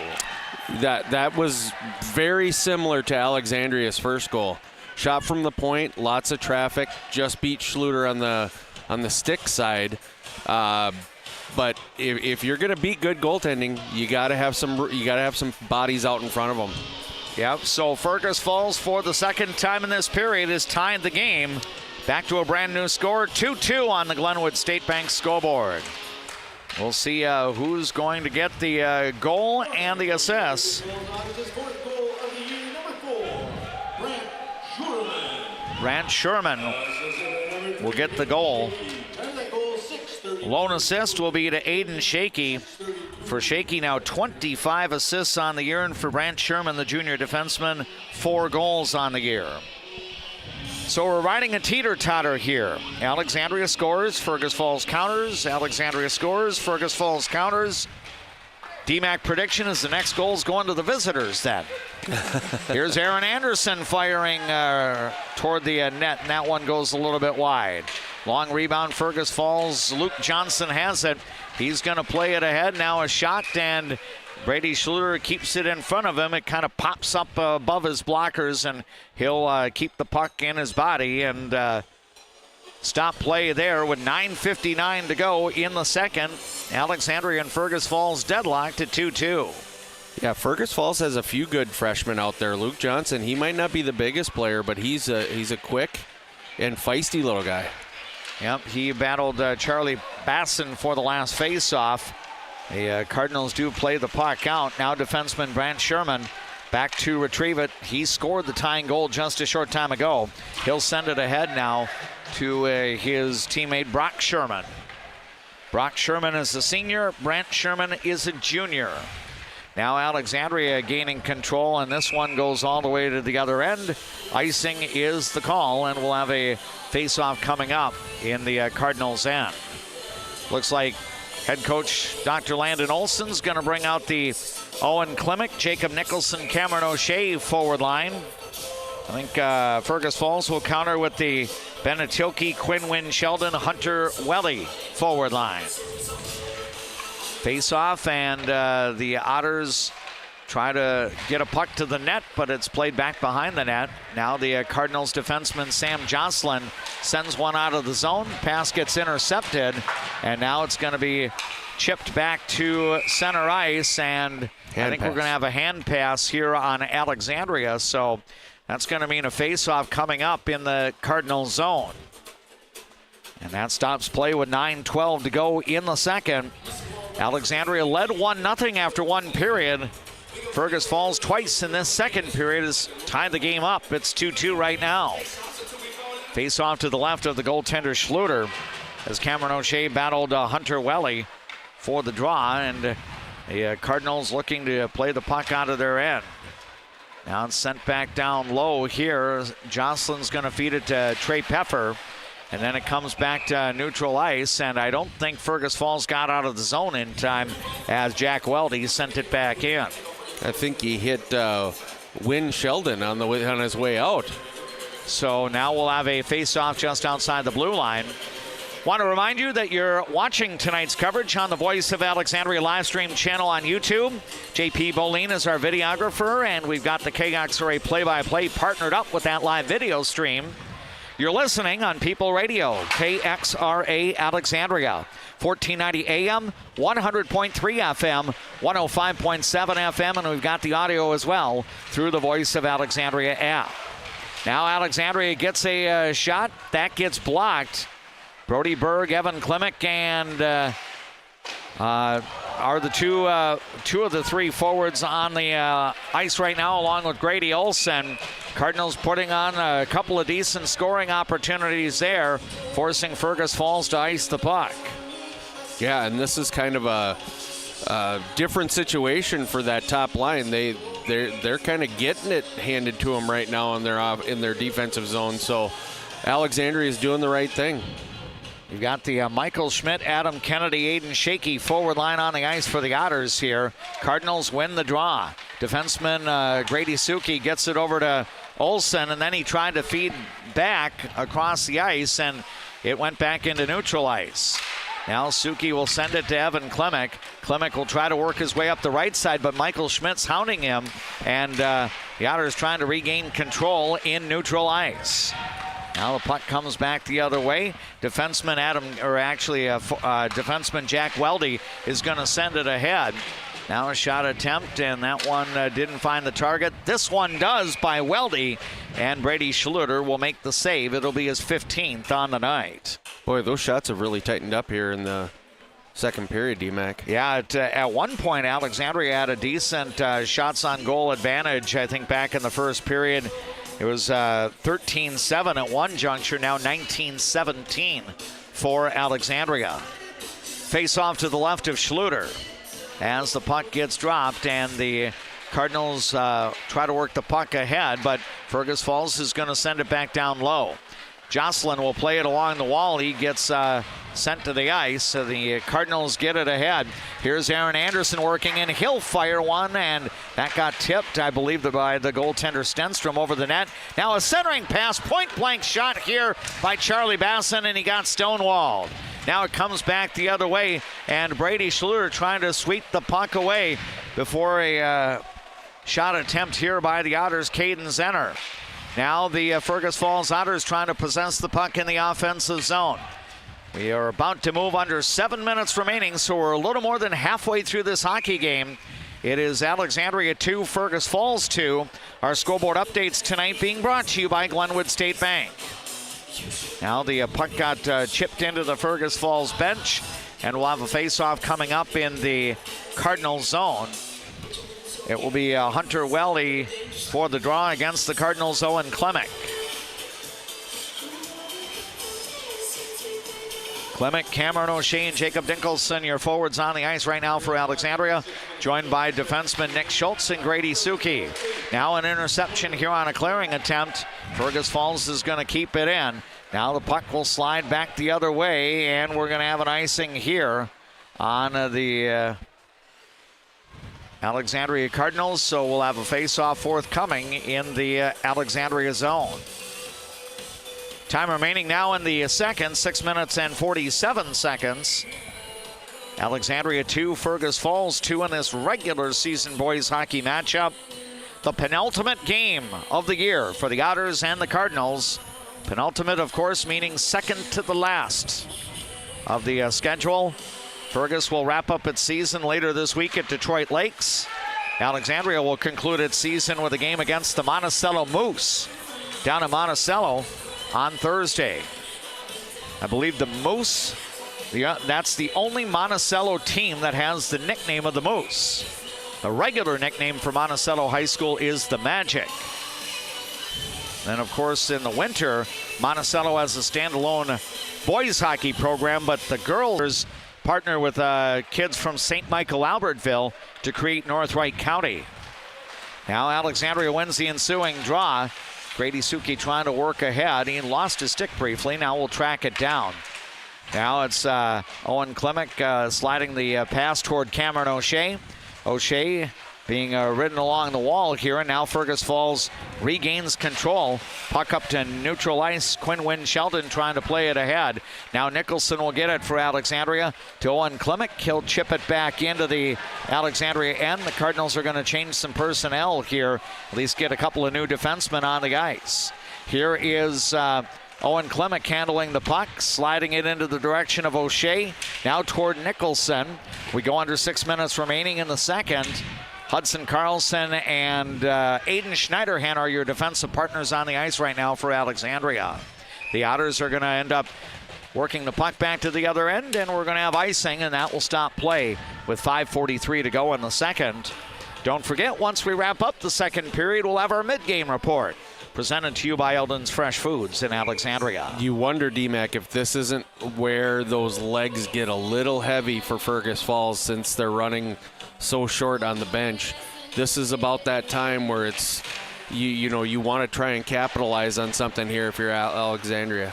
That was very similar to Alexandria's first goal. Shot from the point, lots of traffic, just beat Schluter on the stick side. But if you're going to beat good goaltending, you got to have some bodies out in front of them. Yep, so Fergus Falls for the second time in this period has tied the game. Back to a brand new score, 2-2 on the Glenwood State Bank scoreboard. We'll see who's going to get the goal and the assist. Grant Sherman will get the goal. Lone assist will be to Aiden Shakey. For Shakey now 25 assists on the year, and for Brant Sherman, the junior defenseman, 4 goals on the year. So we're riding a teeter-totter here. Alexandria scores, Fergus Falls counters. Alexandria scores, Fergus Falls counters. DMAC prediction is the next goal is going to the visitors then. Here's Aaron Anderson firing toward the net, and that one goes a little bit wide. Long rebound, Fergus Falls. Luke Johnson has it. He's going to play it ahead. Now a shot, and Brady Schluter keeps it in front of him. It kind of pops up above his blockers, and he'll keep the puck in his body and stop play there with 9:59 to go in the second. Alexandria and Fergus Falls deadlocked at 2-2. Yeah, Fergus Falls has a few good freshmen out there. Luke Johnson, he might not be the biggest player, but he's a quick and feisty little guy. Yep, he battled Charlie Basson for the last face-off. The Cardinals do play the puck out. Now defenseman Brant Sherman back to retrieve it. He scored the tying goal just a short time ago. He'll send it ahead now to his teammate Brock Sherman. Brock Sherman is a senior. Brant Sherman is a junior. Now Alexandria gaining control, and this one goes all the way to the other end. Icing is the call, and we'll have a face-off coming up in the Cardinals' end. Looks like head coach Dr. Landon Olson's going to bring out the Owen Klimek, Jacob Nicholson, Cameron O'Shea forward line. I think Fergus Falls will counter with the Benetilke, Quinn Wynn Sheldon, Hunter Welly forward line. Face-off, and the Otters try to get a puck to the net, but it's played back behind the net. Now the Cardinals defenseman Sam Jocelyn sends one out of the zone. Pass gets intercepted, and now it's going to be chipped back to center ice, and I think we're going to have a hand pass here on Alexandria, so that's going to mean a face-off coming up in the Cardinal zone. And that stops play with 9:12 to go in the second. Alexandria led 1-0 after one period. Fergus Falls twice in this second period has tied the game up. It's 2-2 right now. Face off to the left of the goaltender Schluter as Cameron O'Shea battled Hunter Welly for the draw, and the Cardinals looking to play the puck out of their end. Now it's sent back down low here. Jocelyn's going to feed it to Trey Peffer. And then it comes back to neutral ice, and I don't think Fergus Falls got out of the zone in time as Jack Weldy sent it back in. I think he hit Wynn Sheldon on his way out. So now we'll have a face-off just outside the blue line. Want to remind you that you're watching tonight's coverage on the Voice of Alexandria live stream channel on YouTube. JP Bolin is our videographer, and we've got the KXRA play-by-play partnered up with that live video stream. You're listening on People Radio, KXRA Alexandria, 1490 AM, 100.3 FM, 105.7 FM, and we've got the audio as well through the Voice of Alexandria app. Now Alexandria gets a shot. That gets blocked. Brody Berg, Evan Klimek, and are the two of the three forwards on the ice right now, along with Grady Olson. Cardinals putting on a couple of decent scoring opportunities there, forcing Fergus Falls to ice the puck. Yeah, and this is kind of a different situation for that top line. They're kind of getting it handed to them right now in their defensive zone. So Alexandria is doing the right thing. You've got the Michael Schmidt, Adam Kennedy, Aiden Shaky forward line on the ice for the Otters here. Cardinals win the draw. Defenseman Grady Suki gets it over to Olsen, and then he tried to feed back across the ice, and it went back into neutral ice. Now Suki will send it to Evan Klimek. Klimek will try to work his way up the right side, but Michael Schmidt's hounding him, and the Otters trying to regain control in neutral ice. Now the puck comes back the other way. Defenseman defenseman Jack Weldy is going to send it ahead. Now a shot attempt, and that one didn't find the target. This one does by Weldy, and Brady Schluter will make the save. It'll be his 15th on the night. Boy, those shots have really tightened up here in the second period, DMAC. Yeah, at one point, Alexandria had a decent shots on goal advantage, I think, back in the first period. It was 13-7 at one juncture, now 19-17 for Alexandria. Face off to the left of Schluter as the puck gets dropped, and the Cardinals try to work the puck ahead, but Fergus Falls is going to send it back down low. Jocelyn will play it along the wall. He gets sent to the ice, so the Cardinals get it ahead. Here's Aaron Anderson working in. He'll fire one, and that got tipped, I believe, by the goaltender Stenstrom over the net. Now a centering pass, point-blank shot here by Charlie Basson, and he got stonewalled. Now it comes back the other way, and Brady Schluter trying to sweep the puck away before a shot attempt here by the Otters' Caden Zenner. Now the Fergus Falls Otters trying to possess the puck in the offensive zone. We are about to move under 7 minutes remaining, so we're a little more than halfway through this hockey game. It is Alexandria 2, Fergus Falls 2. Our scoreboard updates tonight being brought to you by Glenwood State Bank. Now the puck got chipped into the Fergus Falls bench, and we'll have a face-off coming up in the Cardinal zone. It will be Hunter Welly for the draw against the Cardinals' Owen Klemick. Klemick, Cameron O'Shea, and Jacob Dinkelson, your forwards on the ice right now for Alexandria, joined by defenseman Nick Schultz and Grady Suki. Now an interception here on a clearing attempt. Fergus Falls is going to keep it in. Now the puck will slide back the other way, and we're going to have an icing here on the Alexandria Cardinals, so we'll have a face-off forthcoming in the Alexandria zone. Time remaining now in the second, 6 minutes and 47 seconds. Alexandria 2, Fergus Falls 2 in this regular season boys hockey matchup. The penultimate game of the year for the Otters and the Cardinals. Penultimate, of course, meaning second to the last of the schedule. Fergus will wrap up its season later this week at Detroit Lakes. Alexandria will conclude its season with a game against the Monticello Moose down in Monticello on Thursday. I believe the Moose, that's the only Monticello team that has the nickname of the Moose. The regular nickname for Monticello High School is the Magic. Then, of course, in the winter, Monticello has a standalone boys hockey program, but the girls partner with kids from St. Michael Albertville to create North Wright County. Now Alexandria wins the ensuing draw. Grady Suki trying to work ahead. He lost his stick briefly. Now we'll track it down. Now it's Owen Klemick sliding the pass toward Cameron O'Shea. O'Shea being ridden along the wall here, and now Fergus Falls regains control. Puck up to neutral ice. Quinn Wynn Sheldon trying to play it ahead. Now Nicholson will get it for Alexandria to Owen Klemick. He'll chip it back into the Alexandria end. The Cardinals are going to change some personnel here, at least get a couple of new defensemen on the ice. Here is Owen Klemick handling the puck, sliding it into the direction of O'Shea. Now toward Nicholson. We go under 6 minutes remaining in the second. Hudson Carlson and Aiden Schneiderhan are your defensive partners on the ice right now for Alexandria. The Otters are going to end up working the puck back to the other end, and we're going to have icing, and that will stop play with 5:43 to go in the second. Don't forget, once we wrap up the second period, we'll have our mid-game report, presented to you by Eldon's Fresh Foods in Alexandria. You wonder, DMAC, if this isn't where those legs get a little heavy for Fergus Falls since they're running so short on the bench. This is about that time where it's, you want to try and capitalize on something here if you're Alexandria.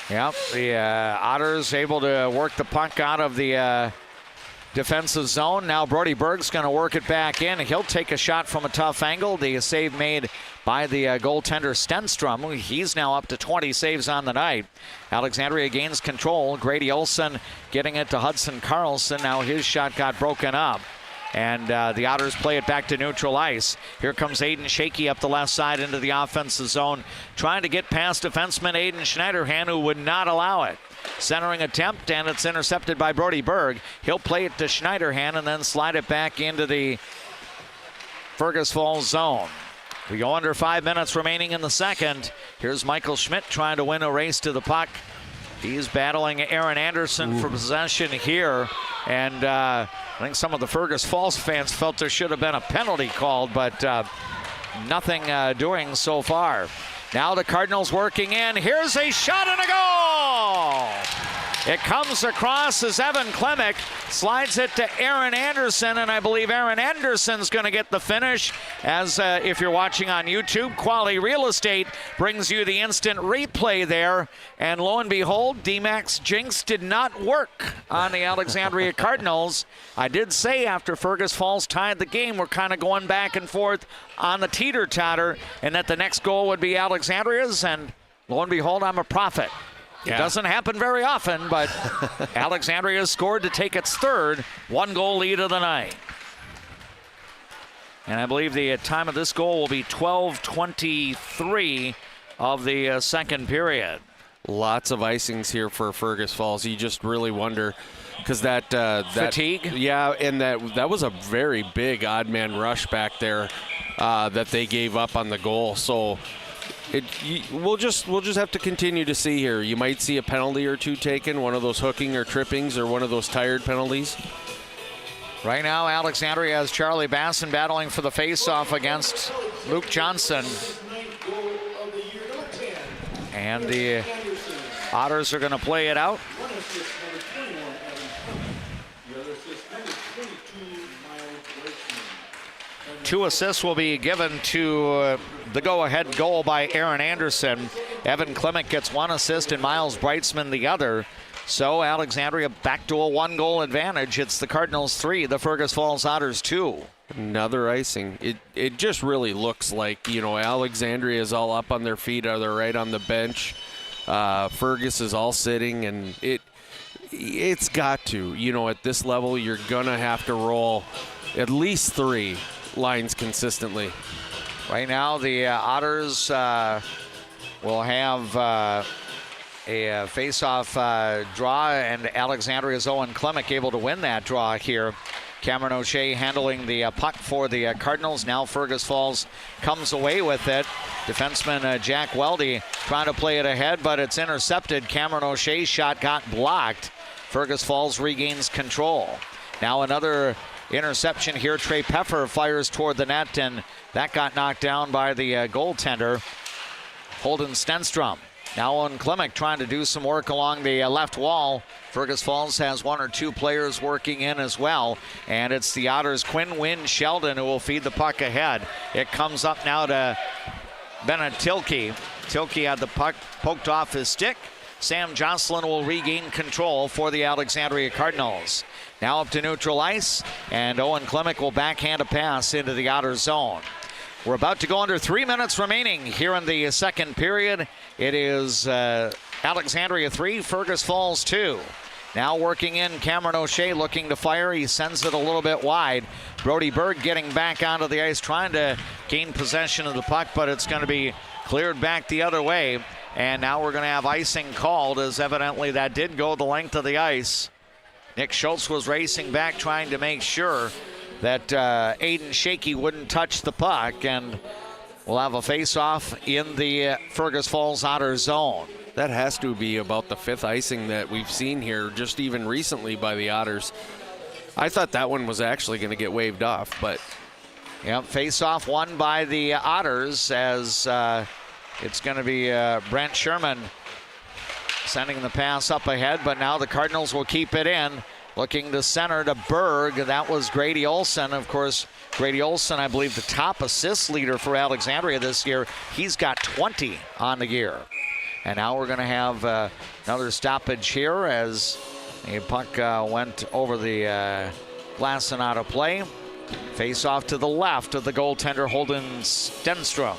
Yep, the Otters able to work the puck out of the defensive zone. Now Brody Berg's going to work it back in. He'll take a shot from a tough angle. The save made by the goaltender Stenstrom. He's now up to 20 saves on the night. Alexandria gains control. Grady Olson getting it to Hudson Carlson. Now his shot got broken up. And the Otters play it back to neutral ice. Here comes Aiden Shaky up the left side into the offensive zone, trying to get past defenseman Aiden Schneiderhan, who would not allow it. Centering attempt, and it's intercepted by Brody Berg. He'll play it to Schneiderhan and then slide it back into the Fergus Falls zone. We go under 5 minutes remaining in the second. Here's Michael Schmidt trying to win a race to the puck. He's battling Aaron Anderson for possession here. And I think some of the Fergus Falls fans felt there should have been a penalty called, but nothing doing so far. Now the Cardinals working in. Here's a shot and a goal! It comes across as Evan Klemick slides it to Aaron Anderson, and I believe Aaron Anderson's going to get the finish, as if you're watching on YouTube, Quality Real Estate brings you the instant replay there, and lo and behold, DMAC's jinx did not work on the Alexandria Cardinals. I did say after Fergus Falls tied the game, we're kind of going back and forth on the teeter-totter, and that the next goal would be Alexandria's, and lo and behold, I'm a prophet. It doesn't happen very often, but Alexandria scored to take its third one-goal lead of the night. And I believe the time of this goal will be 12:23 of the second period. Lots of icings here for Fergus Falls. You just really wonder, because that fatigue. Yeah, and that was a very big odd man rush back there that they gave up on the goal. So We'll just have to continue to see here. You might see a penalty or two taken, one of those hooking or trippings or one of those tired penalties. Right now, Alexandria has Charlie Basson battling for the face-off against Luke Johnson. And the Otters are going to play it out. Two assists will be given to the go-ahead goal by Aaron Anderson. Evan Clement gets one assist and Miles Brightsman the other. So Alexandria back to a one-goal advantage. It's the Cardinals 3, the Fergus Falls Otters 2. Another icing. It just really looks like, Alexandria is all up on their feet, or they're right on the bench. Fergus is all sitting, and it's got to. At this level, you're going to have to roll at least 3 lines consistently. Right now, the Otters will have a face-off draw, and Alexandria's Owen Clemick able to win that draw here. Cameron O'Shea handling the puck for the Cardinals. Now Fergus Falls comes away with it. Defenseman Jack Weldy trying to play it ahead, but it's intercepted. Cameron O'Shea's shot got blocked. Fergus Falls regains control. Now another interception here. Trey Peffer fires toward the net, and that got knocked down by the goaltender, Holden Stenstrom. Now on Clemick trying to do some work along the left wall. Fergus Falls has 1 or 2 players working in as well. And it's the Otters' Quinn Wynn Sheldon who will feed the puck ahead. It comes up now to Bennett Tilke. Tilke had the puck poked off his stick. Sam Jocelyn will regain control for the Alexandria Cardinals. Now up to neutral ice, and Owen Clemick will backhand a pass into the Otters zone. We're about to go under 3 minutes remaining here in the second period. It is Alexandria 3, Fergus Falls 2. Now working in, Cameron O'Shea looking to fire. He sends it a little bit wide. Brody Berg getting back onto the ice, trying to gain possession of the puck, but it's going to be cleared back the other way. And now we're going to have icing called, as evidently that did go the length of the ice. Nick Schultz was racing back, trying to make sure that Aiden Shaky wouldn't touch the puck, and we'll have a face-off in the Fergus Falls Otters zone. That has to be about the 5th icing that we've seen here, just even recently by the Otters. I thought that one was actually going to get waved off, but... Yep, face-off won by the Otters, as it's going to be Brent Sherman sending the pass up ahead, but now the Cardinals will keep it in. Looking to center to Berg. That was Grady Olson. Of course, Grady Olson, I believe, the top assist leader for Alexandria this year. He's got 20 on the year. And now we're going to have another stoppage here as the puck went over the glass and out of play. Face off to the left of the goaltender, Holden Stenstrom.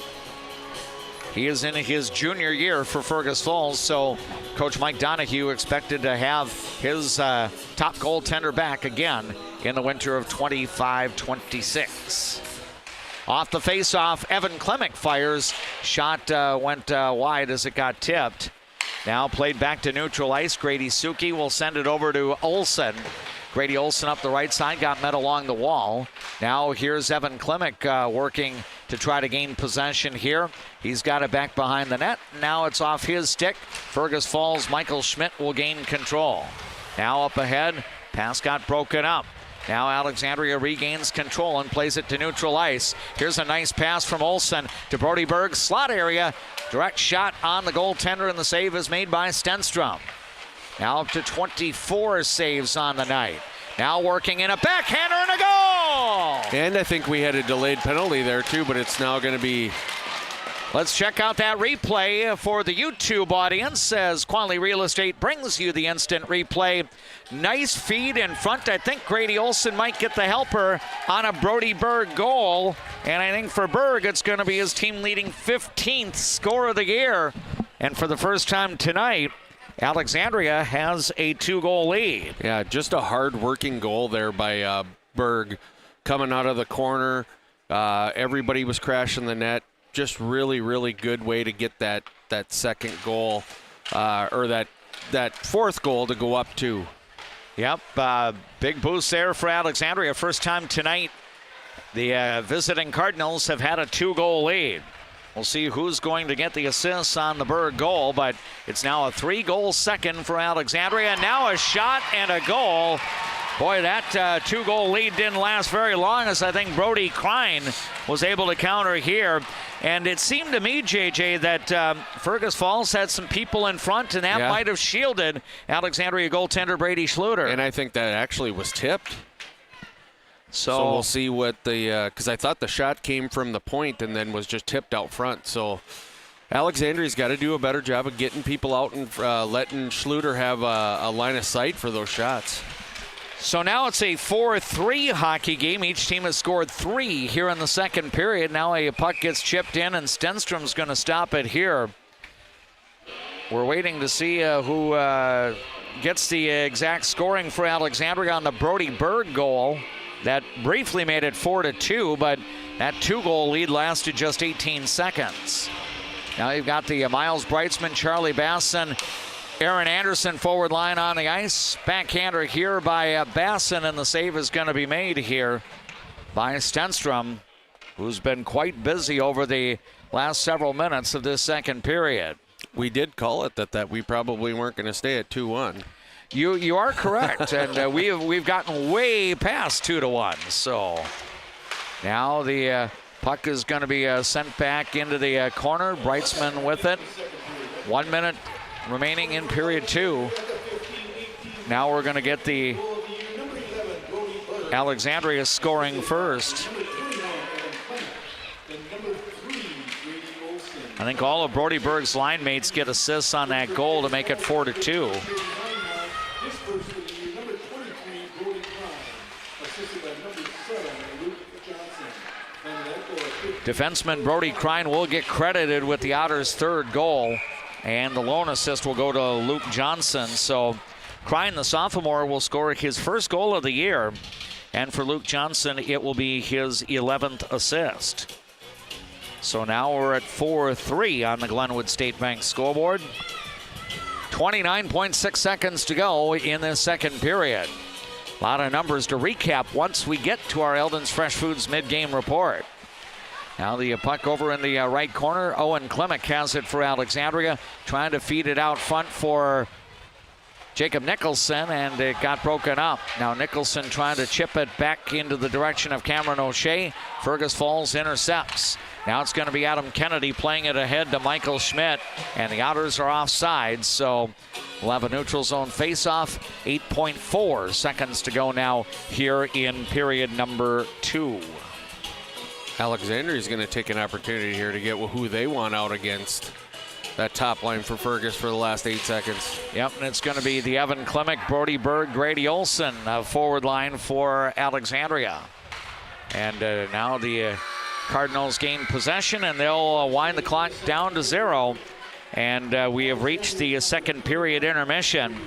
He is in his junior year for Fergus Falls, so Coach Mike Donahue expected to have his top goaltender back again in the winter of 25-26. Off the face-off, Evan Clemick fires. Shot went wide as it got tipped. Now played back to neutral ice. Grady Suki will send it over to Olson. Grady Olson up the right side, got met along the wall. Now here's Evan Clemick working to try to gain possession here. He's got it back behind the net. Now it's off his stick. Fergus Falls' Michael Schmidt will gain control. Now up ahead, pass got broken up. Now Alexandria regains control and plays it to neutral ice. Here's a nice pass from Olson to Brody Berg, slot area. Direct shot on the goaltender, and the save is made by Stenstrom. Now up to 24 saves on the night. Now working in a backhander and a goal! And I think we had a delayed penalty there too, but it's now going to be... Let's check out that replay for the YouTube audience as Quality Real Estate brings you the instant replay. Nice feed in front. I think Grady Olson might get the helper on a Brody Berg goal. And I think for Berg, it's going to be his team-leading 15th score of the year. And for the first time tonight, Alexandria has a 2-goal lead. Yeah, just a hard-working goal there by Berg. Coming out of the corner, everybody was crashing the net. Just really, really good way to get that second goal, or that fourth goal to go up to. Yep, big boost there for Alexandria. First time tonight the visiting Cardinals have had a 2-goal lead. We'll see who's going to get the assists on the Berg goal, but it's now a 3-goal second for Alexandria. Now a shot and a goal. Boy, that 2-goal lead didn't last very long, as I think Brody Krein was able to counter here. And it seemed to me, JJ, that Fergus Falls had some people in front, and that might have shielded Alexandria goaltender Brady Schluter. And I think that actually was tipped. So we'll see what the, because I thought the shot came from the point and then was just tipped out front. So Alexandria's got to do a better job of getting people out and letting Schluter have a line of sight for those shots. So now it's a 4-3 hockey game. Each team has scored 3 here in the second period. Now a puck gets chipped in, and Stenstrom's going to stop it here. We're waiting to see who gets the exact scoring for Alexandria on the Brody Berg goal. That briefly made it 4-2, but that 2-goal lead lasted just 18 seconds. Now you've got the Miles Breitzman, Charlie Basson, Aaron Anderson forward line on the ice. Backhander here by Basson, and the save is going to be made here by Stenstrom, who's been quite busy over the last several minutes of this second period. We did call it that we probably weren't going to stay at 2-1. You are correct, and we've gotten way past 2-1. So now the puck is going to be sent back into the corner. Breitzman with it. 1 minute remaining in period 2. Now we're going to get the Alexandria scoring first. I think all of Brody Berg's line mates get assists on that goal to make it 4-2. Defenseman Brody Krein will get credited with the Otters' 3rd goal, and the lone assist will go to Luke Johnson. So Krein, the sophomore, will score his 1st goal of the year, and for Luke Johnson, it will be his 11th assist. So now we're at 4-3 on the Glenwood State Bank scoreboard. 29.6 seconds to go in this second period. A lot of numbers to recap once we get to our Eldon's Fresh Foods mid-game report. Now the puck over in the right corner. Owen Klimek has it for Alexandria, trying to feed it out front for Jacob Nicholson, and it got broken up. Now Nicholson trying to chip it back into the direction of Cameron O'Shea. Fergus Falls intercepts. Now it's going to be Adam Kennedy playing it ahead to Michael Schmidt, and the Otters are offside, so we'll have a neutral zone face-off. 8.4 seconds to go now here in period number 2. Alexandria is going to take an opportunity here to get who they want out against that top line for Fergus for the last 8 seconds. Yep, and it's going to be the Evan Klimek, Brody Berg, Grady Olson forward line for Alexandria. And now the Cardinals gain possession, and they'll wind the clock down to 0. And we have reached the second period intermission.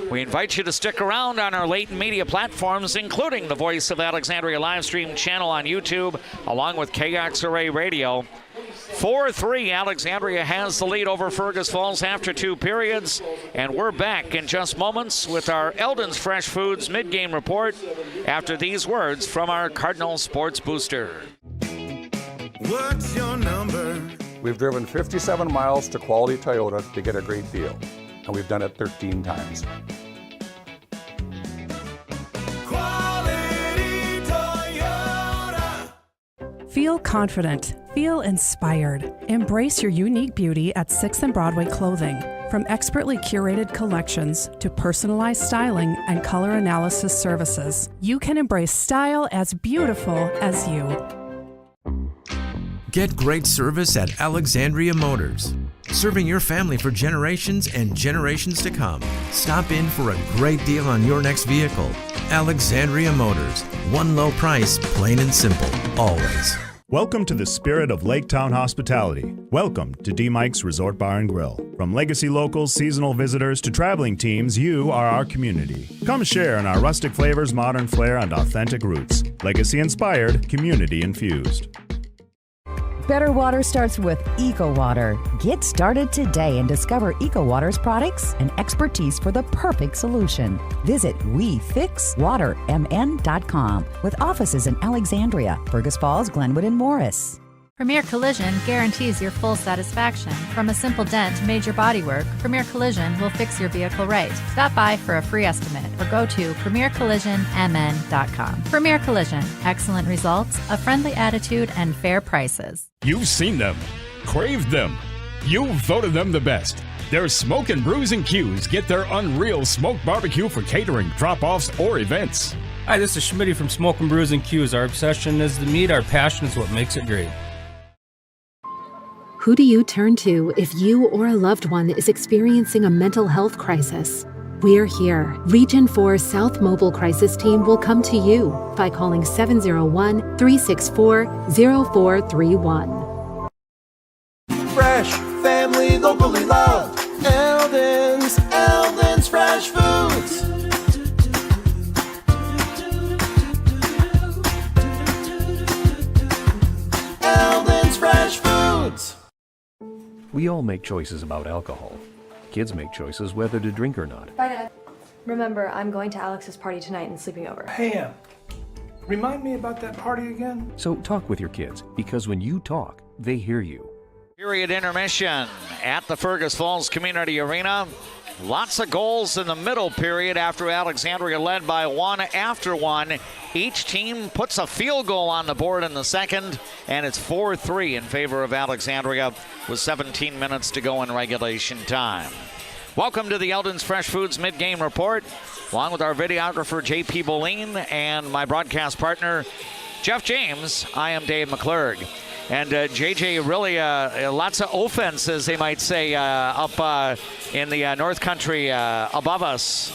We invite you to stick around on our latent media platforms, including the Voice of Alexandria live stream channel on YouTube, along with KXRA Radio. 4-3, Alexandria has the lead over Fergus Falls after 2 periods. And we're back in just moments with our Eldon's Fresh Foods mid-game report after these words from our Cardinal Sports Booster. What's your number? We've driven 57 miles to Quality Toyota to get a great deal, and we've done it 13 times. Quality Toyota. Feel confident. Feel inspired. Embrace your unique beauty at 6th and Broadway Clothing. From expertly curated collections to personalized styling and color analysis services, you can embrace style as beautiful as you. Get great service at Alexandria Motors. Serving your family for generations and generations to come. Stop in for a great deal on your next vehicle. Alexandria Motors. One low price, plain and simple, always. Welcome to the spirit of Lake Town hospitality. Welcome to DMAC's Resort Bar and Grill. From legacy locals, seasonal visitors, to traveling teams, you are our community. Come share in our rustic flavors, modern flair, and authentic roots. Legacy inspired, community infused. Better water starts with EcoWater. Get started today and discover EcoWater's products and expertise for the perfect solution. Visit WeFixWaterMN.com with offices in Alexandria, Fergus Falls, Glenwood, and Morris. Premier Collision guarantees your full satisfaction. From a simple dent to major bodywork, Premier Collision will fix your vehicle right. Stop by for a free estimate or go to premiercollisionmn.com. Premier Collision, excellent results, a friendly attitude, and fair prices. You've seen them, craved them. You've voted them the best. Their Smoke and Brews and Q's get their unreal smoked barbecue for catering, drop-offs, or events. Hi, this is Schmitty from Smoke and Brews and Q's. Our obsession is the meat, our passion is what makes it great. Who do you turn to if you or a loved one is experiencing a mental health crisis? We're here. Region 4 South Mobile Crisis Team will come to you by calling 701-364-0431. Fresh, family, locally loved. Eldon's Fresh Foods. Eldon's Fresh Foods. We all make choices about alcohol. Kids make choices whether to drink or not. Bye, Dad. Remember, I'm going to Alex's party tonight and sleeping over. Hey, remind me about that party again? So talk with your kids, because when you talk, they hear you. Period intermission at the Fergus Falls Community Arena. Lots of goals in the middle period after Alexandria led by one after one. Each team puts a field goal on the board in the second, and it's 4-3 in favor of Alexandria with 17 minutes to go in regulation time. Welcome to the Eldon's Fresh Foods mid-game report, along with our videographer J.P. Boleen and my broadcast partner Jeff James. I am Dave McClurg. And JJ, really lots of offense, as they might say, up in the North Country above us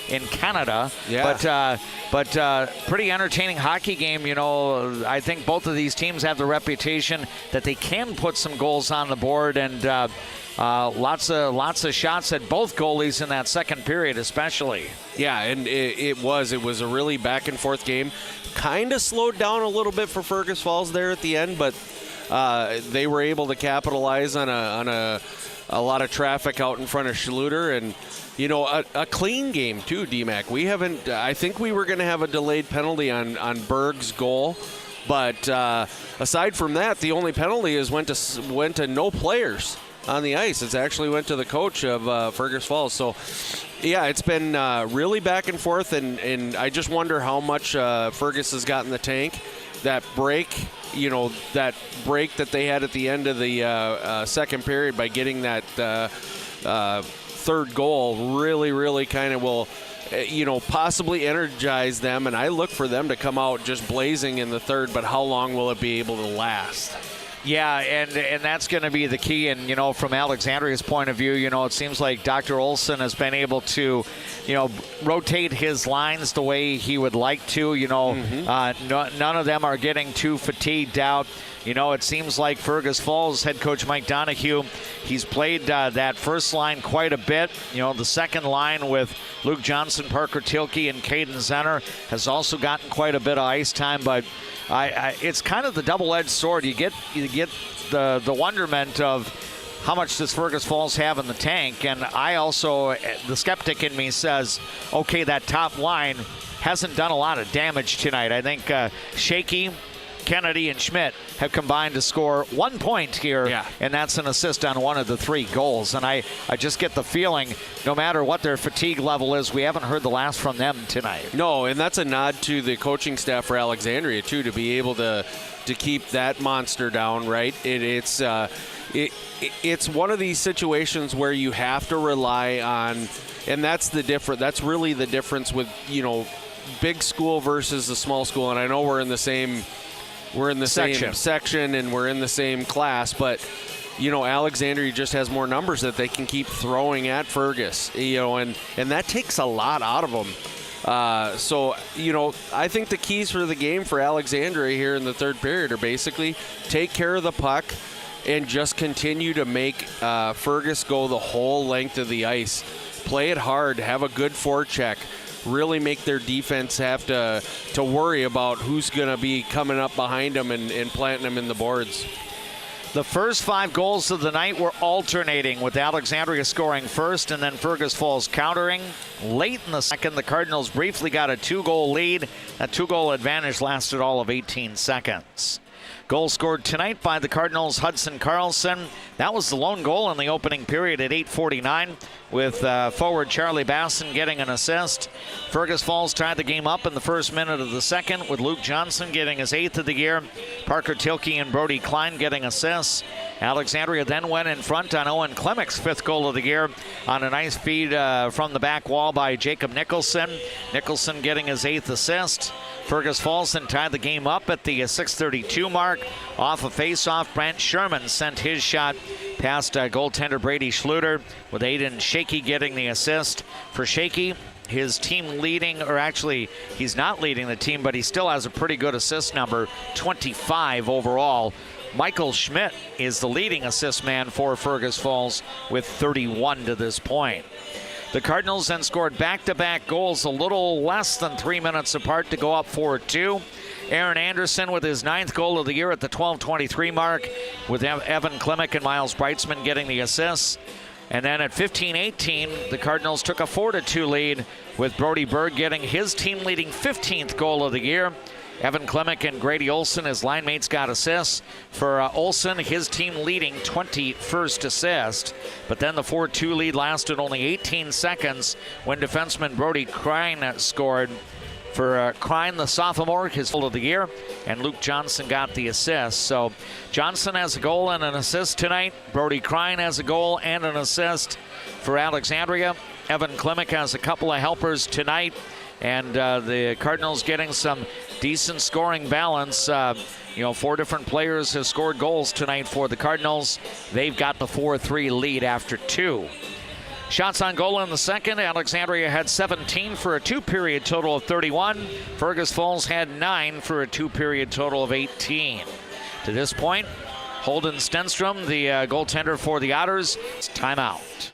in Canada. Yeah. But pretty entertaining hockey game. You know, I think both of these teams have the reputation that they can put some goals on the board, and lots of shots at both goalies in that second period, especially. Yeah, and it was a really back and forth game. Kind of slowed down a little bit for Fergus Falls there at the end, but they were able to capitalize on a lot of traffic out in front of Schluter, and you know, a clean game too. DMAC. We haven't. I think we were going to have a delayed penalty on Berg's goal, but aside from that, the only penalty went to no players on the ice. It's actually went to the coach of Fergus Falls. So. Yeah, it's been really back and forth, and I just wonder how much Fergus has got in the tank. That break that they had at the end of the second period by getting that third goal really kind of will, possibly energize them. And I look for them to come out just blazing in the third, but how long will it be able to last? Yeah, and that's going to be the key. And, from Alexandria's point of view, it seems like Dr. Olson has been able to, rotate his lines the way he would like to. None of them are getting too fatigued out. It seems like Fergus Falls head coach Mike Donahue, he's played that first line quite a bit. The second line with Luke Johnson, Parker Tilke, and Caden Zenner has also gotten quite a bit of ice time, but it's kind of the double-edged sword. You get the wonderment of how much does Fergus Falls have in the tank, and I also, the skeptic in me says, okay, that top line hasn't done a lot of damage tonight. I think Shaky, Kennedy, and Schmidt have combined to score 1 point here, and that's an assist on one of the three goals. And I just get the feeling, no matter what their fatigue level is, we haven't heard the last from them tonight. No, and that's a nod to the coaching staff for Alexandria, too, to be able to keep that monster down, right? It's one of these situations where you have to rely on, and that's really the difference with, big school versus the small school. And I know we're in the same section and we're in the same class, but Alexandria just has more numbers that they can keep throwing at Fergus, and that takes a lot out of them. So I think the keys for the game for Alexandria here in the third period are basically take care of the puck and just continue to make Fergus go the whole length of the ice. Play it hard, have a good forecheck. Really make their defense have to worry about who's going to be coming up behind them and planting them in the boards. The first 5 goals of the night were alternating, with Alexandria scoring first and then Fergus Falls countering. Late in the second, the Cardinals briefly got a 2-goal lead. That 2-goal advantage lasted all of 18 seconds. Goal scored tonight by the Cardinals' Hudson Carlson. That was the lone goal in the opening period at 8:49, with forward Charlie Basson getting an assist. Fergus Falls tied the game up in the first minute of the second, with Luke Johnson getting his 8th of the year. Parker Tilke and Brody Klein getting assists. Alexandria then went in front on Owen Klemick's 5th goal of the year on a nice feed from the back wall by Jacob Nicholson. Nicholson getting his 8th assist. Fergus Falls then tied the game up at the 6:32 mark. Off a face-off, Brant Sherman sent his shot past goaltender Brady Schluter, with Aiden Shaky getting the assist. For Shaky, his team leading, or actually he's not leading the team, but he still has a pretty good assist number, 25 overall. Michael Schmidt is the leading assist man for Fergus Falls with 31 to this point. The Cardinals then scored back-to-back goals a little less than 3 minutes apart to go up 4-2. Aaron Anderson with his 9th goal of the year at the 12:23 mark, with Evan Klemick and Miles Breitzman getting the assists. And then at 15:18, the Cardinals took a 4-2 lead, with Brody Berg getting his team-leading 15th goal of the year. Evan Klemick and Grady Olson, his line mates, got assists. For Olson, his team leading 21st assist. But then the 4-2 lead lasted only 18 seconds when defenseman Brody Krein scored. For Krein, the sophomore, his goal of the year, and Luke Johnson got the assist. So Johnson has a goal and an assist tonight. Brody Krein has a goal and an assist for Alexandria. Evan Klemick has a couple of helpers tonight. And the Cardinals getting some decent scoring balance. 4 different players have scored goals tonight for the Cardinals. They've got the 4-3 lead after 2. Shots on goal in the second. Alexandria had 17 for a 2-period total of 31. Fergus Falls had 9 for a 2-period total of 18. To this point, Holden Stenstrom, the goaltender for the Otters, it's timeout.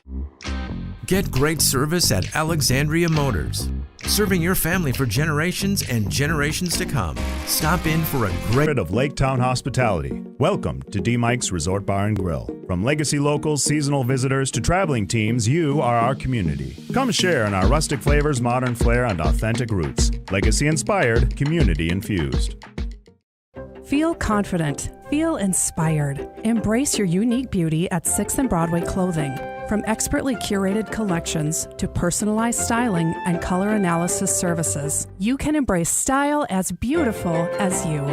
Get great service at Alexandria Motors. Serving your family for generations and generations to come. Stop in for a great of Lake Town hospitality. Welcome to DMAC's Resort Bar and Grill. From legacy locals, seasonal visitors, to traveling teams, you are our community. Come share in our rustic flavors, modern flair, and authentic roots. Legacy inspired, community infused. Feel confident. Feel inspired. Embrace your unique beauty at 6th and Broadway Clothing. From expertly curated collections to personalized styling and color analysis services, you can embrace style as beautiful as you.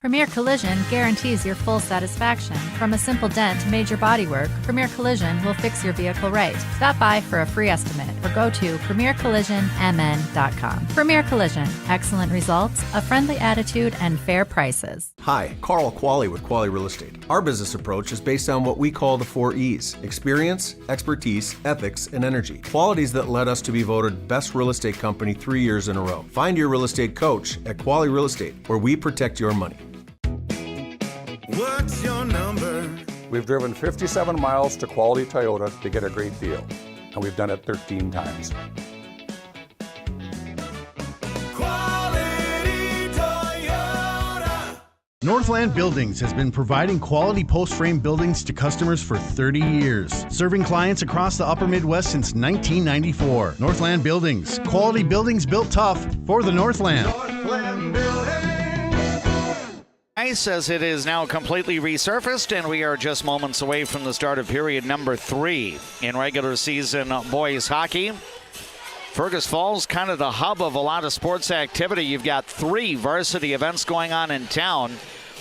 Premier Collision guarantees your full satisfaction. From a simple dent to major bodywork, Premier Collision will fix your vehicle right. Stop by for a free estimate or go to premiercollisionmn.com. Premier Collision, excellent results, a friendly attitude, and fair prices. Hi, Carl Qualley with Qualley Real Estate. Our business approach is based on what we call the 4 E's: experience, expertise, ethics, and energy. Qualities that led us to be voted best real estate company 3 years in a row. Find your real estate coach at Qualley Real Estate, where we protect your money. What's your number? We've driven 57 miles to Quality Toyota to get a great deal, and we've done it 13 times. Quality Toyota. Northland Buildings has been providing quality post-frame buildings to customers for 30 years, serving clients across the upper Midwest since 1994. Northland Buildings, quality buildings built tough for the Northland. Northland Building. Ice as it is now completely resurfaced, and we are just moments away from the start of period number 3 in regular season boys hockey. Fergus Falls, kind of the hub of a lot of sports activity. You've got 3 varsity events going on in town.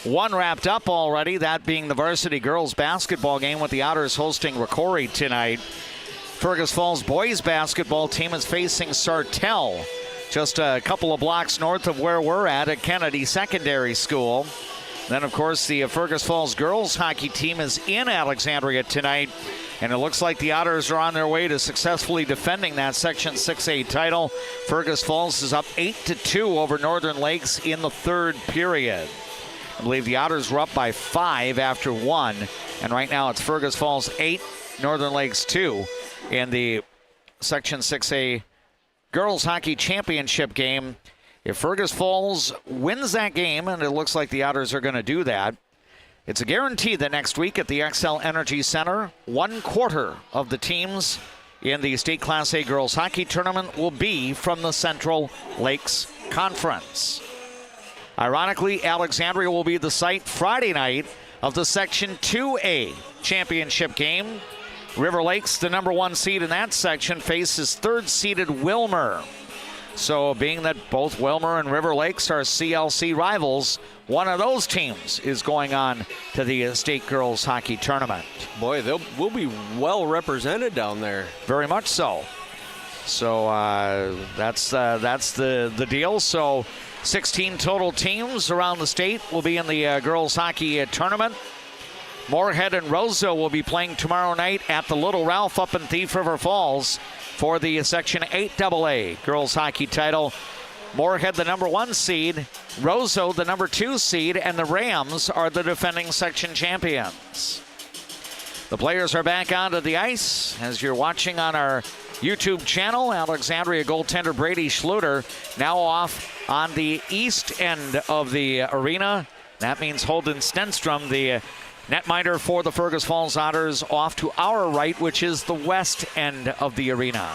1 wrapped up already, that being the varsity girls basketball game with the Otters hosting Rocori tonight. Fergus Falls boys basketball team is facing Sartell, just a couple of blocks north of where we're at Kennedy Secondary School. Then, of course, the Fergus Falls girls hockey team is in Alexandria tonight, and it looks like the Otters are on their way to successfully defending that Section 6A title. Fergus Falls is up 8-2 over Northern Lakes in the 3rd period. I believe the Otters were up by 5 after 1, and right now it's Fergus Falls 8, Northern Lakes 2 in the Section 6A girls hockey championship game. If Fergus Falls wins that game, and it looks like the Otters are going to do that, it's a guarantee that next week at the XL Energy Center, 1/4 of the teams in the State Class A girls hockey tournament will be from the Central Lakes Conference. Ironically, Alexandria will be the site Friday night of the Section 2A championship game. River Lakes, the number 1 seed in that section, faces 3rd-seeded Wilmer. So being that both Wilmer and River Lakes are CLC rivals, one of those teams is going on to the state girls hockey tournament. Boy, we'll be well represented down there. Very much so. So that's the deal. So 16 total teams around the state will be in the girls hockey tournament. Moorhead and Roseau will be playing tomorrow night at the Little Ralph up in Thief River Falls for the Section 8 AA girls hockey title. Moorhead, the number 1 seed, Roseau, the number 2 seed, and the Rams are the defending section champions. The players are back onto the ice as you're watching on our YouTube channel. Alexandria goaltender Brady Schluter now off on the east end of the arena. That means Holden Stenstrom, the netminder for the Fergus Falls Otters, off to our right, which is the west end of the arena.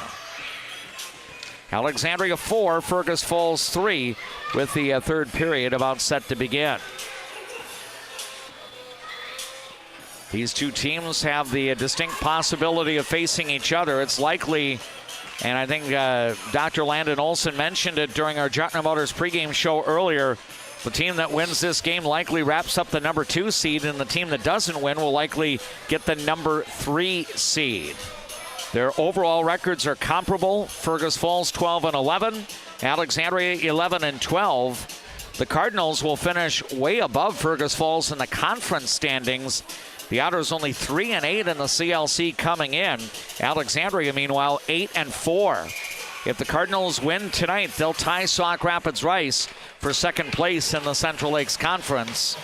Alexandria 4, Fergus Falls 3, with the third period about set to begin. These two teams have the distinct possibility of facing each other. It's likely, and I think Dr. Landon Olson mentioned it during our Jutner Motors pregame show earlier, the team that wins this game likely wraps up the number 2 seed, and the team that doesn't win will likely get the number 3 seed. Their overall records are comparable. Fergus Falls 12-11, Alexandria 11-12. The Cardinals will finish way above Fergus Falls in the conference standings. The Otters only 3-8 in the CLC coming in. Alexandria, meanwhile, 8-4. If the Cardinals win tonight, they'll tie Sauk Rapids Rice for second place in the Central Lakes Conference,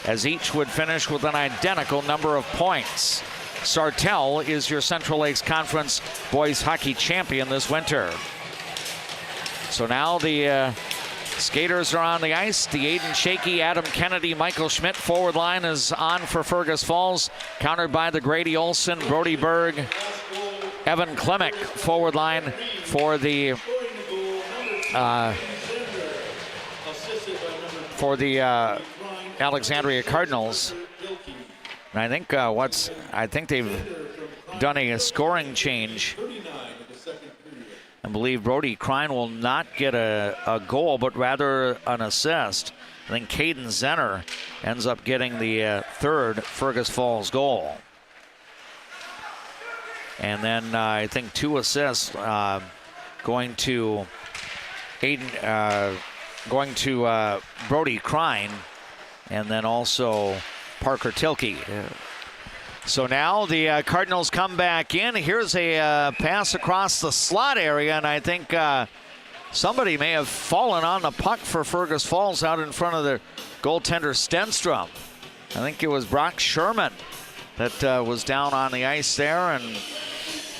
as each would finish with an identical number of points. Sartell is your Central Lakes Conference boys hockey champion this winter. So now the skaters are on the ice. The Aiden Shaky, Adam Kennedy, Michael Schmidt forward line is on for Fergus Falls, countered by the Grady Olson, Brody Berg, Evan Klemick forward line for the Alexandria Cardinals. And I think they've done a scoring change. I believe Brody Krein will not get a goal, but rather an assist. I think Caden Zenner ends up getting the third Fergus Falls goal. And then I think 2 assists going to Brody Krein, and then also Parker Tilke. Yeah. So now the Cardinals come back in. Here's a pass across the slot area, and I think somebody may have fallen on the puck for Fergus Falls out in front of the goaltender Stenstrom. I think it was Brock Sherman that was down on the ice there,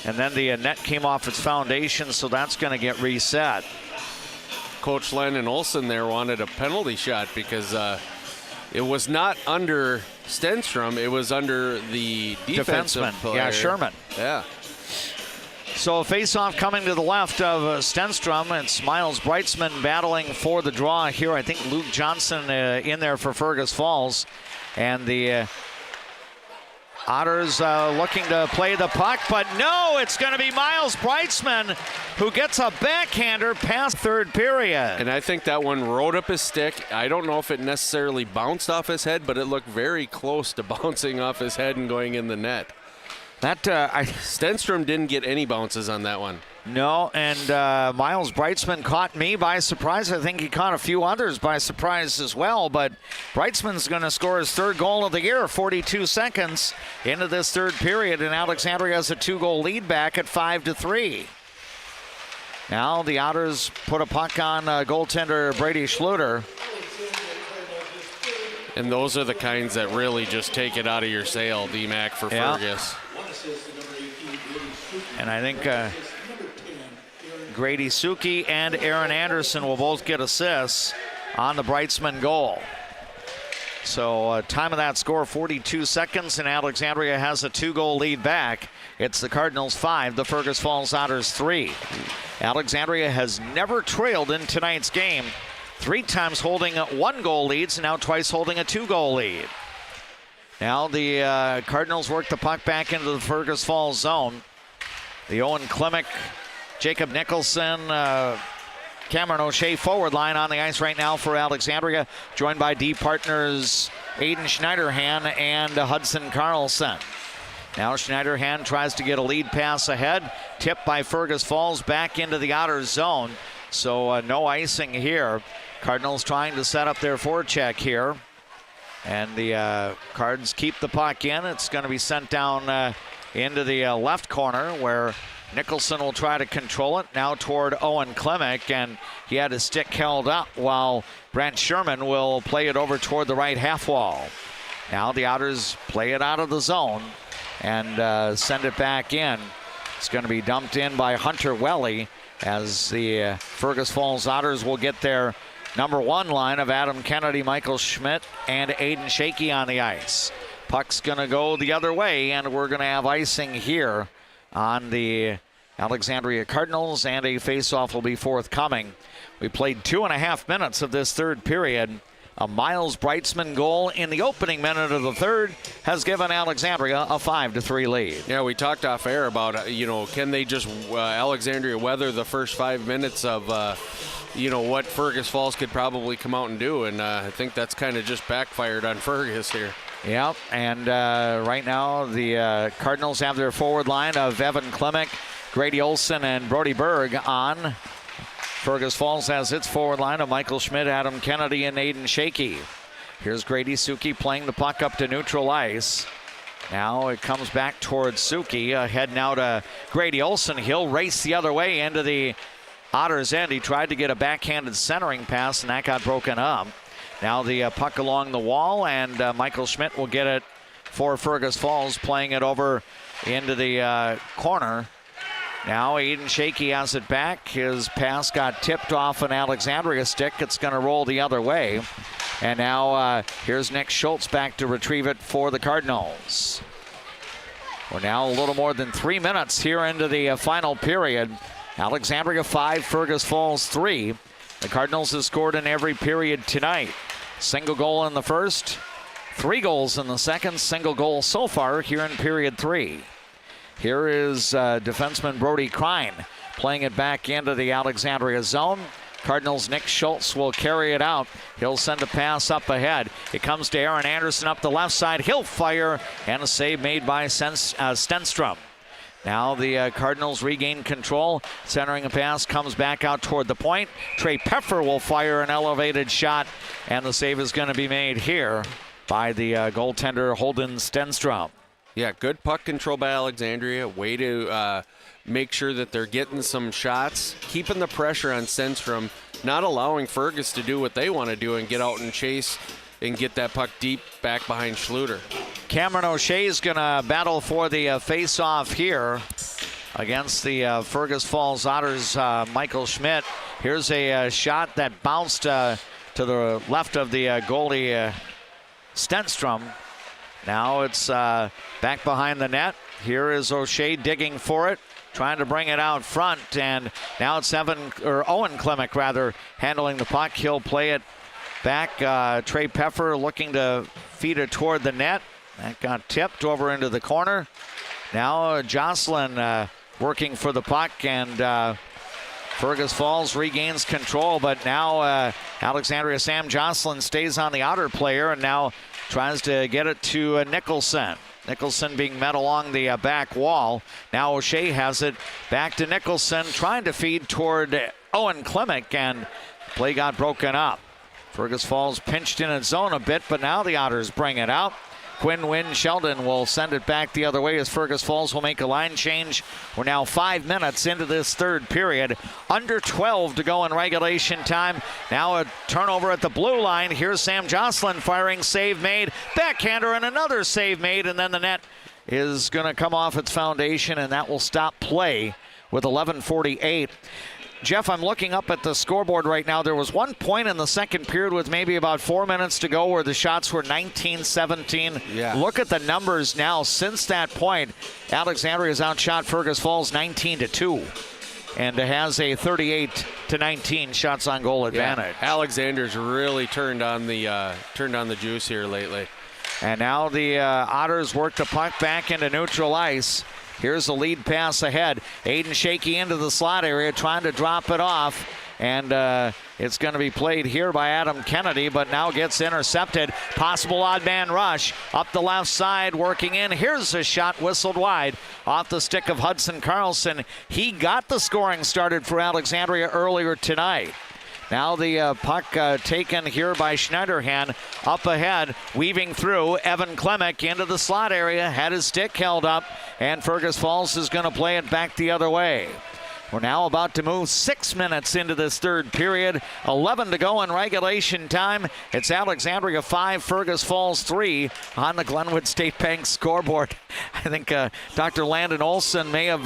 and then the net came off its foundation, so that's going to get reset. Coach Landon Olson there wanted a penalty shot because it was not under Stenstrom, it was under the defenseman. Player. Yeah, Sherman. Yeah. So a face-off coming to the left of Stenstrom. It's Miles Breitzman battling for the draw here. I think Luke Johnson in there for Fergus Falls. And the Otters looking to play the puck, but no, it's going to be Miles Breitzman who gets a backhander past third period. And I think that one rode up his stick. I don't know if it necessarily bounced off his head, but it looked very close to bouncing off his head and going in the net. Stenstrom didn't get any bounces on that one. No, and Miles Breitzman caught me by surprise. I think he caught a few others by surprise as well, but Breitzman's going to score his third goal of the year, 42 seconds into this third period, and Alexandria has a 2-goal lead back at 5-3. Now the Otters put a puck on goaltender Brady Schluter. And those are the kinds that really just take it out of your sail, DMAC, for Fergus. And I think Grady Suki and Aaron Anderson will both get assists on the Breitzman goal. So time of that score, 42 seconds, and Alexandria has a 2-goal lead back. It's the Cardinals 5, the Fergus Falls Otters 3. Alexandria has never trailed in tonight's game. 3 times holding 1-goal leads and now twice holding a 2-goal lead. Now the Cardinals work the puck back into the Fergus Falls zone. The Owen Klimek, Jacob Nicholson, Cameron O'Shea forward line on the ice right now for Alexandria, joined by D partners Aiden Schneiderhan and Hudson Carlson. Now Schneiderhan tries to get a lead pass ahead, tipped by Fergus Falls back into the Otters zone. So no icing here. Cardinals trying to set up their forecheck here. And the Cards keep the puck in. It's going to be sent down into the left corner where Nicholson will try to control it. Now toward Owen Klimek, and he had his stick held up while Brent Sherman will play it over toward the right half wall. Now the Otters play it out of the zone and send it back in. It's going to be dumped in by Hunter Welly as the Fergus Falls Otters will get their number 1 line of Adam Kennedy, Michael Schmidt, and Aiden Shakey on the ice. Puck's going to go the other way, and we're going to have icing here on the Alexandria Cardinals, and a face-off will be forthcoming. We played 2.5 minutes of this third period. A Miles Breitzman goal in the opening minute of the third has given Alexandria a 5-3 lead. Yeah, we talked off air about, can they just Alexandria weather the first 5 minutes of, what Fergus Falls could probably come out and do. And I think that's kind of just backfired on Fergus here. Yep, and right now the Cardinals have their forward line of Evan Klimek, Grady Olson, and Brody Berg on. Fergus Falls has its forward line of Michael Schmidt, Adam Kennedy, and Aiden Shakey. Here's Grady Suki playing the puck up to neutral ice. Now it comes back towards Suki, ahead now to Grady Olson. He'll race the other way into the Otters end. He tried to get a backhanded centering pass, and that got broken up. Now the puck along the wall, and Michael Schmidt will get it for Fergus Falls, playing it over into the corner. Now Aiden Shakey has it back. His pass got tipped off an Alexandria stick. It's going to roll the other way. And now here's Nick Schultz back to retrieve it for the Cardinals. We're now a little more than 3 minutes here into the final period. Alexandria 5, Fergus Falls 3. The Cardinals have scored in every period tonight. Single goal in the first, 3 goals in the second, single goal so far here in period 3. Here is defenseman Brody Krein playing it back into the Alexandria zone. Cardinals' Nick Schultz will carry it out. He'll send a pass up ahead. It comes to Aaron Anderson up the left side. He'll fire, and a save made by Stenstrom. Now the Cardinals regain control. Centering a pass comes back out toward the point. Trey Peffer will fire an elevated shot, and the save is going to be made here by the goaltender Holden Stenstrom. Yeah, good puck control by Alexandria. Way to make sure that they're getting some shots, keeping the pressure on Stenstrom, not allowing Fergus to do what they want to do and get out and chase and get that puck deep back behind Schluter. Cameron O'Shea is going to battle for the face-off here against the Fergus Falls Otters' Michael Schmidt. Here's a shot that bounced to the left of the goalie Stenstrom. Now it's back behind the net. Here is O'Shea digging for it, trying to bring it out front, and now it's Owen Klimek rather handling the puck. He'll play it back. Trey Peffer looking to feed it toward the net. That got tipped over into the corner. Now Jocelyn working for the puck, and Fergus Falls regains control, but now Alexandria Sam Jocelyn stays on the Otter player and now tries to get it to Nicholson. Nicholson being met along the back wall. Now O'Shea has it back to Nicholson, trying to feed toward Owen Klimek, and play got broken up. Fergus Falls pinched in its zone a bit, but now the Otters bring it out. Quinn Wynn Sheldon will send it back the other way as Fergus Falls will make a line change. We're now 5 minutes into this third period. Under 12 to go in regulation time. Now a turnover at the blue line. Here's Sam Jocelyn firing, save made. Backhander and another save made, and then the net is going to come off its foundation, and that will stop play with 11:48. Jeff, I'm looking up at the scoreboard right now. There was 1 point in the second period with maybe about 4 minutes to go where the shots were 19-17. Yeah. Look at the numbers now. Since that point, Alexandria has outshot Fergus Falls 19-2 and has a 38 20-19 shots on goal advantage. Yeah. Alexander's really turned on the juice here lately. And now the Otters work the puck back into neutral ice. Here's the lead pass ahead. Aiden Shakey into the slot area, trying to drop it off. And it's going to be played here by Adam Kennedy, but now gets intercepted. Possible odd man rush up the left side, working in. Here's a shot whistled wide off the stick of Hudson Carlson. He got the scoring started for Alexandria earlier tonight. Now the puck taken here by Schneiderhan. Up ahead, weaving through. Evan Klemek into the slot area, had his stick held up, and Fergus Falls is going to play it back the other way. We're now about to move 6 minutes into this third period. 11 to go in regulation time. It's Alexandria 5, Fergus Falls 3 on the Glenwood State Bank scoreboard. I think Dr. Landon Olson may have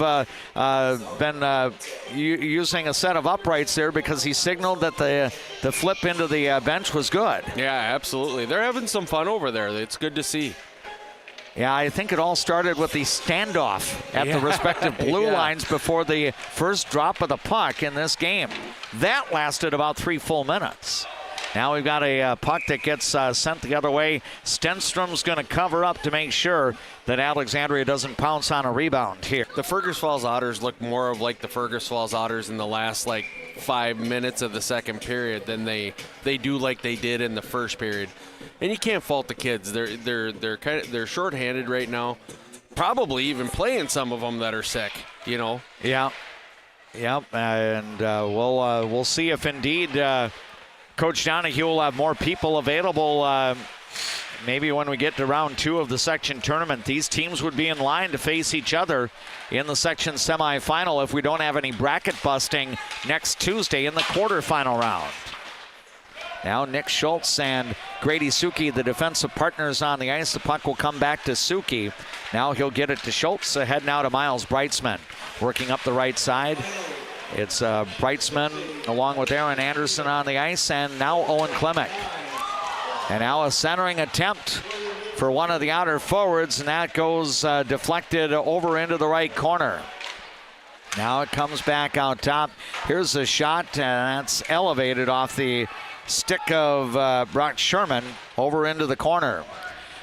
been using a set of uprights there because he signaled that the flip into the bench was good. Yeah, absolutely. They're having some fun over there. It's good to see. Yeah, I think it all started with the standoff at the respective blue lines before the first drop of the puck in this game. That lasted about 3 full minutes. Now we've got a puck that gets sent the other way. Stenstrom's going to cover up to make sure that Alexandria doesn't pounce on a rebound here. The Fergus Falls Otters look more of like the Fergus Falls Otters in the last 5 minutes of the second period than they do like they did in the first period. And you can't fault the kids. They're shorthanded right now. Probably even playing some of them that are sick. Yeah. Yep. And we'll see if indeed Coach Donahue will have more people available. Maybe when we get to round 2 of the section tournament, these teams would be in line to face each other in the section semifinal if we don't have any bracket busting next Tuesday in the quarterfinal round. Now Nick Schultz and Grady Suki, the defensive partners on the ice. The puck will come back to Suki. Now he'll get it to Schultz. Ahead now to Miles Breitzman. Working up the right side. It's Breitzman along with Aaron Anderson on the ice. And now Owen Klemek. And now a centering attempt for one of the outer forwards. And that goes deflected over into the right corner. Now it comes back out top. Here's a shot. And that's elevated off the stick of Brock Sherman over into the corner.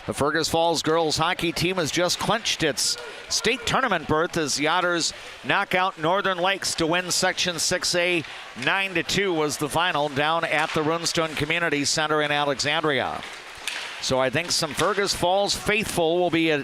The Fergus Falls girls hockey team has just clinched its state tournament berth as the Otters knock out Northern Lakes to win Section 6A. 9-2 was the final down at the Runestone Community Center in Alexandria. So I think some Fergus Falls faithful will be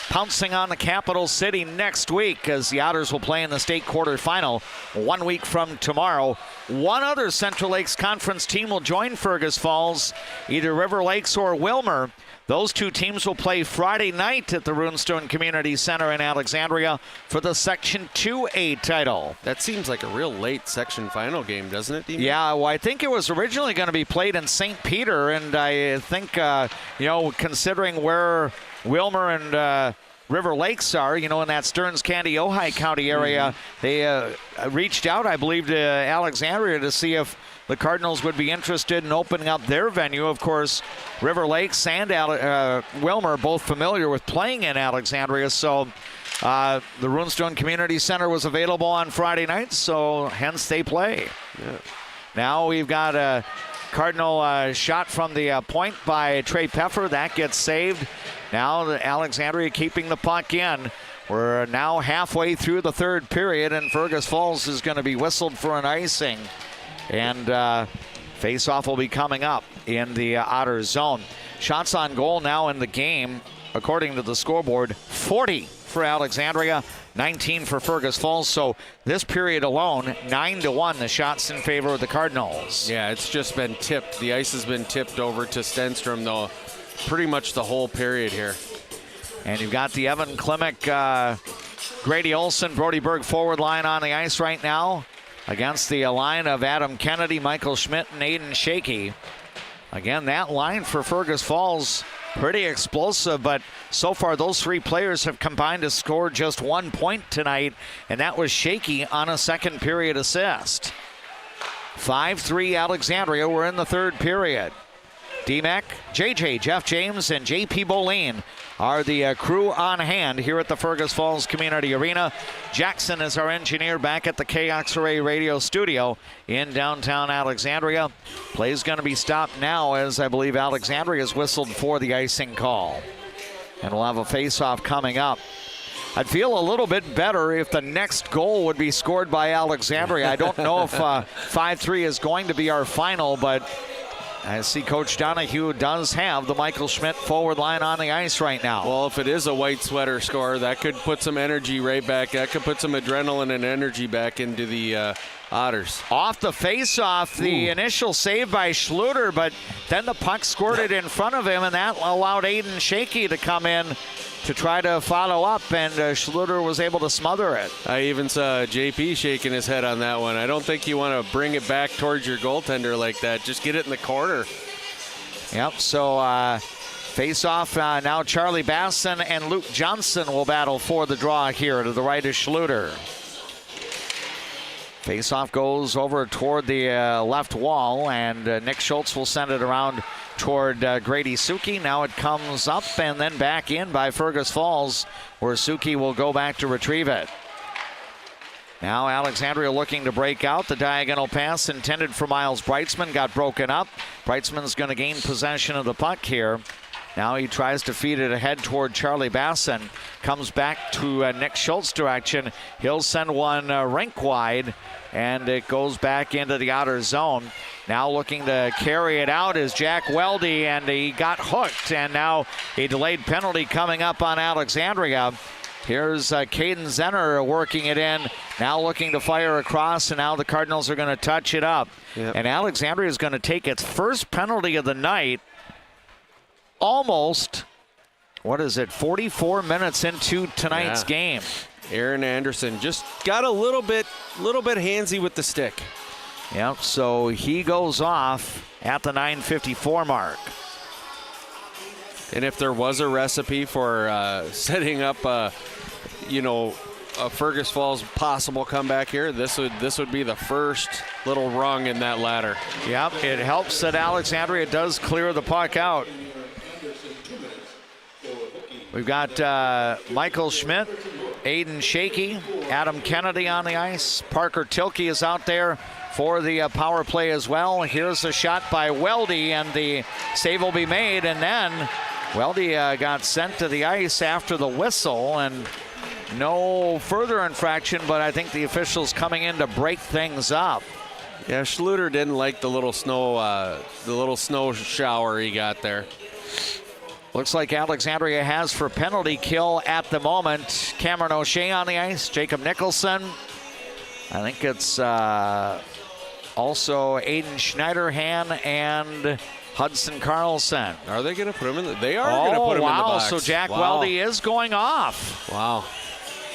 pouncing on the capital city next week as the Otters will play in the state quarterfinal 1 week from tomorrow. One other Central Lakes Conference team will join Fergus Falls, either River Lakes or Wilmer. Those two teams will play Friday night at the Runestone Community Center in Alexandria for the Section 2A title. That seems like a real late section final game, doesn't it, DMAC? Yeah, well, I think it was originally going to be played in St. Peter, and I think, considering where Wilmer and River Lakes are, in that Stearns County, Ojai County area, they reached out, I believe, to Alexandria to see if the Cardinals would be interested in opening up their venue. Of course, River Lakes and Wilmer are both familiar with playing in Alexandria, so the Runestone Community Center was available on Friday night, so hence they play. Yeah. Now we've got a Cardinal shot from the point by Trey Peffer. That gets saved. Now the Alexandria keeping the puck in. We're now halfway through the third period, and Fergus Falls is going to be whistled for an icing. And face-off will be coming up in the Otters zone. Shots on goal now in the game, according to the scoreboard, 40 for Alexandria, 19 for Fergus Falls. So this period alone, 9-1, the shots in favor of the Cardinals. Yeah, it's just been tipped. The ice has been tipped over to Stenstrom, though, pretty much the whole period here. And you've got the Evan Klemek, Grady Olson, Brody Berg forward line on the ice right now against the line of Adam Kennedy, Michael Schmidt, and Aiden Shakey. Again, that line for Fergus Falls, pretty explosive, but so far those three players have combined to score just 1 point tonight, and that was Shakey on a second period assist. 5-3 Alexandria. We're in the third period. DMAC, JJ, Jeff James, and JP Boleen are the crew on hand here at the Fergus Falls Community Arena. Jackson is our engineer back at the KXRA radio studio in downtown Alexandria. Play's going to be stopped now as I believe Alexandria has whistled for the icing call. And we'll have a face-off coming up. I'd feel a little bit better if the next goal would be scored by Alexandria. I don't know if 5-3 is going to be our final, but I see Coach Donahue does have the Michael Schmidt forward line on the ice right now. Well, if it is a white sweater score, that could put some energy right back. That could put some adrenaline and energy back into the Otters. Off the face-off, the initial save by Schluter, but then the puck squirted in front of him, and that allowed Aiden Shaky to come in to try to follow up, and Schluter was able to smother it. I even saw JP shaking his head on that one. I don't think you want to bring it back towards your goaltender like that. Just get it in the corner. Yep, so face-off now Charlie Basson and Luke Johnson will battle for the draw here. To the right is Schluter. Face-off goes over toward the left wall, and Nick Schultz will send it around toward Grady Suki. Now it comes up and then back in by Fergus Falls, where Suki will go back to retrieve it. Now Alexandria looking to break out. The diagonal pass intended for Miles Breitzman got broken up. Breitzman's going to gain possession of the puck here. Now he tries to feed it ahead toward Charlie Basson. Comes back to Nick Schultz direction. He'll send one rink wide, and it goes back into the outer zone. Now looking to carry it out is Jack Weldy, and he got hooked. And now a delayed penalty coming up on Alexandria. Here's Caden Zenner working it in. Now looking to fire across, and now the Cardinals are going to touch it up. Yep. And Alexandria is going to take its first penalty of the night. Almost, 44 minutes into tonight's game. Aaron Anderson just got a little bit handsy with the stick. Yep, so he goes off at the 9:54 mark. And if there was a recipe for setting up a Fergus Falls possible comeback here, this would be the first little rung in that ladder. Yep, it helps that Alexandria does clear the puck out. We've got Michael Schmidt, Aiden Shaky, Adam Kennedy on the ice. Parker Tilke is out there for the power play as well. Here's a shot by Weldy, and the save will be made. And then Weldy got sent to the ice after the whistle, and no further infraction, but I think the officials coming in to break things up. Yeah, Schluter didn't like the little snow shower he got there. Looks like Alexandria has for penalty kill at the moment. Cameron O'Shea on the ice, Jacob Nicholson. I think it's also Aiden Schneiderhan and Hudson Carlson. Are they going to put him in? They are going to put him in the box. So Jack Weldy is going off. Wow.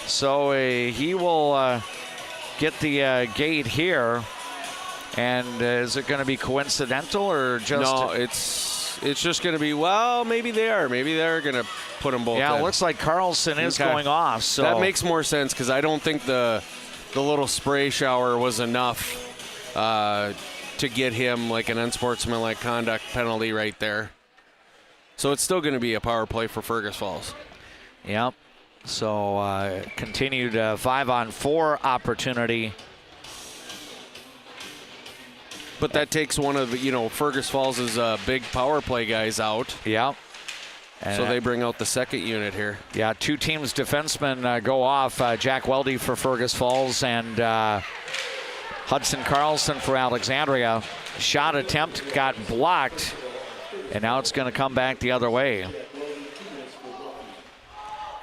So he will get the gate here. And is it going to be coincidental or just? No, it's just going to be, maybe they are. Maybe they're going to put them both in. Yeah, it looks like Carlson is going off. So that makes more sense, because I don't think the little spray shower was enough to get him like an unsportsmanlike conduct penalty right there. So it's still going to be a power play for Fergus Falls. Yep. So continued 5-on-4 opportunity. But that takes one of Fergus Falls' big power play guys out. Yeah. So they bring out the second unit here. Yeah, two teams' defensemen go off. Jack Weldy for Fergus Falls and Hudson Carlson for Alexandria. Shot attempt got blocked, and now it's going to come back the other way.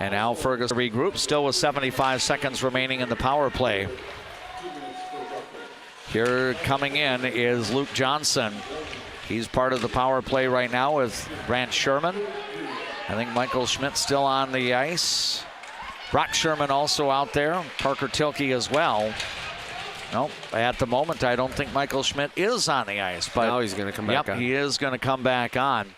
And now Fergus regroups, still with 75 seconds remaining in the power play. Here coming in is Luke Johnson. He's part of the power play right now with Grant Sherman. I think Michael Schmidt still on the ice. Brock Sherman also out there. Parker Tilke as well. Nope, at the moment I don't think Michael Schmidt is on the ice. But now he's going to come back on. He is going to come back on.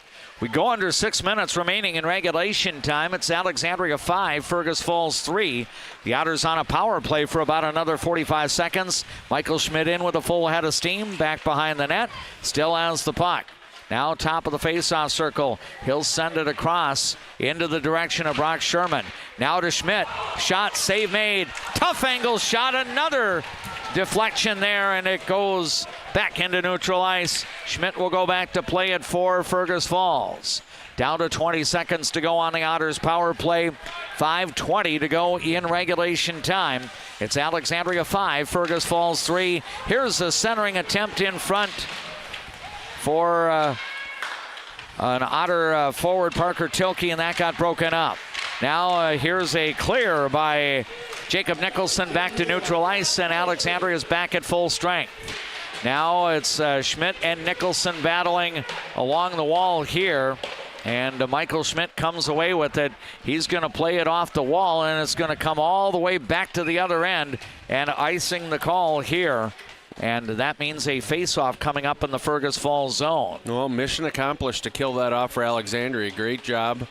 We go under 6 minutes remaining in regulation time. It's Alexandria 5, Fergus Falls 3. The Otters on a power play for about another 45 seconds. Michael Schmidt in with a full head of steam, back behind the net. Still has the puck. Now top of the faceoff circle. He'll send it across into the direction of Brock Sherman. Now to Schmidt. Shot, save made. Tough angle shot. Another deflection there, and it goes back into neutral ice. Schmidt will go back to play it for Fergus Falls. Down to 20 seconds to go on the Otters power play. 5:20 to go in regulation time. It's Alexandria 5, Fergus Falls 3. Here's a centering attempt in front for an Otter forward, Parker Tilke, and that got broken up. Now here's a clear by Jacob Nicholson back to neutral ice, and Alexandria's back at full strength. Now it's Schmidt and Nicholson battling along the wall here, and Michael Schmidt comes away with it. He's going to play it off the wall, and it's going to come all the way back to the other end, and icing the call here. And that means a face-off coming up in the Fergus Falls zone. Well, mission accomplished to kill that off for Alexandria. Great job.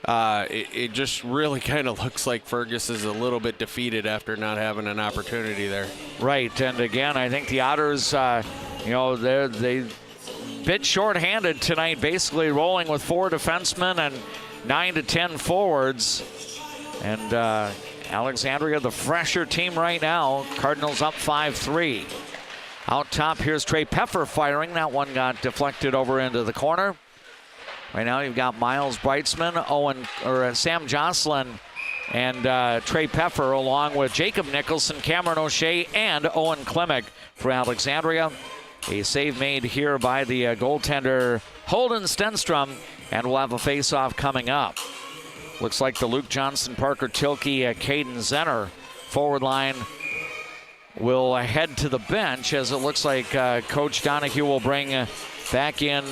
It just really kind of looks like Fergus is a little bit defeated after not having an opportunity there. Right, and again, I think the Otters, they bit short-handed tonight, basically rolling with 4 defensemen and 9 to 10 forwards. And Alexandria, the fresher team right now. Cardinals up 5-3. Out top, here's Trey Peffer firing. That one got deflected over into the corner. Right now, you've got Miles Breitzman, Sam Jocelyn, and Trey Peffer, along with Jacob Nicholson, Cameron O'Shea, and Owen Klimek for Alexandria. A save made here by the goaltender Holden Stenstrom, and we'll have a face-off coming up. Looks like the Luke Johnson, Parker Tilke, Caden Zenner forward line will head to the bench, as it looks like Coach Donahue will bring back in.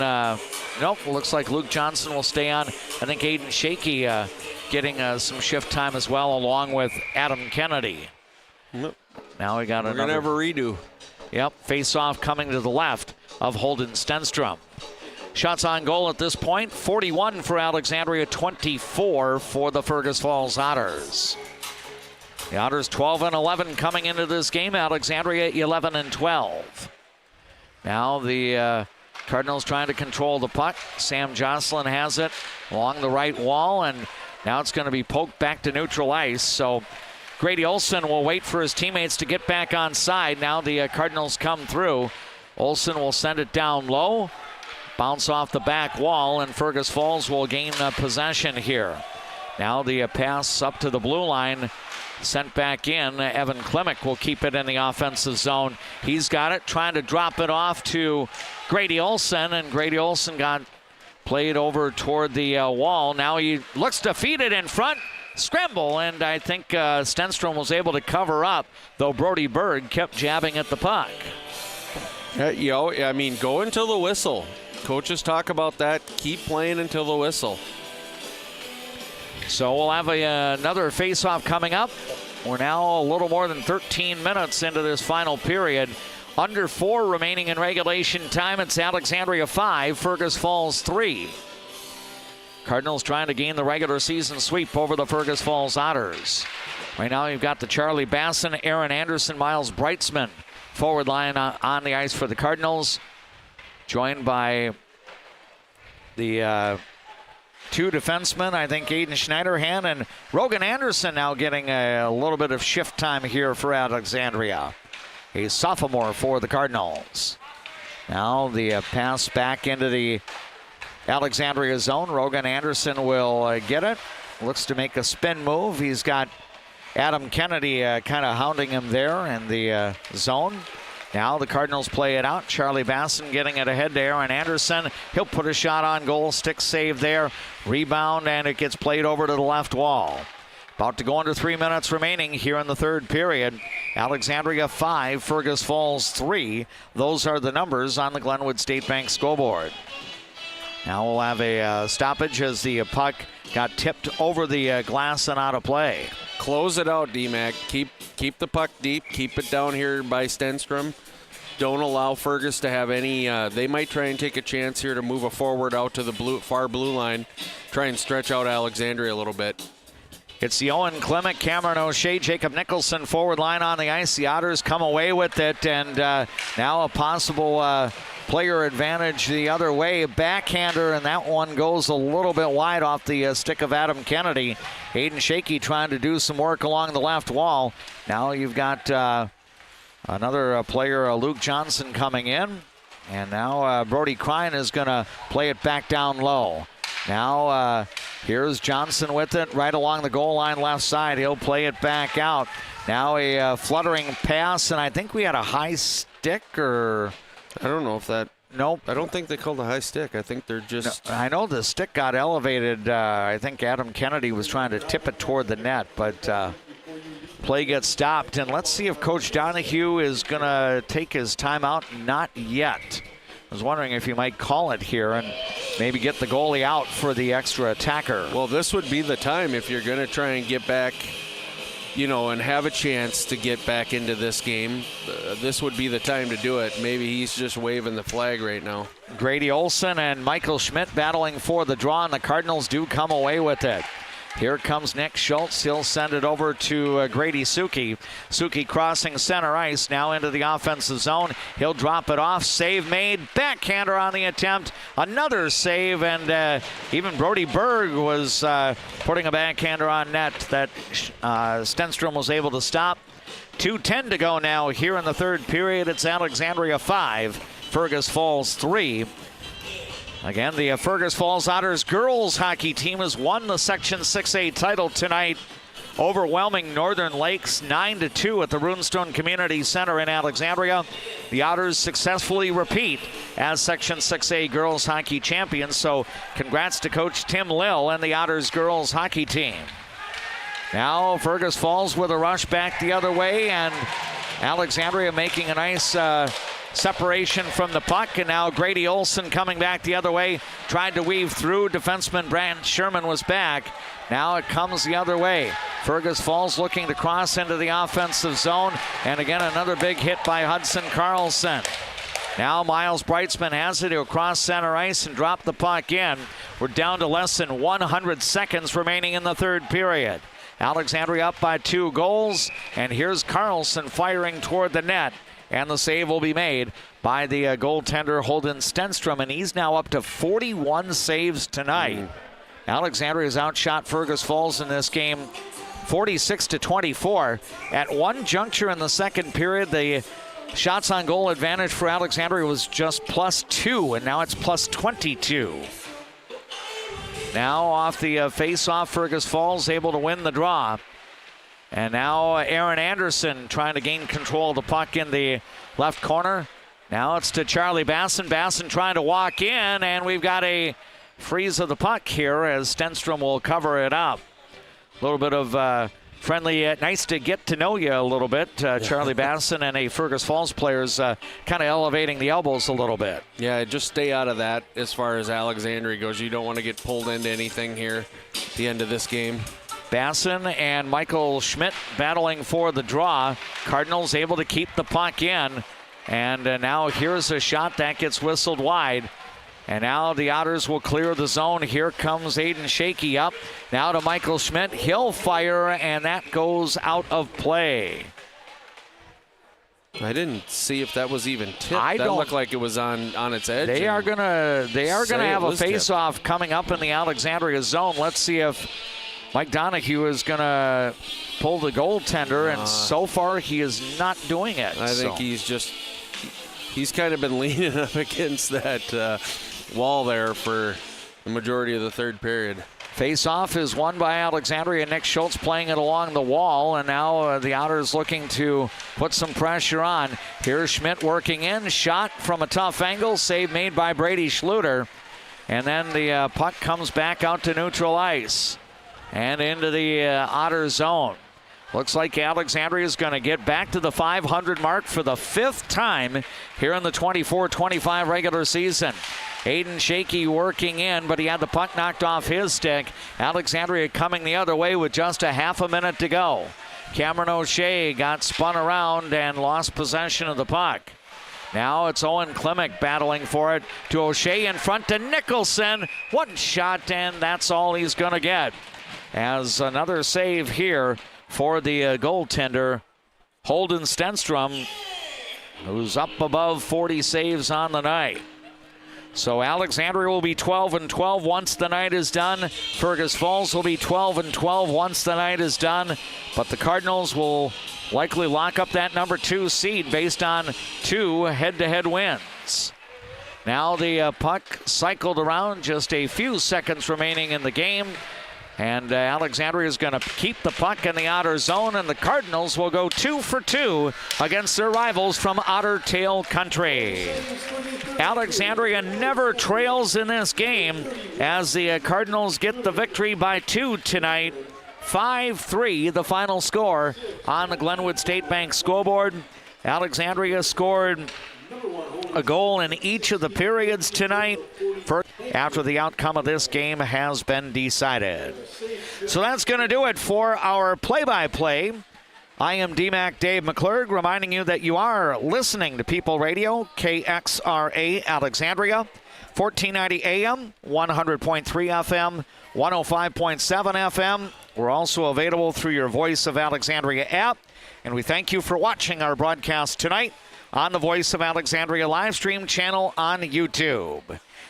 Nope, looks like Luke Johnson will stay on. I think Aiden Shaky getting some shift time as well, along with Adam Kennedy. Nope. Now we got We're another. going to have a redo. Yep, face-off coming to the left of Holden Stenstrom. Shots on goal at this point, 41 for Alexandria, 24 for the Fergus Falls Otters. The Otters 12-11 coming into this game. Alexandria 11-12. Now the Cardinals trying to control the puck. Sam Jocelyn has it along the right wall, and now it's going to be poked back to neutral ice. So Grady Olson will wait for his teammates to get back on side. Now the Cardinals come through. Olson will send it down low. Bounce off the back wall, and Fergus Falls will gain possession here. Now the pass up to the blue line, sent back in. Evan Klimek will keep it in the offensive zone. He's got it, trying to drop it off to Grady Olson, and Grady Olson got played over toward the wall. Now he looks defeated in front. Scramble, and I think Stenstrom was able to cover up, though Brody Berg kept jabbing at the puck. I mean, go until the whistle. Coaches talk about that. Keep playing until the whistle. So we'll have another face-off coming up. We're now a little more than 13 minutes into this final period. Under 4 remaining in regulation time. It's Alexandria 5, Fergus Falls 3. Cardinals trying to gain the regular season sweep over the Fergus Falls Otters. Right now you've got the Charlie Basson, Aaron Anderson, Miles Breitzman forward line on the ice for the Cardinals, joined by the 2 defensemen. I think Aiden Schneiderhan and Rogan Anderson now getting a little bit of shift time here for Alexandria. A sophomore for the Cardinals. Now the pass back into the Alexandria zone. Rogan Anderson will get it. Looks to make a spin move. He's got Adam Kennedy kind of hounding him there in the zone. Now the Cardinals play it out. Charlie Basson getting it ahead to Aaron Anderson. He'll put a shot on goal. Stick save there. Rebound, and it gets played over to the left wall. About to go under 3 minutes remaining here in the third period. Alexandria 5, Fergus Falls 3. Those are the numbers on the Glenwood State Bank scoreboard. Now we'll have a stoppage as the puck got tipped over the glass and out of play. Close it out, DMAC. Keep the puck deep. Keep it down here by Stenstrom. Don't allow Fergus to have any. They might try and take a chance here to move a forward out to the far blue line. Try and stretch out Alexandria a little bit. It's the Owen Klimek, Cameron O'Shea, Jacob Nicholson forward line on the ice. The Otters come away with it, and now a possible player advantage the other way. Backhander, and that one goes a little bit wide off the stick of Adam Kennedy. Aiden Shakey trying to do some work along the left wall. Now you've got another player, Luke Johnson, coming in. And now Brody Crine is going to play it back down low. Now here's Johnson with it right along the goal line left side. He'll play it back out. Now a fluttering pass, and I think we had a high stick, or I don't know if that. Nope. I don't think they called a high stick. I think they're just. No, I know the stick got elevated. I think Adam Kennedy was trying to tip it toward the net, but play gets stopped. And let's see if Coach Donahue is going to take his timeout. Not yet. I was wondering if you might call it here and maybe get the goalie out for the extra attacker. Well, this would be the time if you're going to try and get back, and have a chance to get back into this game. This would be the time to do it. Maybe he's just waving the flag right now. Grady Olson and Michael Schmidt battling for the draw, and the Cardinals do come away with it. Here comes Nick Schultz. He'll send it over to Grady Suki. Suki crossing center ice now into the offensive zone. He'll drop it off. Save made. Backhander on the attempt. Another save, and even Brody Berg was putting a backhander on net that Stenstrom was able to stop. 2:10 to go now here in the third period. It's Alexandria 5, Fergus Falls 3. Again, the Fergus Falls Otters girls hockey team has won the Section 6A title tonight, overwhelming Northern Lakes 9-2 at the Runestone Community Center in Alexandria. The Otters successfully repeat as Section 6A girls hockey champions, so congrats to Coach Tim Lill and the Otters girls hockey team. Now Fergus Falls with a rush back the other way, and Alexandria making a nice separation from the puck, and now Grady Olson coming back the other way, tried to weave through. Defenseman Brant Sherman was back. Now it comes the other way. Fergus Falls looking to cross into the offensive zone, and again another big hit by Hudson Carlson. Now Miles Brightsman has it. He'll cross center ice and drop the puck in. We're down to less than 100 seconds remaining in the third period. Alexandria up by 2 goals, and here's Carlson firing toward the net. And the save will be made by the goaltender Holden Stenstrom, and he's now up to 41 saves tonight. Alexandria has outshot Fergus Falls in this game 46-24. At one juncture in the second period, the shots on goal advantage for Alexandria was just +2, and now it's +22. Now off the face-off, Fergus Falls able to win the draw. And now Aaron Anderson trying to gain control of the puck in the left corner. Now it's to Charlie Basson. Basson trying to walk in, and we've got a freeze of the puck here as Stenstrom will cover it up. A little bit of friendly, nice to get to know you a little bit. Charlie Basson and a Fergus Falls players kind of elevating the elbows a little bit. Yeah, just stay out of that as far as Alexandria goes. You don't want to get pulled into anything here at the end of this game. Basson and Michael Schmidt battling for the draw. Cardinals able to keep the puck in. And now here's a shot that gets whistled wide. And now the Otters will clear the zone. Here comes Aiden Shakey up. Now to Michael Schmidt. He'll fire, and that goes out of play. I didn't see if that was even tipped. That looked like it was on its edge. They are gonna have a face-off coming up in the Alexandria zone. Let's see if Mike Donahue is going to pull the goaltender, and so far he is not doing it. I think he's kind of been leaning up against that wall there for the majority of the third period. Face-off is won by Alexandria. Nick Schultz playing it along the wall, and now the Otters looking to put some pressure on. Here's Schmidt working in. Shot from a tough angle. Save made by Brady Schluter. And then the puck comes back out to neutral ice and into the Otter zone. Looks like Alexandria is going to get back to the 500 mark for the 5th time here in the 24-25 regular season. Aiden Shakey working in, but he had the puck knocked off his stick. Alexandria coming the other way with just a half a minute to go. Cameron O'Shea got spun around and lost possession of the puck. Now it's Owen Klimek battling for it to O'Shea in front to Nicholson. One shot, and that's all he's going to get. As another save here for the goaltender, Holden Stenstrom. who's up above 40 saves on the night. So Alexandria will be 12-12 once the night is done. Fergus Falls will be 12-12 once the night is done. But the Cardinals will likely lock up that number 2 seed based on 2 head-to-head wins. Now the puck cycled around, just a few seconds remaining in the game. And Alexandria is going to keep the puck in the Otters zone, and the Cardinals will go 2 for 2 against their rivals from Ottertail Country. Alexandria never trails in this game as the Cardinals get the victory by 2 tonight. 5-3 the final score on the Glenwood State Bank scoreboard. Alexandria scored a goal in each of the periods tonight after the outcome of this game has been decided. So that's going to do it for our play-by-play. I am DMAC Dave McClurg, reminding you that you are listening to People Radio, KXRA Alexandria, 1490 AM, 100.3 FM, 105.7 FM. We're also available through your Voice of Alexandria app. And we thank you for watching our broadcast tonight on the Voice of Alexandria live stream channel on YouTube.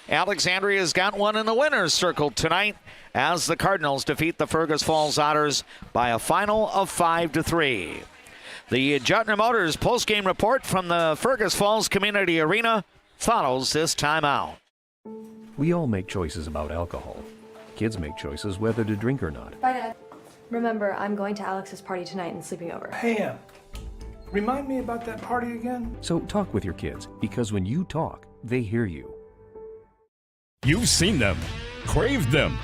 Alexandria's got one in the winner's circle tonight as the Cardinals defeat the Fergus Falls Otters by a final of 5-3. The Juttner Motors postgame report from the Fergus Falls Community Arena follows this timeout. We all make choices about alcohol. Kids make choices whether to drink or not. Bye, Dad. Remember, I'm going to Alex's party tonight and sleeping over. Hey, remind me about that party again? So talk with your kids, because when you talk, they hear you. You've seen them, craved them.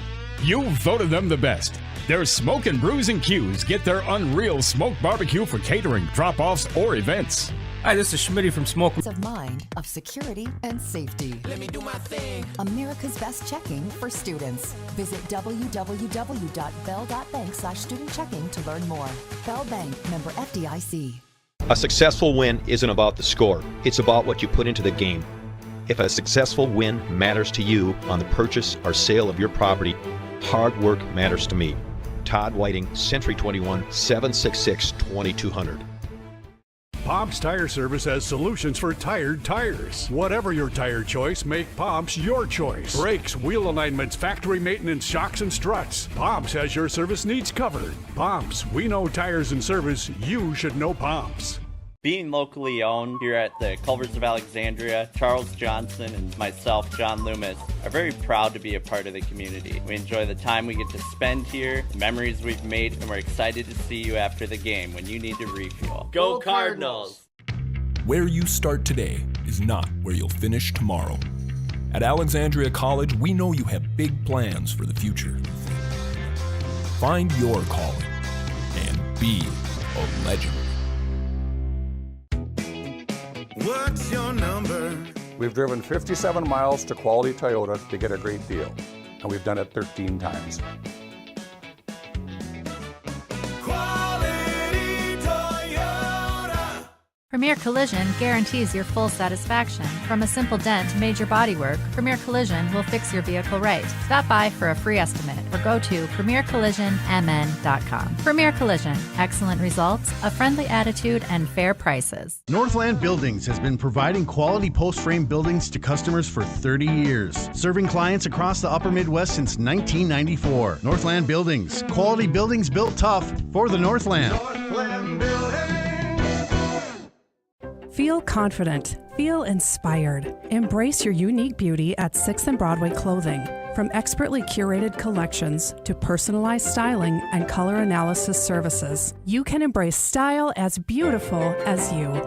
You've voted them the best. Their Smoke and Brews and Q's get their unreal smoked barbecue for catering, drop-offs, or events. Hi, this is Schmitty from Smoke. Of mind, of security, and safety. Let me do my thing. America's best checking for students. Visit www.bell.bank/student checking to learn more. Bell Bank, member FDIC. A successful win isn't about the score. It's about what you put into the game. If a successful win matters to you on the purchase or sale of your property, hard work matters to me. Todd Whiting, Century 21, 766-2200. Pomp's Tire Service has solutions for tired tires. Whatever your tire choice, make Pomp's your choice. Brakes, wheel alignments, factory maintenance, shocks, and struts. Pomp's has your service needs covered. Pomp's, we know tires and service. You should know Pomp's. Being locally owned here at the Culvers of Alexandria, Charles Johnson and myself, John Loomis, are very proud to be a part of the community. We enjoy the time we get to spend here, the memories we've made, and we're excited to see you after the game when you need to refuel. Go Cardinals! Where you start today is not where you'll finish tomorrow. At Alexandria College, we know you have big plans for the future. Find your calling and be a legend. What's your number? We've driven 57 miles to Quality Toyota to get a great deal, and we've done it 13 times. Quality Toyota. Premier Collision guarantees your full satisfaction. From a simple dent to major bodywork, Premier Collision will fix your vehicle right. Stop by for a free estimate or go to premiercollisionmn.com. Premier Collision, excellent results, a friendly attitude, and fair prices. Northland Buildings has been providing quality post-frame buildings to customers for 30 years, serving clients across the upper Midwest since 1994. Northland Buildings, quality buildings built tough for the Northland. Northland Building. Feel confident. Feel inspired. Embrace your unique beauty at 6th and Broadway Clothing. From expertly curated collections to personalized styling and color analysis services, you can embrace style as beautiful as you.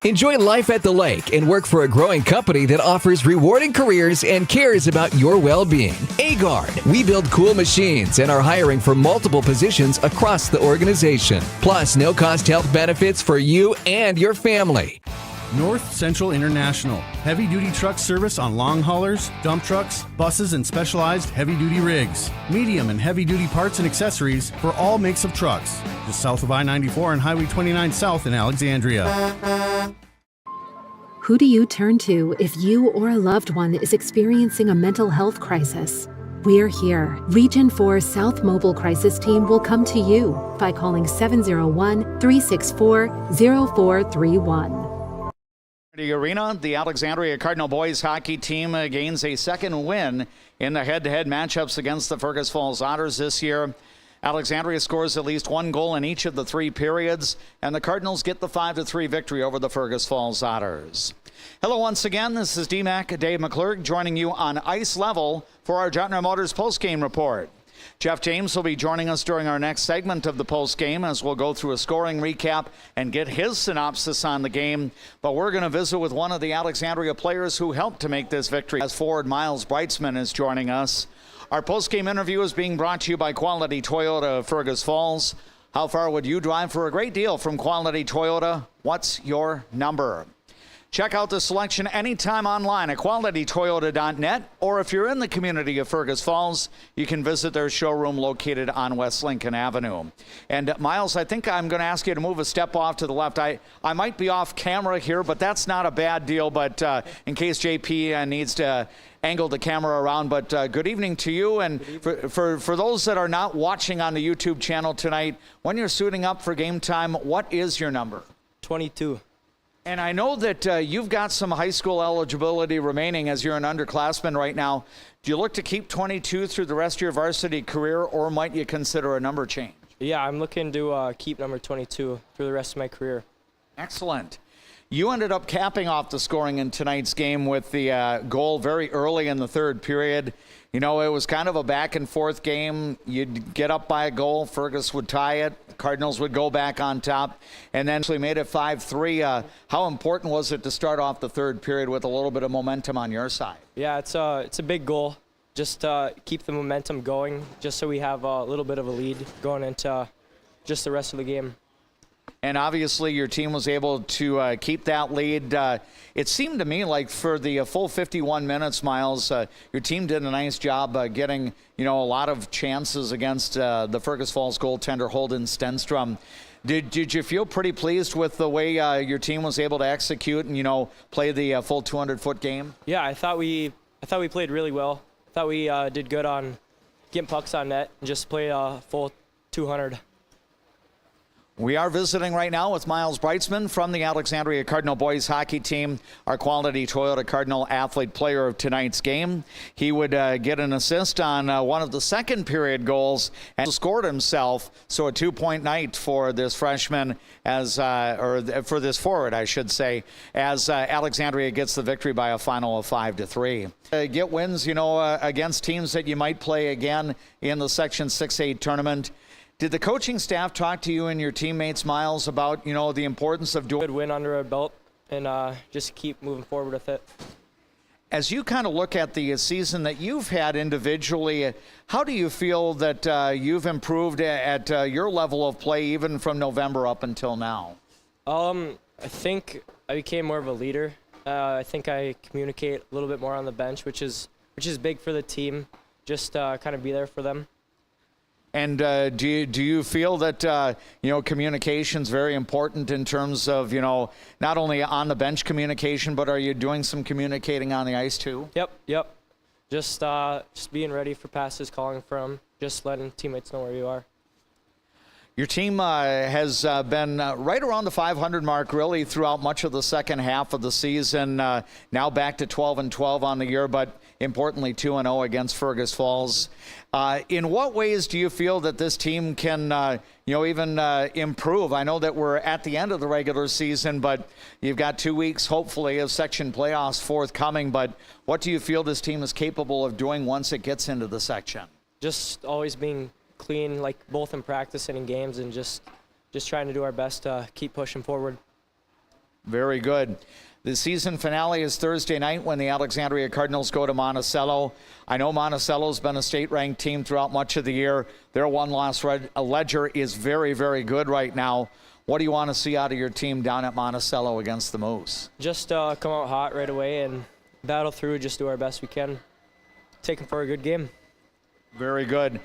Enjoy life at the lake and work for a growing company that offers rewarding careers and cares about your well-being. Agard. We build cool machines and are hiring for multiple positions across the organization. Plus, no-cost health benefits for you and your family. North Central International, heavy-duty truck service on long haulers, dump trucks, buses, and specialized heavy-duty rigs. Medium and heavy-duty parts and accessories for all makes of trucks. Just south of I-94 and Highway 29 South in Alexandria. Who do you turn to if you or a loved one is experiencing a mental health crisis? We're here. Region 4 South Mobile Crisis Team will come to you by calling 701-364-0431. The Arena, the Alexandria Cardinal boys hockey team gains a second win in the head-to-head matchups against the Fergus Falls Otters this year. Alexandria scores at least one goal in each of the 3 periods, and the Cardinals get the 5-3 victory over the Fergus Falls Otters. Hello once again, this is DMAC Dave McClurg joining you on ice level for our Jotner Motors postgame report. Jeff James will be joining us during our next segment of the postgame as we'll go through a scoring recap and get his synopsis on the game. But we're going to visit with one of the Alexandria players who helped to make this victory, as forward Miles Breitzman is joining us. Our postgame interview is being brought to you by Quality Toyota of Fergus Falls. How far would you drive for a great deal from Quality Toyota? What's your number? Check out the selection anytime online at qualitytoyota.net, or if you're in the community of Fergus Falls, you can visit their showroom located on West Lincoln Avenue. And Miles, I think I'm going to ask you to move a step off to the left. I might be off camera here, but that's not a bad deal, but in case JP needs to angle the camera around. But good evening to you. And for those that are not watching on the YouTube channel tonight, when you're suiting up for game time, what is your number? 22. And I know that you've got some high school eligibility remaining as you're an underclassman right now. Do you look to keep 22 through the rest of your varsity career, or might you consider a number change? Yeah, I'm looking to keep number 22 through the rest of my career. Excellent. You ended up capping off the scoring in tonight's game with the goal very early in the third period. You know, it was kind of a back-and-forth game. You'd get up by a goal, Fergus would tie it, the Cardinals would go back on top, and then actually made it 5-3. How important was it to start off the third period with a little bit of momentum on your side? Yeah, it's a big goal. Just keep the momentum going, just so we have a little bit of a lead going into just the rest of the game. And obviously your team was able to keep that lead. It seemed to me like for the full 51 minutes, Miles, your team did a nice job getting, a lot of chances against the Fergus Falls goaltender Holden Stenstrom. Did you feel pretty pleased with the way your team was able to execute and, play the full 200-foot game? Yeah, I thought we played really well. I thought we did good on getting pucks on net and just played a full 200. We are visiting right now with Miles Breitzman from the Alexandria Cardinal boys hockey team, our Quality Toyota Cardinal athlete player of tonight's game. He would get an assist on one of the second period goals and scored himself. So a 2-point night for this freshman or for this forward, I should say, as Alexandria gets the victory by a final of 5-3. Get wins, against teams that you might play again in the Section 6A tournament. Did the coaching staff talk to you and your teammates, Miles, about, the importance of doing... Good win under our belt and just keep moving forward with it. As you kind of look at the season that you've had individually, how do you feel that you've improved at your level of play even from November up until now? I think I became more of a leader. I think I communicate a little bit more on the bench, which is big for the team, just kind of be there for them. And do you feel that, communication's very important in terms of, not only on the bench communication, but are you doing some communicating on the ice too? Yep. Just being ready for passes, calling from, just letting teammates know where you are. Your team has been right around the 500 mark really throughout much of the second half of the season. Now back to 12-12 on the year, but importantly 2-0 against Fergus Falls. In what ways do you feel that this team can, even improve? I know that we're at the end of the regular season, but you've got 2 weeks, hopefully, of section playoffs forthcoming. But what do you feel this team is capable of doing once it gets into the section? Just always being clean, like both in practice and in games, and just trying to do our best to keep pushing forward. Very good. The season finale is Thursday night when the Alexandria Cardinals go to Monticello. I know Monticello's been a state-ranked team throughout much of the year. Their one-loss ledger is very, very good right now. What do you want to see out of your team down at Monticello against the Moose? Just come out hot right away and battle through, just do our best we can. Take them for a good game. Very good.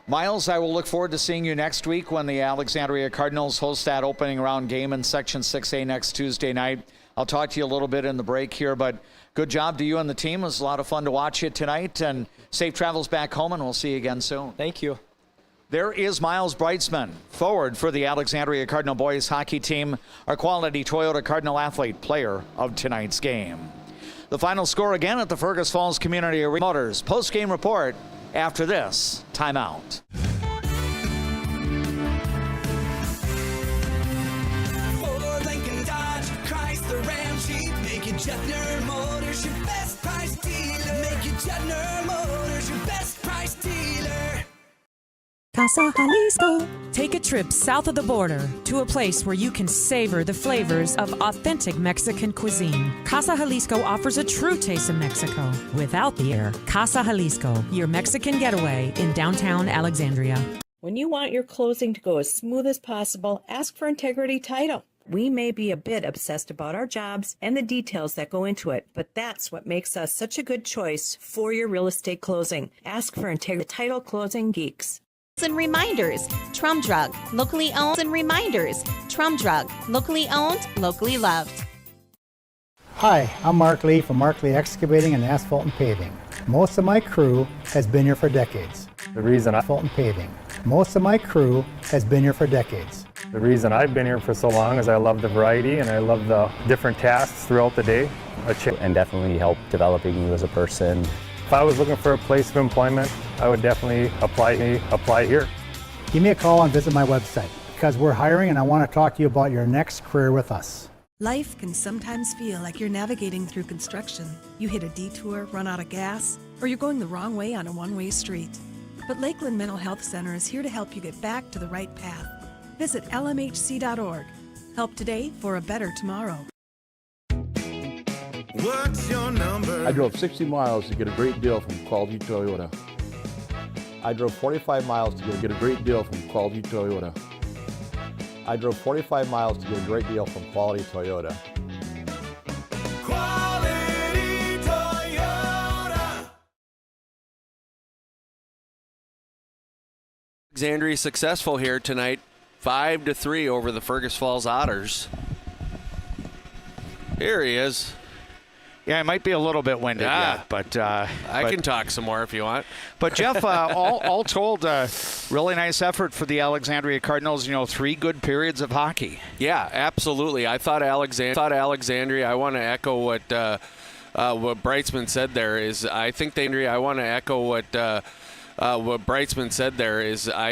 Miles, I will look forward to seeing you next week when the Alexandria Cardinals host that opening round game in Section 6A next Tuesday night. I'll talk to you a little bit in the break here, but good job to you and the team. It was a lot of fun to watch you tonight, and safe travels back home, and we'll see you again soon. Thank you. There is Miles Brightsman, forward for the Alexandria Cardinal boys hockey team, our quality Toyota Cardinal athlete, player of tonight's game. The final score again at the Fergus Falls Community Arena. Otters post-game report after this timeout. Ford, Lincoln, Dodge, Chrysler, Ram, Jeep. Make it Jetner Motors your best price dealer. Make it Jetner Motors your best price dealer. Casa Jalisco. Take a trip south of the border to a place where you can savor the flavors of authentic Mexican cuisine. Casa Jalisco offers a true taste of Mexico without the air. Casa Jalisco, your Mexican getaway in downtown Alexandria. When you want your closing to go as smooth as possible, ask for Integrity Title. We may be a bit obsessed about our jobs and the details that go into it, but that's what makes us such a good choice for your real estate closing. Ask for Integrity Title Closing Geeks. And reminders, Trum Drug, locally owned and reminders, Trum Drug, locally owned, locally loved. Hi, I'm Mark Lee from Mark Lee Excavating and Asphalt and Paving. Most of my crew has been here for decades. The reason Asphalt and Paving. Most of my crew has been here for decades. The reason I've been here for so long is I love the variety and I love the different tasks throughout the day. And definitely help developing you as a person. If I was looking for a place of employment, I would definitely apply here. Give me a call and visit my website because we're hiring and I want to talk to you about your next career with us. Life can sometimes feel like you're navigating through construction. You hit a detour, run out of gas, or you're going the wrong way on a one-way street. But Lakeland Mental Health Center is here to help you get back to the right path. Visit lmhc.org. Help today for a better tomorrow. What's your number? I drove 60 miles to get a great deal from Quality Toyota. I drove 45 miles to get a great deal from Quality Toyota. I drove 45 miles to get a great deal from Quality Toyota. Quality Toyota. Alexandria successful here tonight, 5-3 over the Fergus Falls Otters. Here he is. Yeah, it might be a little bit winded yet, but I can talk some more if you want. But Jeff, all told, really nice effort for the Alexandria Cardinals. 3 good periods of hockey. Yeah, absolutely. I thought Alexandria. I want to echo what Brightsman said there. I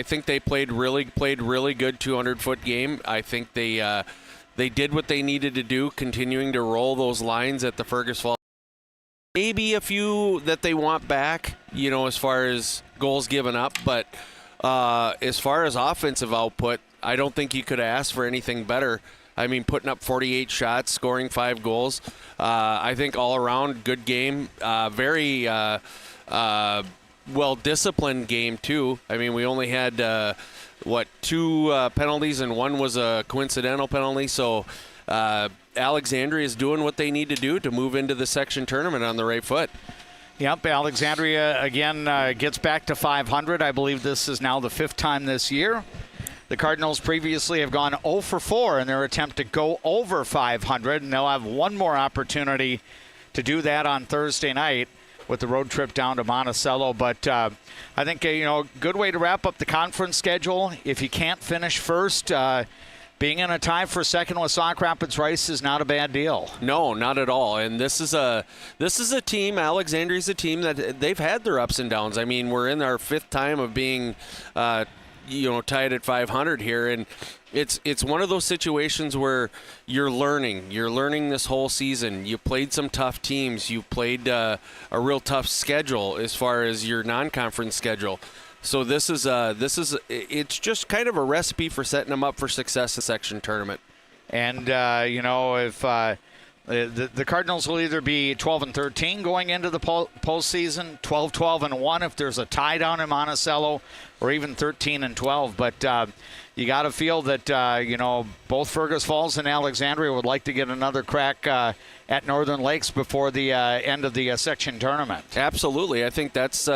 think they played really good 200-foot game. I think they did what they needed to do, continuing to roll those lines at the Fergus Falls. Maybe a few that they want back, as far as goals given up. But as far as offensive output, I don't think you could ask for anything better. I mean, putting up 48 shots, scoring 5 goals. I think all around, good game. Very well-disciplined game, too. I mean, we only had... 2 penalties, and 1 was a coincidental penalty. So Alexandria is doing what they need to do to move into the section tournament on the right foot. Yep, Alexandria again gets back to 500. I believe this is now the 5th time this year. The Cardinals previously have gone 0 for 4 in their attempt to go over 500, and they'll have one more opportunity to do that on Thursday night with the road trip down to Monticello. But I think, good way to wrap up the conference schedule. If you can't finish first, being in a tie for second with Sauk Rapids Rice is not a bad deal. No, not at all. And this is a team, Alexandria's a team that they've had their ups and downs. I mean, we're in our 5th time of being tied at 500 here, and it's one of those situations where you're learning this whole season. You played some tough teams. You played a real tough schedule as far as your non-conference schedule. So it's just kind of a recipe for setting them up for success in section tournament. And if the Cardinals will either be 12-13 going into the postseason, 12-12-1 if there's a tie down in Monticello, or even 13-12. But you got to feel that both Fergus Falls and Alexandria would like to get another crack at Northern Lakes before the end of the section tournament. Absolutely, I think that's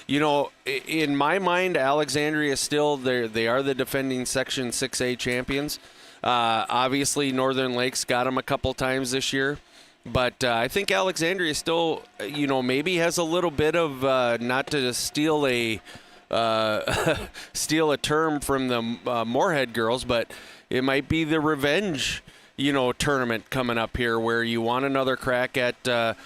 in my mind, Alexandria still they are the defending Section 6A champions. Obviously, Northern Lakes got them a couple times this year. But I think Alexandria still, maybe has a little bit of, not to steal a steal a term from the Moorhead girls, but it might be the revenge, tournament coming up here where you want another crack at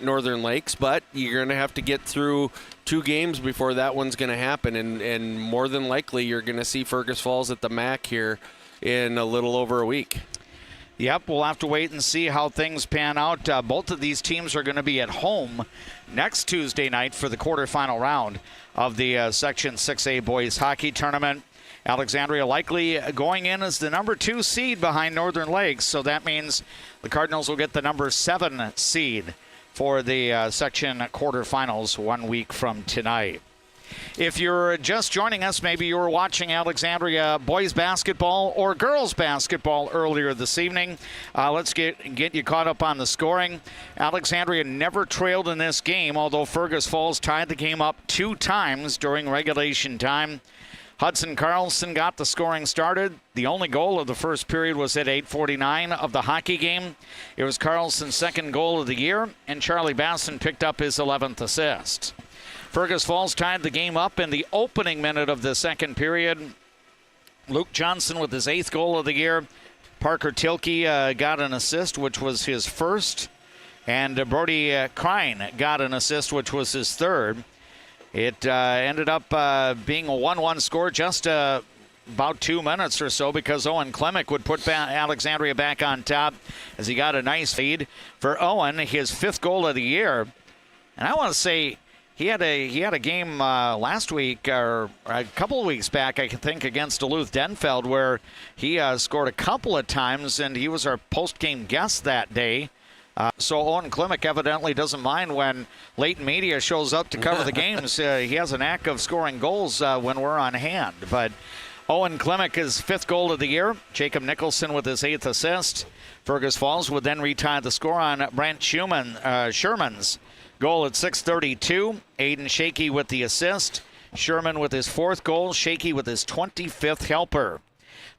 Northern Lakes, but you're going to have to get through 2 games before that one's going to happen, and more than likely you're going to see Fergus Falls at the MAC here in a little over a week. Yep, we'll have to wait and see how things pan out. Both of these teams are going to be at home next Tuesday night for the quarterfinal round of the Section 6A boys hockey tournament. Alexandria likely going in as the number 2 seed behind Northern Lakes, so that means the Cardinals will get the number 7 seed for the section quarterfinals 1 week from tonight. If you're just joining us, maybe you were watching Alexandria boys basketball or girls basketball earlier this evening. Let's get you caught up on the scoring. Alexandria never trailed in this game, although Fergus Falls tied the game up 2 times during regulation time. Hudson Carlson got the scoring started. The only goal of the first period was at 8:49 of the hockey game. It was Carlson's second goal of the year, and Charlie Basson picked up his 11th assist. Fergus Falls tied the game up in the opening minute of the second period. Luke Johnson with his 8th goal of the year. Parker Tilke got an assist, which was his first. And Brody Krein got an assist, which was his third. It ended up being a 1-1 score just about 2 minutes or so because Owen Klemick would put Alexandria back on top as he got a nice lead for Owen, his 5th goal of the year. And I want to say he had a game last week or a couple of weeks back, I think, against Duluth Denfeld where he scored a couple of times, and he was our post-game guest that day. So Owen Klemick evidently doesn't mind when Leighton Media shows up to cover the games. He has a knack of scoring goals when we're on hand. But Owen Klemick, his 5th goal of the year. Jacob Nicholson with his 8th assist. Fergus Falls would then retie the score on Brent Sherman's goal at 6:32. Aiden Shakey with the assist. Sherman with his 4th goal. Shakey with his 25th helper.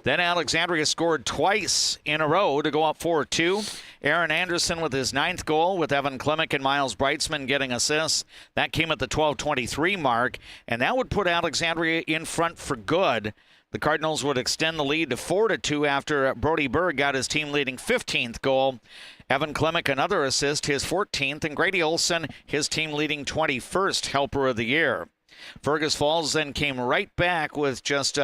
Then Alexandria scored twice in a row to go up 4-2. Aaron Anderson with his 9th goal, with Evan Klemick and Miles Breitzman getting assists. That came at the 12:23 mark, and that would put Alexandria in front for good. The Cardinals would extend the lead to 4-2 after Brody Berg got his team-leading 15th goal. Evan Klemick, another assist, his 14th, and Grady Olson, his team-leading 21st helper of the year. Fergus Falls then came right back with just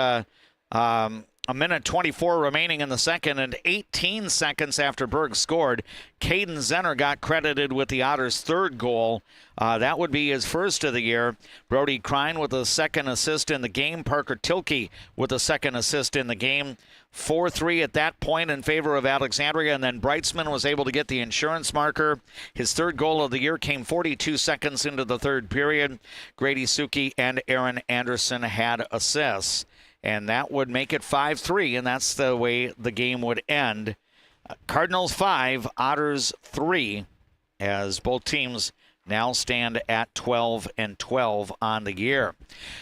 a minute 24 remaining in the second, and 18 seconds after Berg scored, Caden Zenner got credited with the Otters' 3rd goal. That would be his 1st of the year. Brody Krein with a 2nd assist in the game. Parker Tilke with a 2nd assist in the game. 4-3 at that point in favor of Alexandria, and then Breitzman was able to get the insurance marker. His 3rd goal of the year came 42 seconds into the 3rd period. Grady Suki and Aaron Anderson had assists. And that would make it 5-3, and that's the way the game would end. Cardinals 5, Otters 3, as both teams now stand at 12-12 on the year.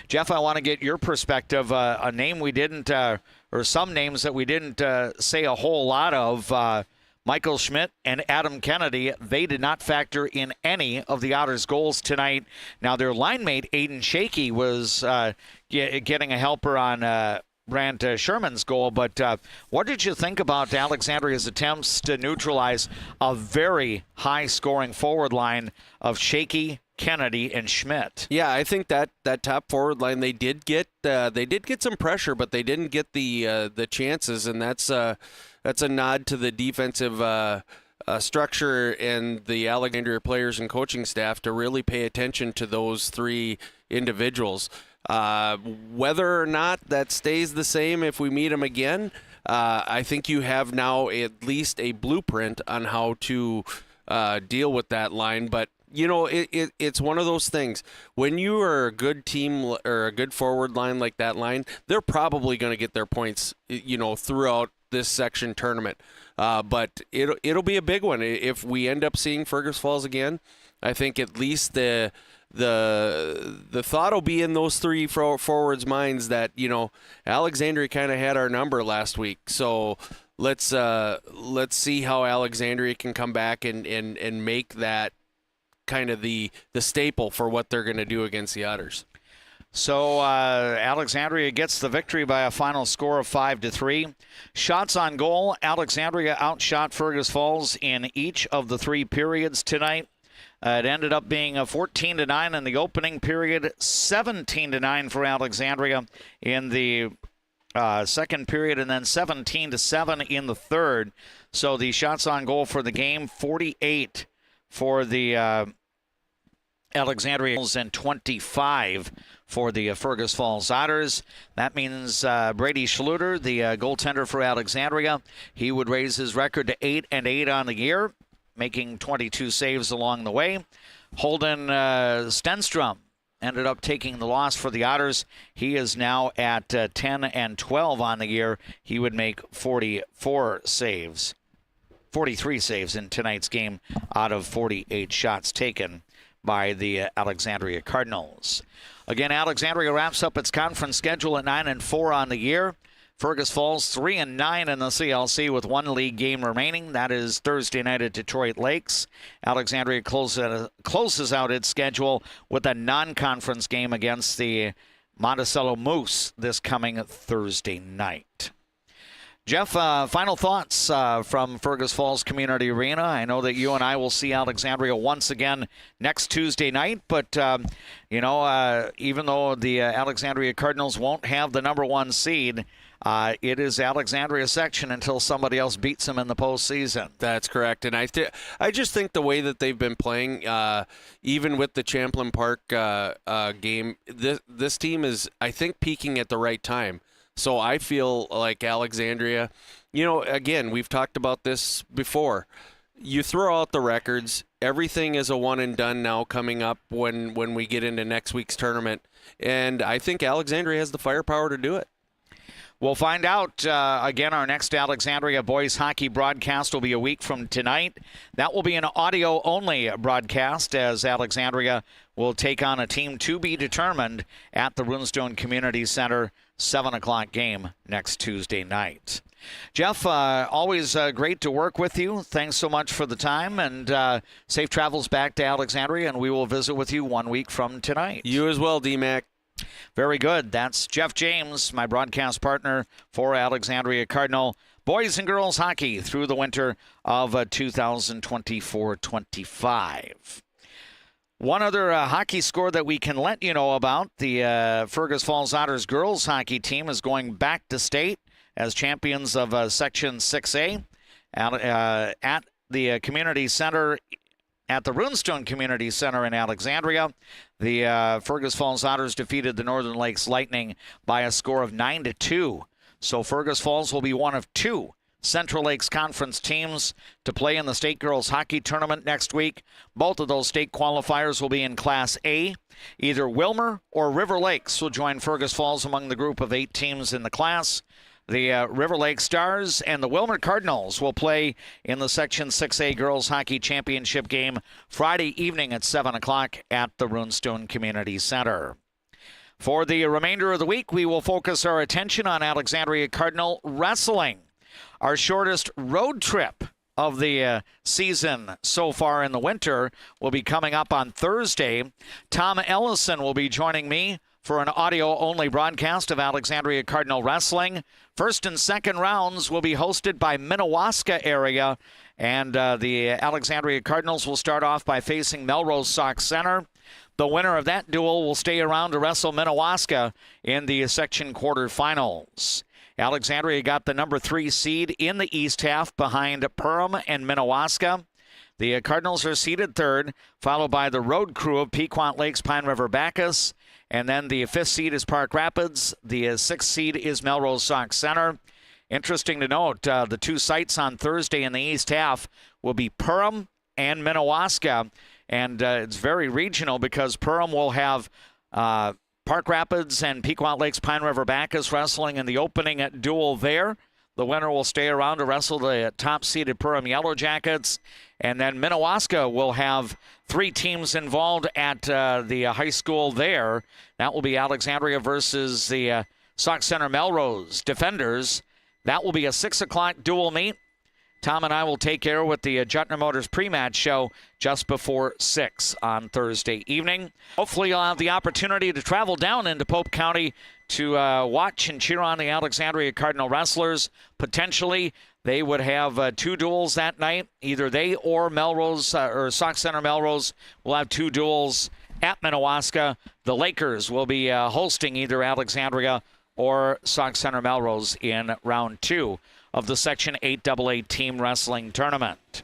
Jeff, I want to get your perspective. A name we didn't, or some names that we didn't say a whole lot of. Michael Schmidt and Adam Kennedy, they did not factor in any of the Otters' goals tonight. Now, their line mate, Aiden Shakey, was getting a helper on Brant Sherman's goal. But what did you think about Alexandria's attempts to neutralize a very high-scoring forward line of Shakey, Kennedy, and Schmidt? Yeah, I think that top forward line, they did get some pressure, but they didn't get the chances, and that's a nod to the defensive structure and the Alexandria players and coaching staff to really pay attention to those 3 individuals. Whether or not that stays the same if we meet them again, I think you have now at least a blueprint on how to deal with that line. But it's one of those things. When you are a good team or a good forward line like that line, they're probably going to get their points, throughout this section tournament. But it'll be a big one. If we end up seeing Fergus Falls again, I think at least the thought will be in those 3 forwards' minds that, Alexandria kind of had our number last week. So let's see how Alexandria can come back and make that kind of the staple for what they're going to do against the Otters. So Alexandria gets the victory by a final score of 5-3. Shots on goal, Alexandria outshot Fergus Falls in each of the 3 periods tonight. It ended up being a 14-9 in the opening period, 17-9 for Alexandria in the second period, and then 17-7 in the third. So the shots on goal for the game, 48 for the Alexandria and 25 for the Fergus Falls Otters. That means Brady Schluter, the goaltender for Alexandria, he would raise his record to 8-8 on the year, making 22 saves along the way. Holden Stenstrom ended up taking the loss for the Otters. He is now at 10-12 on the year. He would make 43 saves in tonight's game out of 48 shots taken by the Alexandria Cardinals. Again, Alexandria wraps up its conference schedule at 9-4 on the year. Fergus Falls 3-9 in the CLC with 1 league game remaining. That is Thursday night at Detroit Lakes. Alexandria closes out its schedule with a non-conference game against the Monticello Moose this coming Thursday night. Jeff, final thoughts from Fergus Falls Community Arena. I know that you and I will see Alexandria once again next Tuesday night, but, even though the Alexandria Cardinals won't have the number 1 seed, it is Alexandria's section until somebody else beats them in the postseason. That's correct. And I just think the way that they've been playing, even with the Champlain Park game, this team is, I think, peaking at the right time. So I feel like Alexandria, again, we've talked about this before. You throw out the records. Everything is a one and done now coming up when we get into next week's tournament. And I think Alexandria has the firepower to do it. We'll find out. Again, our next Alexandria boys hockey broadcast will be a week from tonight. That will be an audio-only broadcast as Alexandria will take on a team to be determined at the Runestone Community Center, 7 o'clock game next Tuesday night. Jeff, always great to work with you. Thanks so much for the time, and safe travels back to Alexandria, and we will visit with you 1 week from tonight. You as well, DMAC. Very good. That's Jeff James, my broadcast partner for Alexandria Cardinal boys and girls hockey through the winter of 2024-25. One other hockey score that we can let you know about, the Fergus Falls Otters girls hockey team is going back to state as champions of Section 6A at the community center, at the Runestone Community Center in Alexandria. The Fergus Falls Otters defeated the Northern Lakes Lightning by a score of 9-2. So Fergus Falls will be one of 2 Central Lakes Conference teams to play in the State Girls Hockey Tournament next week. Both of those state qualifiers will be in Class A. Either Wilmer or River Lakes will join Fergus Falls among the group of 8 teams in the class. The River Lake Stars and the Wilmer Cardinals will play in the Section 6A Girls Hockey Championship game Friday evening at 7 o'clock at the Runestone Community Center. For the remainder of the week, we will focus our attention on Alexandria Cardinal wrestling. Our shortest road trip of the season so far in the winter will be coming up on Thursday. Tom Ellison will be joining me for an audio-only broadcast of Alexandria Cardinal Wrestling. First and second rounds will be hosted by Minnewaska area, and the Alexandria Cardinals will start off by facing Melrose Sauk Center. The winner of that duel will stay around to wrestle Minnewaska in the section quarterfinals. Alexandria got the number 3 seed in the East half behind Perham and Minnewaska. The Cardinals are seeded 3rd, followed by the road crew of Pequot Lakes, Pine River, Bacchus. And then the 5th seed is Park Rapids. The 6th seed is Melrose Sauk Center. Interesting to note, the 2 sites on Thursday in the East half will be Perham and Minnewaska. And it's very regional because Perham will have Park Rapids and Pequot Lakes, Pine River, Bacchus wrestling in the opening duel there. The winner will stay around to wrestle the top-seeded Perham Yellow Jackets. And then Minnewaska will have 3 teams involved at the high school there. That will be Alexandria versus the Sauk Center Melrose Defenders. That will be a 6 o'clock dual meet. Tom and I will take care with the Jutner Motors pre-match show just before 6 on Thursday evening. Hopefully you'll have the opportunity to travel down into Pope County to watch and cheer on the Alexandria Cardinal wrestlers. Potentially, they would have 2 duels that night. Either they or Melrose or Sauk Center Melrose will have 2 duels at Minnewaska. The Lakers will be hosting either Alexandria or Sauk Center Melrose in round 2 of the Section 8AA Team Wrestling Tournament.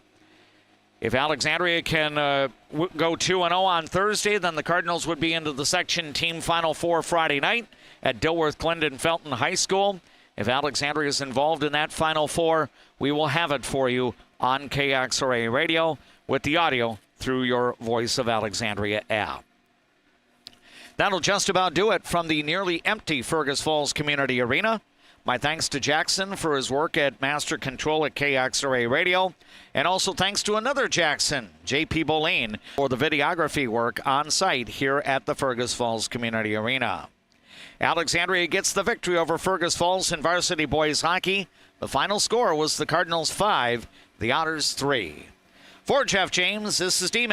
If Alexandria can go 2-0 on Thursday, then the Cardinals would be into the Section Team Final Four Friday night at Dilworth Glendon Felton High School. If Alexandria is involved in that Final Four, we will have it for you on KXRA Radio with the audio through your Voice of Alexandria app. That'll just about do it from the nearly empty Fergus Falls Community Arena. My thanks to Jackson for his work at Master Control at KXRA Radio. And also thanks to another Jackson, J.P. Boleen, for the videography work on site here at the Fergus Falls Community Arena. Alexandria gets the victory over Fergus Falls in varsity boys hockey. The final score was the Cardinals 5, the Otters 3. For Jeff James, this is DMAC.